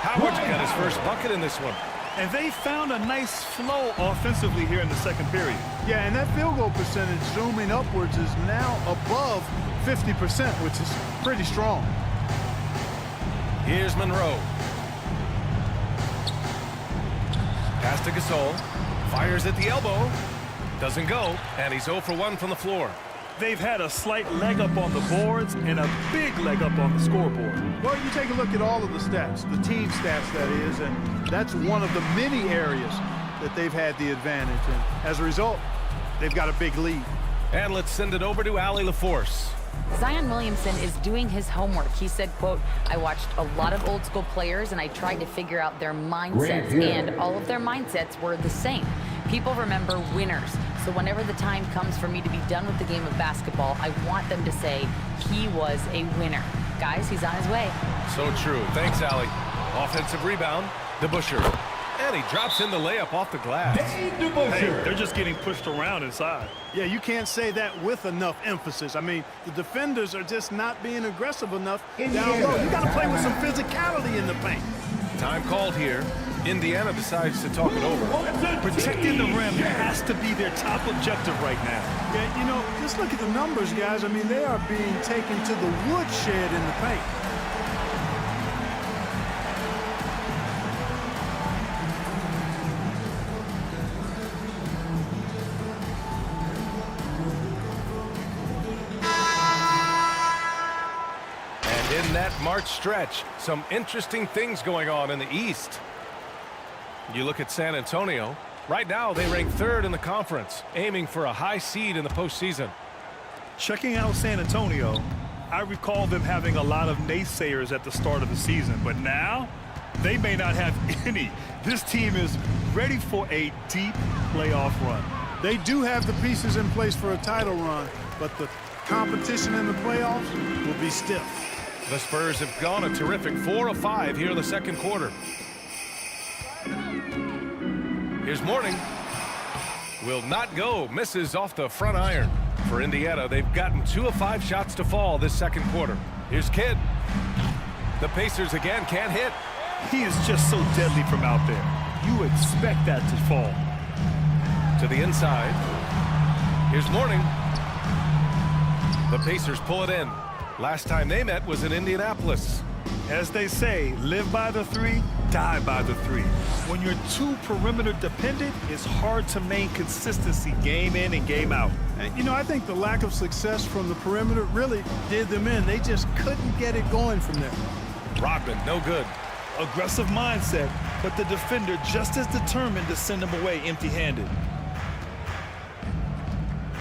Howard's got his first bucket in this one. And they found a nice flow offensively here in the second period. Yeah, and that field goal percentage zooming upwards is now above 50%, which is pretty strong. Here's Monroe. Pass to Gasol. Fires at the elbow. Doesn't go. And he's 0 for 1 from the floor. They've had a slight leg up on the boards and a big leg up on the scoreboard. Well, you take a look at all of the stats, the team stats that is, and that's one of the many areas that they've had the advantage. And as a result, they've got a big lead. And let's send it over to Allie LaForce. Zion Williamson is doing his homework. He said, quote, I watched a lot of old school players and I tried to figure out their mindsets, and all of their mindsets were the same. People remember winners. So whenever the time comes for me to be done with the game of basketball, I want them to say he was a winner. Guys, he's on his way. So true. Thanks, Allie. Offensive rebound, DeBusschere. And he drops in the layup off the glass. Hey, they're just getting pushed around inside. Yeah, you can't say that with enough emphasis. I mean, the defenders are just not being aggressive enough down low. You got to play with some physicality in the paint. Time called here. Indiana decides to talk it over. Protecting the rim has to be their top objective right now. Yeah, you know, just look at the numbers, guys. I mean, they are being taken to the woodshed in the paint. And in that March stretch, some interesting things going on in the East. You look at San Antonio. Right now, they rank 3rd in the conference, aiming for a high seed in the postseason. Checking out San Antonio, I recall them having a lot of naysayers at the start of the season, but now they may not have any. This team is ready for a deep playoff run. They do have the pieces in place for a title run, but the competition in the playoffs will be stiff. The Spurs have gone a terrific 4 of 5 here in the second quarter. Here's Mourning. Will not go. Misses off the front iron. For Indiana, they've gotten 2 of 5 shots to fall this second quarter. Here's Kidd. The Pacers again can't hit. He is just so deadly from out there. You expect that to fall. To the inside. Here's Mourning. The Pacers pull it in. Last time they met was in Indianapolis. As they say, live by the 3, die by the 3. When you're too perimeter dependent, it's hard to maintain consistency game in and game out. You know, I think the lack of success from the perimeter really did them in. They just couldn't get it going from there. Rodman, no good. Aggressive mindset, but the defender just as determined to send him away empty-handed.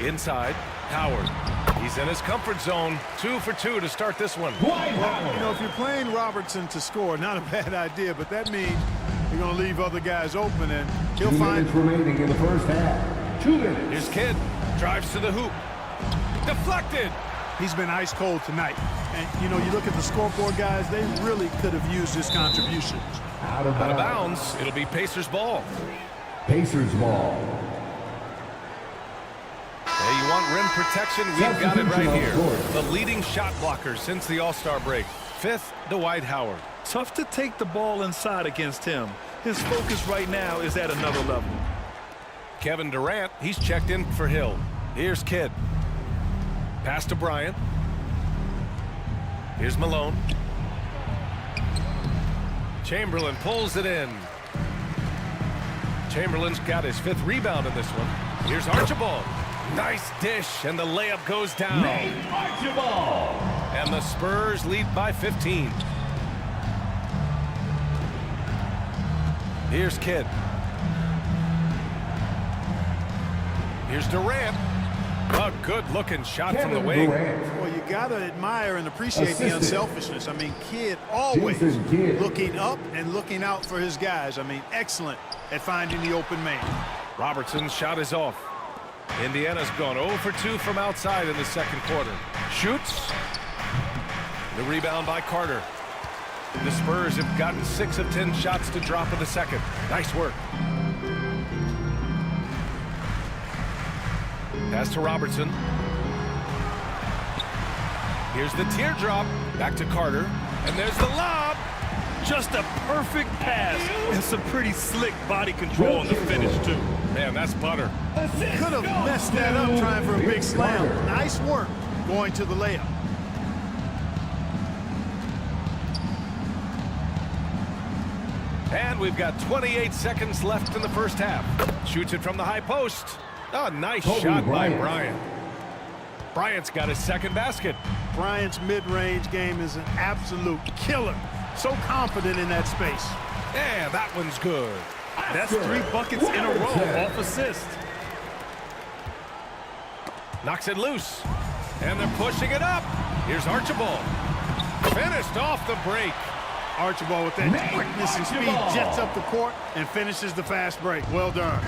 Inside, Howard. He's in his comfort zone. 2 for 2 to start this one. Well, you know, if you're playing Robertson to score, not a bad idea, but that means you're going to leave other guys open, and he'll find 2 minutes remaining in the first half. 2 minutes. Here's Kidd. Drives to the hoop. Deflected. He's been ice cold tonight. And, you know, you look at the scoreboard, guys, they really could have used his contributions. Out of bounds. It'll be Pacers ball. Pacers ball. Hey, you want rim protection? We've got it right here. The leading shot blocker since the All-Star break. 5th, Dwight Howard. Tough to take the ball inside against him. His focus right now is at another level. Kevin Durant, he's checked in for Hill. Here's Kidd. Pass to Bryant. Here's Malone. Chamberlain pulls it in. Chamberlain's got his 5th rebound in this one. Here's Archibald. Nice dish, and the layup goes down. Archibald. And the Spurs lead by 15. Here's Kidd. Here's Durant. A good-looking shot from the wing. Well, you got to admire and appreciate the unselfishness. I mean, Kidd always looking up and looking out for his guys. I mean, excellent at finding the open man. Robertson's shot is off. Indiana's gone 0 for 2 from outside in the second quarter. Shoots. The rebound by Carter. The Spurs have gotten 6 of 10 shots to drop in the second. Nice work. Pass to Robertson. Here's the teardrop. Back to Carter. And there's the lob. Just a perfect pass and some pretty slick body control on the finish, too. Man, that's butter. Could have messed that up trying for a big slam. Nice work going to the layup. And we've got 28 seconds left in the first half. Shoots it from the high post. Oh, nice shot by Bryant. Bryant's got his 2nd basket. Bryant's mid-range game is an absolute killer. So confident in that space. Yeah, that one's good. That's 3 buckets in a row off assist. Knocks it loose. And they're pushing it up. Here's Archibald. Finished off the break. Archibald with that quickness and speed jets up the court and finishes the fast break. Well done.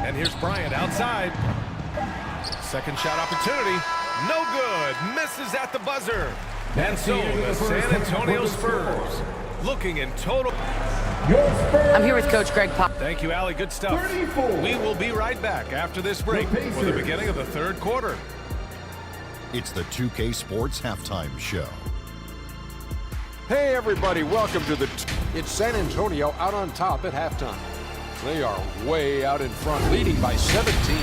And here's Bryant outside. Second shot opportunity. No good. Misses at the buzzer. And so the San Antonio Spurs looking in total. I'm here with Coach Greg Pop. Thank you, Allie. Good stuff. 34. We will be right back after this break for the beginning of the third quarter. It's the 2K Sports Halftime Show. Hey everybody, welcome to it's San Antonio out on top at halftime. They are way out in front, leading by 17.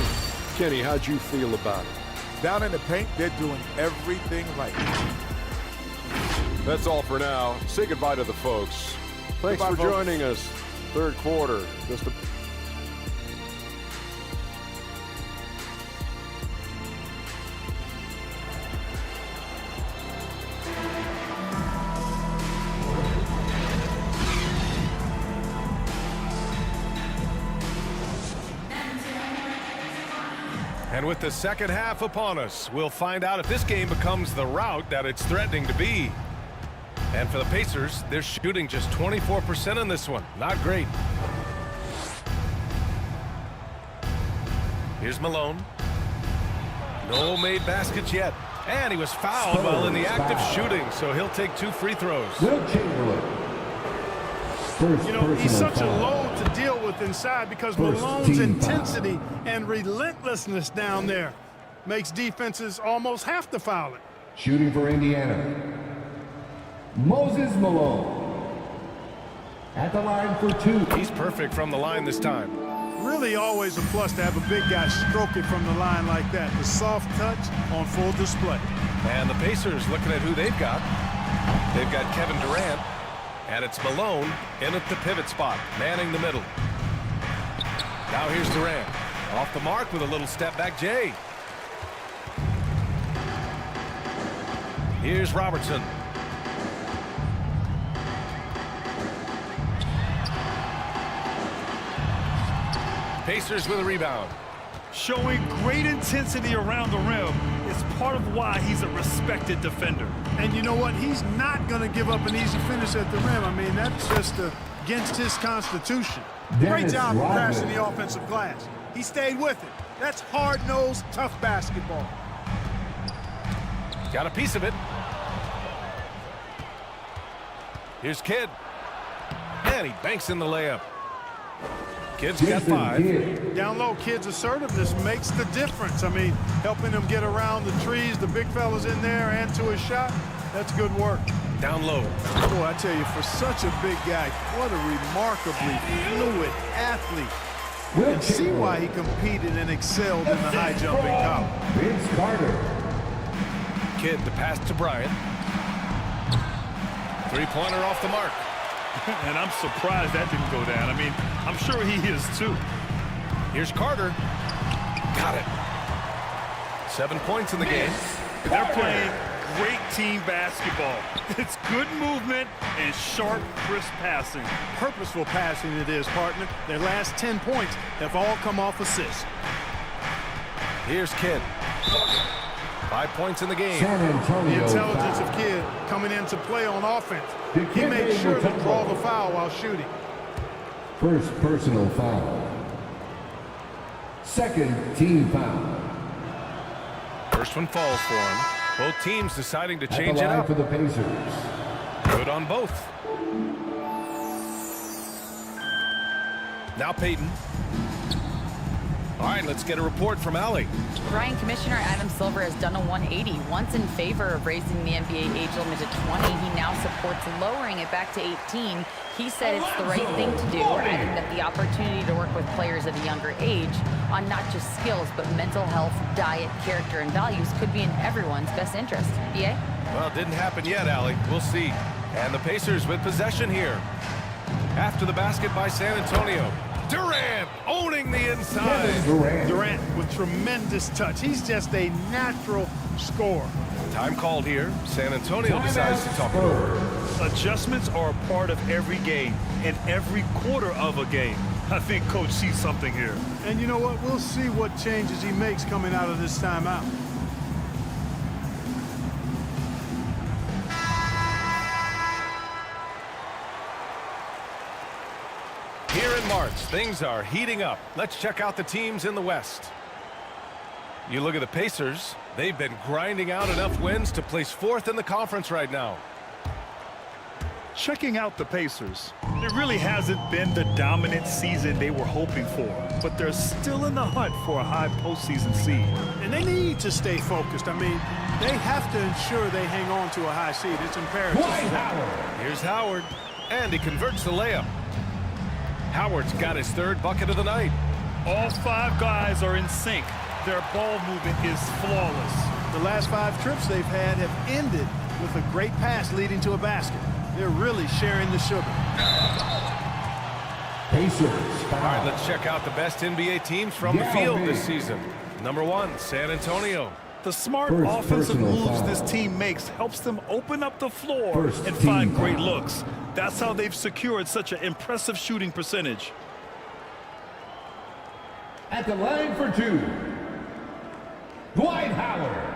Kenny, how'd you feel about it? Down in the paint, they're doing everything right. That's all for now. Say goodbye to the folks. Thanks for joining us. Third quarter. And with the second half upon us, we'll find out if this game becomes the rout that it's threatening to be. And for the Pacers, they're shooting just 24% in this one. Not great. Here's Malone. No made baskets yet. And he was fouled while in the act of shooting, so he'll take 2 free throws. You know, he's such a load to deal with inside because Malone's intensity and relentlessness down there makes defenses almost have to foul it. Shooting for Indiana, Moses Malone. At the line for 2. He's perfect from the line this time. Really always a plus to have a big guy stroke it from the line like that. The soft touch on full display. And the Pacers looking at who they've got. They've got Kevin Durant. And it's Malone in at the pivot spot, manning the middle. Now here's Durant. Off the mark with a little step back Jay. Here's Robertson. Pacers with a rebound. Showing great intensity around the rim is part of why he's a respected defender. And you know what? He's not going to give up an easy finish at the rim. I mean, that's just against his constitution. Great job of crashing the offensive glass. He stayed with it. That's hard-nosed, tough basketball. Got a piece of it. Here's Kidd. And he banks in the layup. Kidd's got 5. Down low, Kidd's assertiveness makes the difference. I mean, helping him get around the trees, the big fellas in there, and to his shot, that's good work. Down low. Boy, I tell you, for such a big guy, what a remarkably fluid athlete. You can see why he competed and excelled in the high jumping college. Vince Carter. Kidd to pass to Bryant. 3-pointer off the mark. And I'm surprised that didn't go down. I mean, I'm sure he is too. Here's Carter. Got it. 7 points in the game. They're playing great team basketball. It's good movement and sharp, crisp passing. Purposeful passing it is, partner. Their last 10 points have all come off assists. Here's Kidd. 5 points in the game. The intelligence of Kidd coming into play on offense. He made sure to draw the foul while shooting. First personal foul. Second team foul. First one falls for him. Both teams deciding to change it up. For the Pacers. Good on both. Now Payton. All right, let's get a report from Allie. Brian Commissioner Adam Silver has done a 180. Once in favor of raising the NBA age limit to 20, he now supports lowering it back to 18. He said it's the right thing to do, adding that the opportunity to work with players at a younger age on not just skills, but mental health, diet, character, and values could be in everyone's best interest. BA? Well, it didn't happen yet, Allie. We'll see. And the Pacers with possession here. After the basket by San Antonio. Durant owning the inside. Durant with tremendous touch. He's just a natural scorer. Time called here. San Antonio decides to talk it over. Adjustments are a part of every game and every quarter of a game. I think Coach sees something here. And you know what? We'll see what changes he makes coming out of this timeout. Here in March, things are heating up. Let's check out the teams in the West. You look at the Pacers. They've been grinding out enough wins to place 4th in the conference right now. Checking out the Pacers, it really hasn't been the dominant season they were hoping for, but they're still in the hunt for a high postseason seed. And they need to stay focused. I mean, they have to ensure they hang on to a high seed. It's imperative. Here's Howard, and he converts the layup. Howard's got his 3rd bucket of the night. All 5 guys are in sync. Their ball movement is flawless. The last 5 trips they've had have ended with a great pass leading to a basket. They're really sharing the sugar. Pacers. All right, let's check out the best NBA teams from the field this season. Number 1, San Antonio. The smart offensive moves this team makes helps them open up the floor and find great looks. That's how they've secured such an impressive shooting percentage. At the line for 2, Dwight Howard.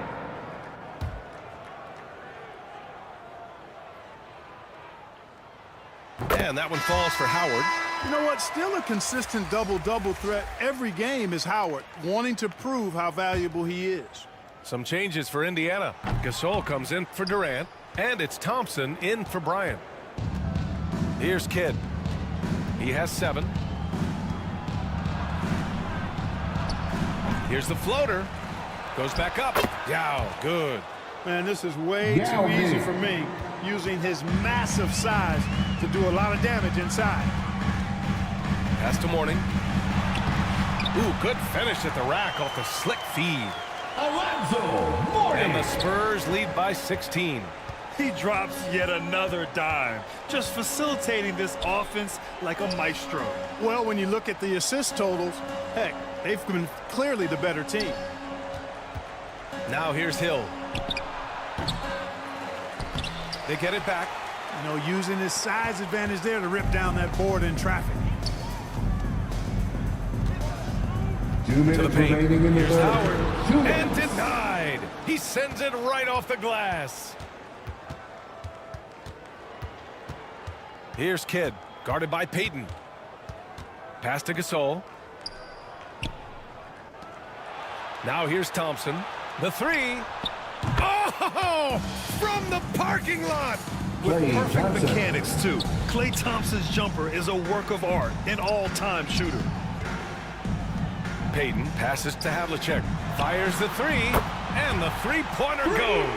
And that one falls for Howard. You know what? Still a consistent double-double threat every game is Howard, wanting to prove how valuable he is. Some changes for Indiana. Gasol comes in for Durant, and it's Thompson in for Bryant. Here's Kidd. He has 7. Here's the floater. Goes back up. Down. Good. Man, this is way too easy for me, using his massive size to do a lot of damage inside. Pass to Mourning. Ooh, good finish at the rack off the slick feed. Alonzo Mourning. And the Spurs lead by 16. He drops yet another dime, just facilitating this offense like a maestro. Well, when you look at the assist totals, heck, they've been clearly the better team. Now here's Hill. They get it back. You know, using his size advantage there to rip down that board in traffic. 2 minutes remaining in the Here's third. Howard. And denied. He sends it right off the glass. Here's Kidd, guarded by Payton. Pass to Gasol. Now here's Thompson. The three. Oh! From the parking lot! With perfect mechanics, too. Klay Thompson's jumper is a work of art, an all-time shooter. Payton passes to Havlicek. Fires the three, and the three-pointer goes.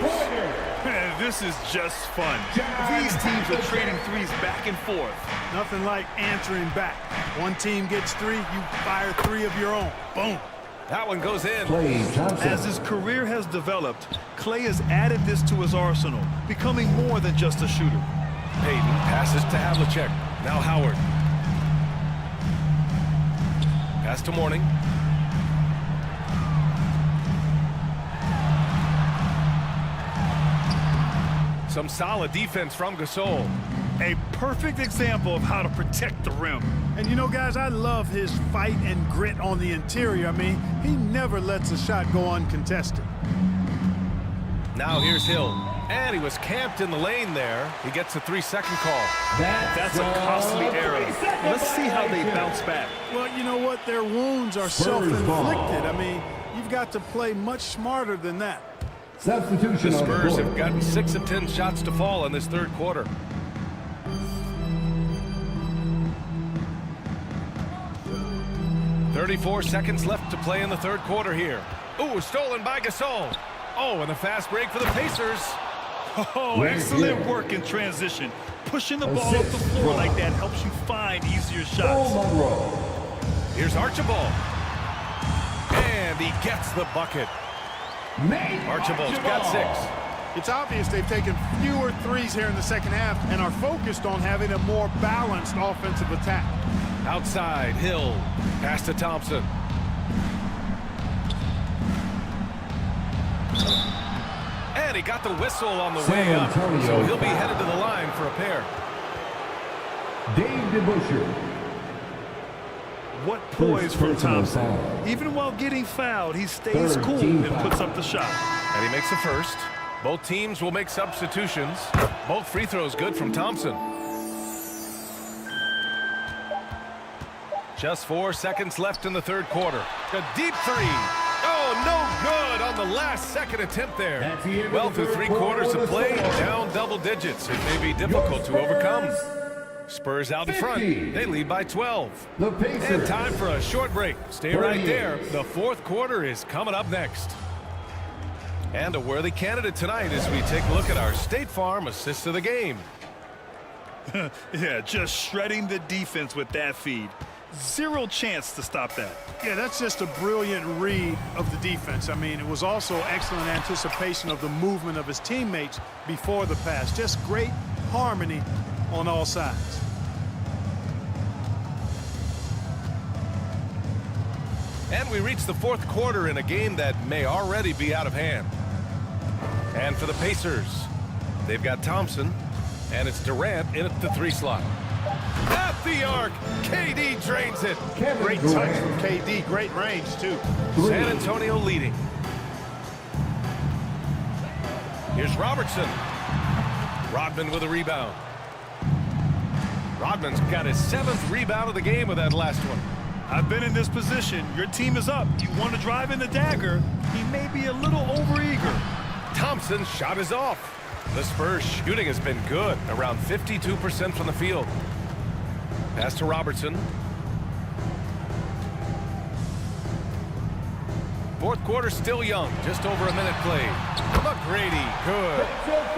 This is just fun. These teams are trading threes back and forth. Nothing like answering back. One team gets three, you fire three of your own. Boom. That one goes in. As his career has developed, Klay has added this to his arsenal, becoming more than just a shooter. Payton passes to Havlicek. Now Howard. Pass to Mourning. Some solid defense from Gasol. A perfect example of how to protect the rim. And you know, guys, I love his fight and grit on the interior. I mean, he never lets a shot go uncontested. Now here's Hill. And he was camped in the lane there. He gets a 3-second call. That's a costly error. Let's see how they bounce back. Well, you know what? Their wounds are self-inflicted. I mean, you've got to play much smarter than that. Substitution. The Spurs have gotten 6 of 10 shots to fall in this third quarter. .34 seconds left to play in the third quarter here. Ooh, stolen by Gasol. Oh, and a fast break for the Pacers. Oh, excellent work in transition. Pushing the ball up the floor like that helps you find easier shots. Here's Archibald. And he gets the bucket. Archibald's got 6. It's obvious they've taken fewer threes here in the second half and are focused on having a more balanced offensive attack. Outside, Hill. Pass to Thompson. And he got the whistle on the way up, so he'll be headed to the line for a pair. Dave DeBusschere. What poise from Thompson. Even while getting fouled, he stays cool and puts up the shot. And he makes the first. Both teams will make substitutions. Both free throws good from Thompson. Just 4 seconds left in the third quarter. A deep three. Oh, no good on the last second attempt there. Well, through 3 quarters of play, down double digits. It may be difficult to overcome. Spurs out in front. They lead by 12. And time for a short break. Stay right there. The fourth quarter is coming up next. And a worthy candidate tonight as we take a look at our State Farm assist of the game. Yeah, just shredding the defense with that feed. Zero chance to stop that. Yeah, that's just a brilliant read of the defense. I mean, it was also excellent anticipation of the movement of his teammates before the pass. Just great harmony on all sides. And we reach the fourth quarter in a game that may already be out of hand. And for the Pacers, they've got Thompson, and it's Durant in at the 3 slot. At the arc, KD drains it. Great touch from KD, great range too. San Antonio leading. Here's Robertson. Rodman with a rebound. Rodman's got his 7th rebound of the game with that last one. I've been in this position. Your team is up. You want to drive in the dagger. He may be a little overeager. Thompson's shot is off. The Spurs shooting has been good, around 52% from the field. Pass to Robertson. Fourth quarter still young, just over a minute played. McGrady, good.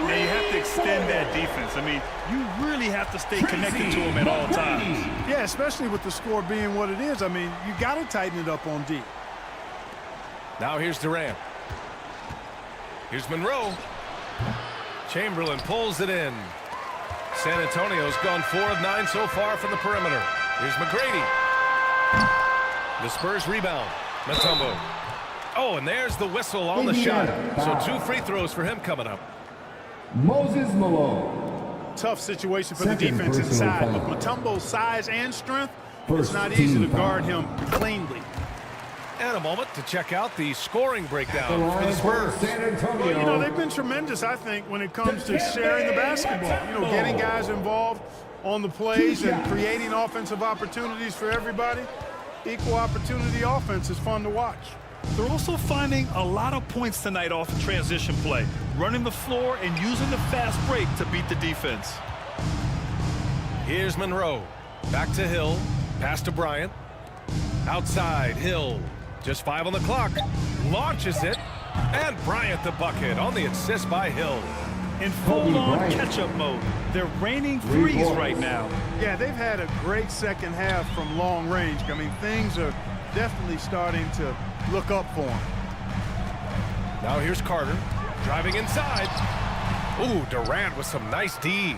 Now you have to extend that defense. I mean, you really have to stay connected to him at all times. Yeah, especially with the score being what it is. I mean, you got to tighten it up on D. Now here's Durant. Here's Monroe. Chamberlain pulls it in. San Antonio's gone 4 of 9 so far from the perimeter. Here's McGrady. The Spurs rebound. Mutombo. Oh, and there's the whistle on the shot. So 2 free throws for him coming up. Moses Malone. Tough situation for the defense inside. With Mutombo's size and strength, it's not easy to guard him cleanly. And a moment to check out the scoring breakdown for the Spurs. Well, you know, they've been tremendous, I think, when it comes to sharing the basketball. You know, getting guys involved on the plays and creating offensive opportunities for everybody. Equal opportunity offense is fun to watch. They're also finding a lot of points tonight off of transition play, running the floor and using the fast break to beat the defense. Here's Monroe. Back to Hill. Pass to Bryant. Outside, Hill. Just 5 on the clock. Launches it. And Bryant the bucket on the assist by Hill. In full-on catch-up mode. They're raining threes right now. Yeah, they've had a great second half from long range. I mean, things are definitely starting to look up for them. Now here's Carter. Driving inside. Ooh, Durant with some nice D.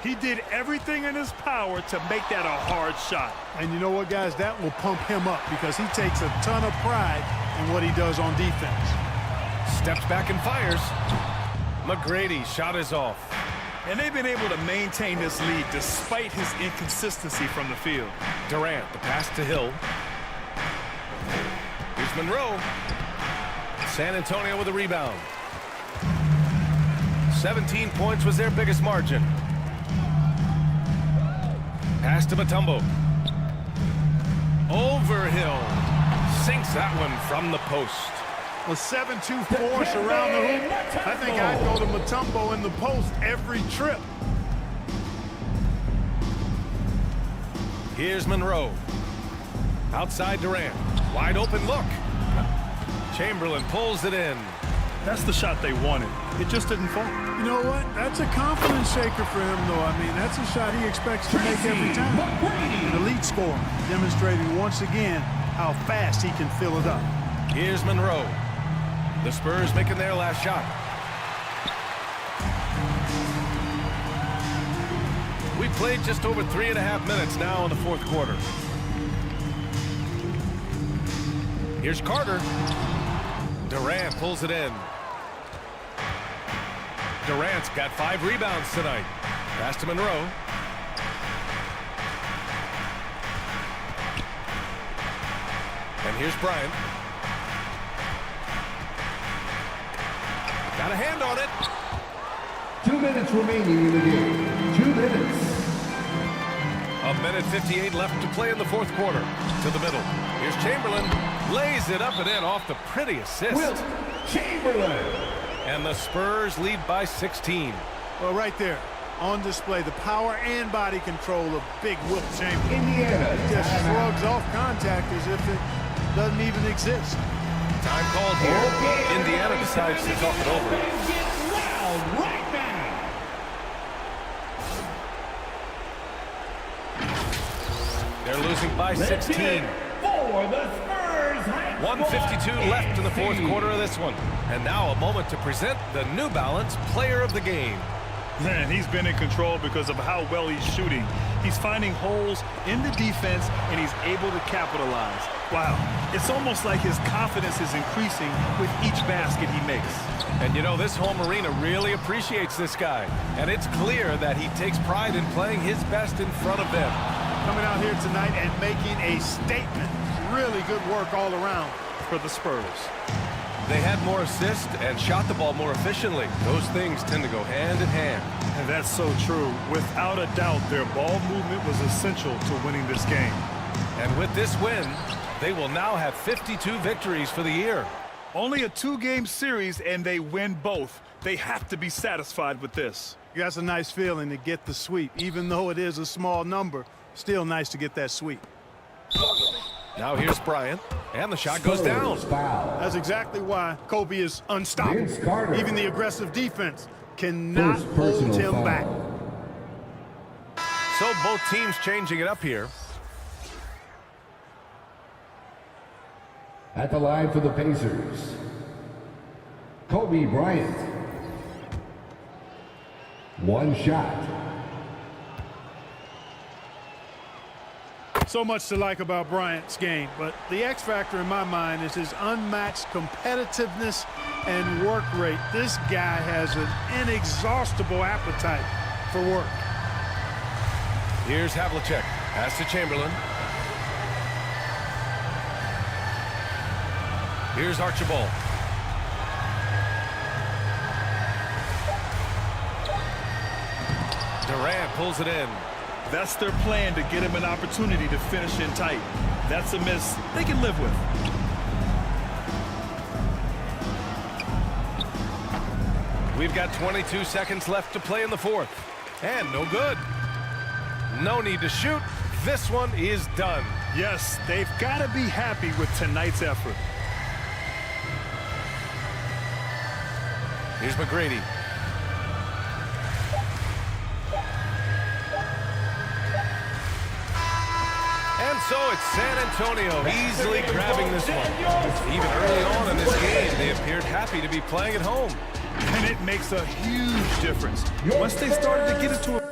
He did everything in his power to make that a hard shot. And you know what, guys? That will pump him up because he takes a ton of pride in what he does on defense. Steps back and fires. McGrady's shot is off. And they've been able to maintain this lead despite his inconsistency from the field. Durant, the pass to Hill. Here's Monroe. San Antonio with a rebound. 17 points was their biggest margin. Pass to Mutombo. Over Hill. Sinks that one from the post. A 7-2 force around the hoop. I think I'd go to Mutombo in the post every trip. Here's Monroe. Outside Durant. Wide open look. Chamberlain pulls it in. That's the shot they wanted. It just didn't fall. You know what? That's a confidence shaker for him, though. I mean, that's a shot he expects to make every time. An elite scorer, demonstrating once again how fast he can fill it up. Here's Monroe. The Spurs making their last shot. We played just over 3.5 minutes now in the fourth quarter. Here's Carter. Durant pulls it in. Durant's got 5 rebounds tonight. Pass to Monroe. And here's Bryant. Got a hand on it. 2 minutes remaining in the game. 2 minutes. 1:58 left to play in the fourth quarter. To the middle. Here's Chamberlain. Lays it up and in off the pretty assist. Wilt Chamberlain. And the Spurs lead by 16. Well, right there. On display, the power and body control of big Wilt Chamberlain. Indiana. He just shrugs off contact as if it doesn't even exist. Time called here. Indiana decides to talk it over. Get loud right now. They're losing by 16. For the Spurs. 1:52 left in the fourth quarter of this one. And now a moment to present the New Balance Player of the Game. Man, he's been in control because of how well he's shooting. He's finding holes in the defense, and he's able to capitalize. Wow, it's almost like his confidence is increasing with each basket he makes. And you know, this home arena really appreciates this guy. And it's clear that he takes pride in playing his best in front of them. Coming out here tonight and making a statement. Really good work all around for the Spurs. They had more assists and shot the ball more efficiently. Those things tend to go hand in hand. And that's so true. Without a doubt, their ball movement was essential to winning this game. And with this win, they will now have 52 victories for the year. Only a 2-game series, and they win both. They have to be satisfied with this. That's a nice feeling to get the sweep. Even though it is a small number, still nice to get that sweep. Now here's Bryant, and the shot goes down. That's exactly why Kobe is unstoppable. Even the aggressive defense cannot hold him back. So both teams changing it up here. At the line for the Pacers, Kobe Bryant. 1 shot. So much to like about Bryant's game, but the X factor in my mind is his unmatched competitiveness and work rate. This guy has an inexhaustible appetite for work. Here's Havlicek. Pass to Chamberlain. Here's Archibald. Durant pulls it in. That's their plan to get him an opportunity to finish in tight. That's a miss they can live with. We've got 22 seconds left to play in the fourth. And no good. No need to shoot. This one is done. Yes, they've got to be happy with tonight's effort. Here's McGrady. And so it's San Antonio easily grabbing this one. Even early on in this game, they appeared happy to be playing at home. And it makes a huge difference. Once they started to get into a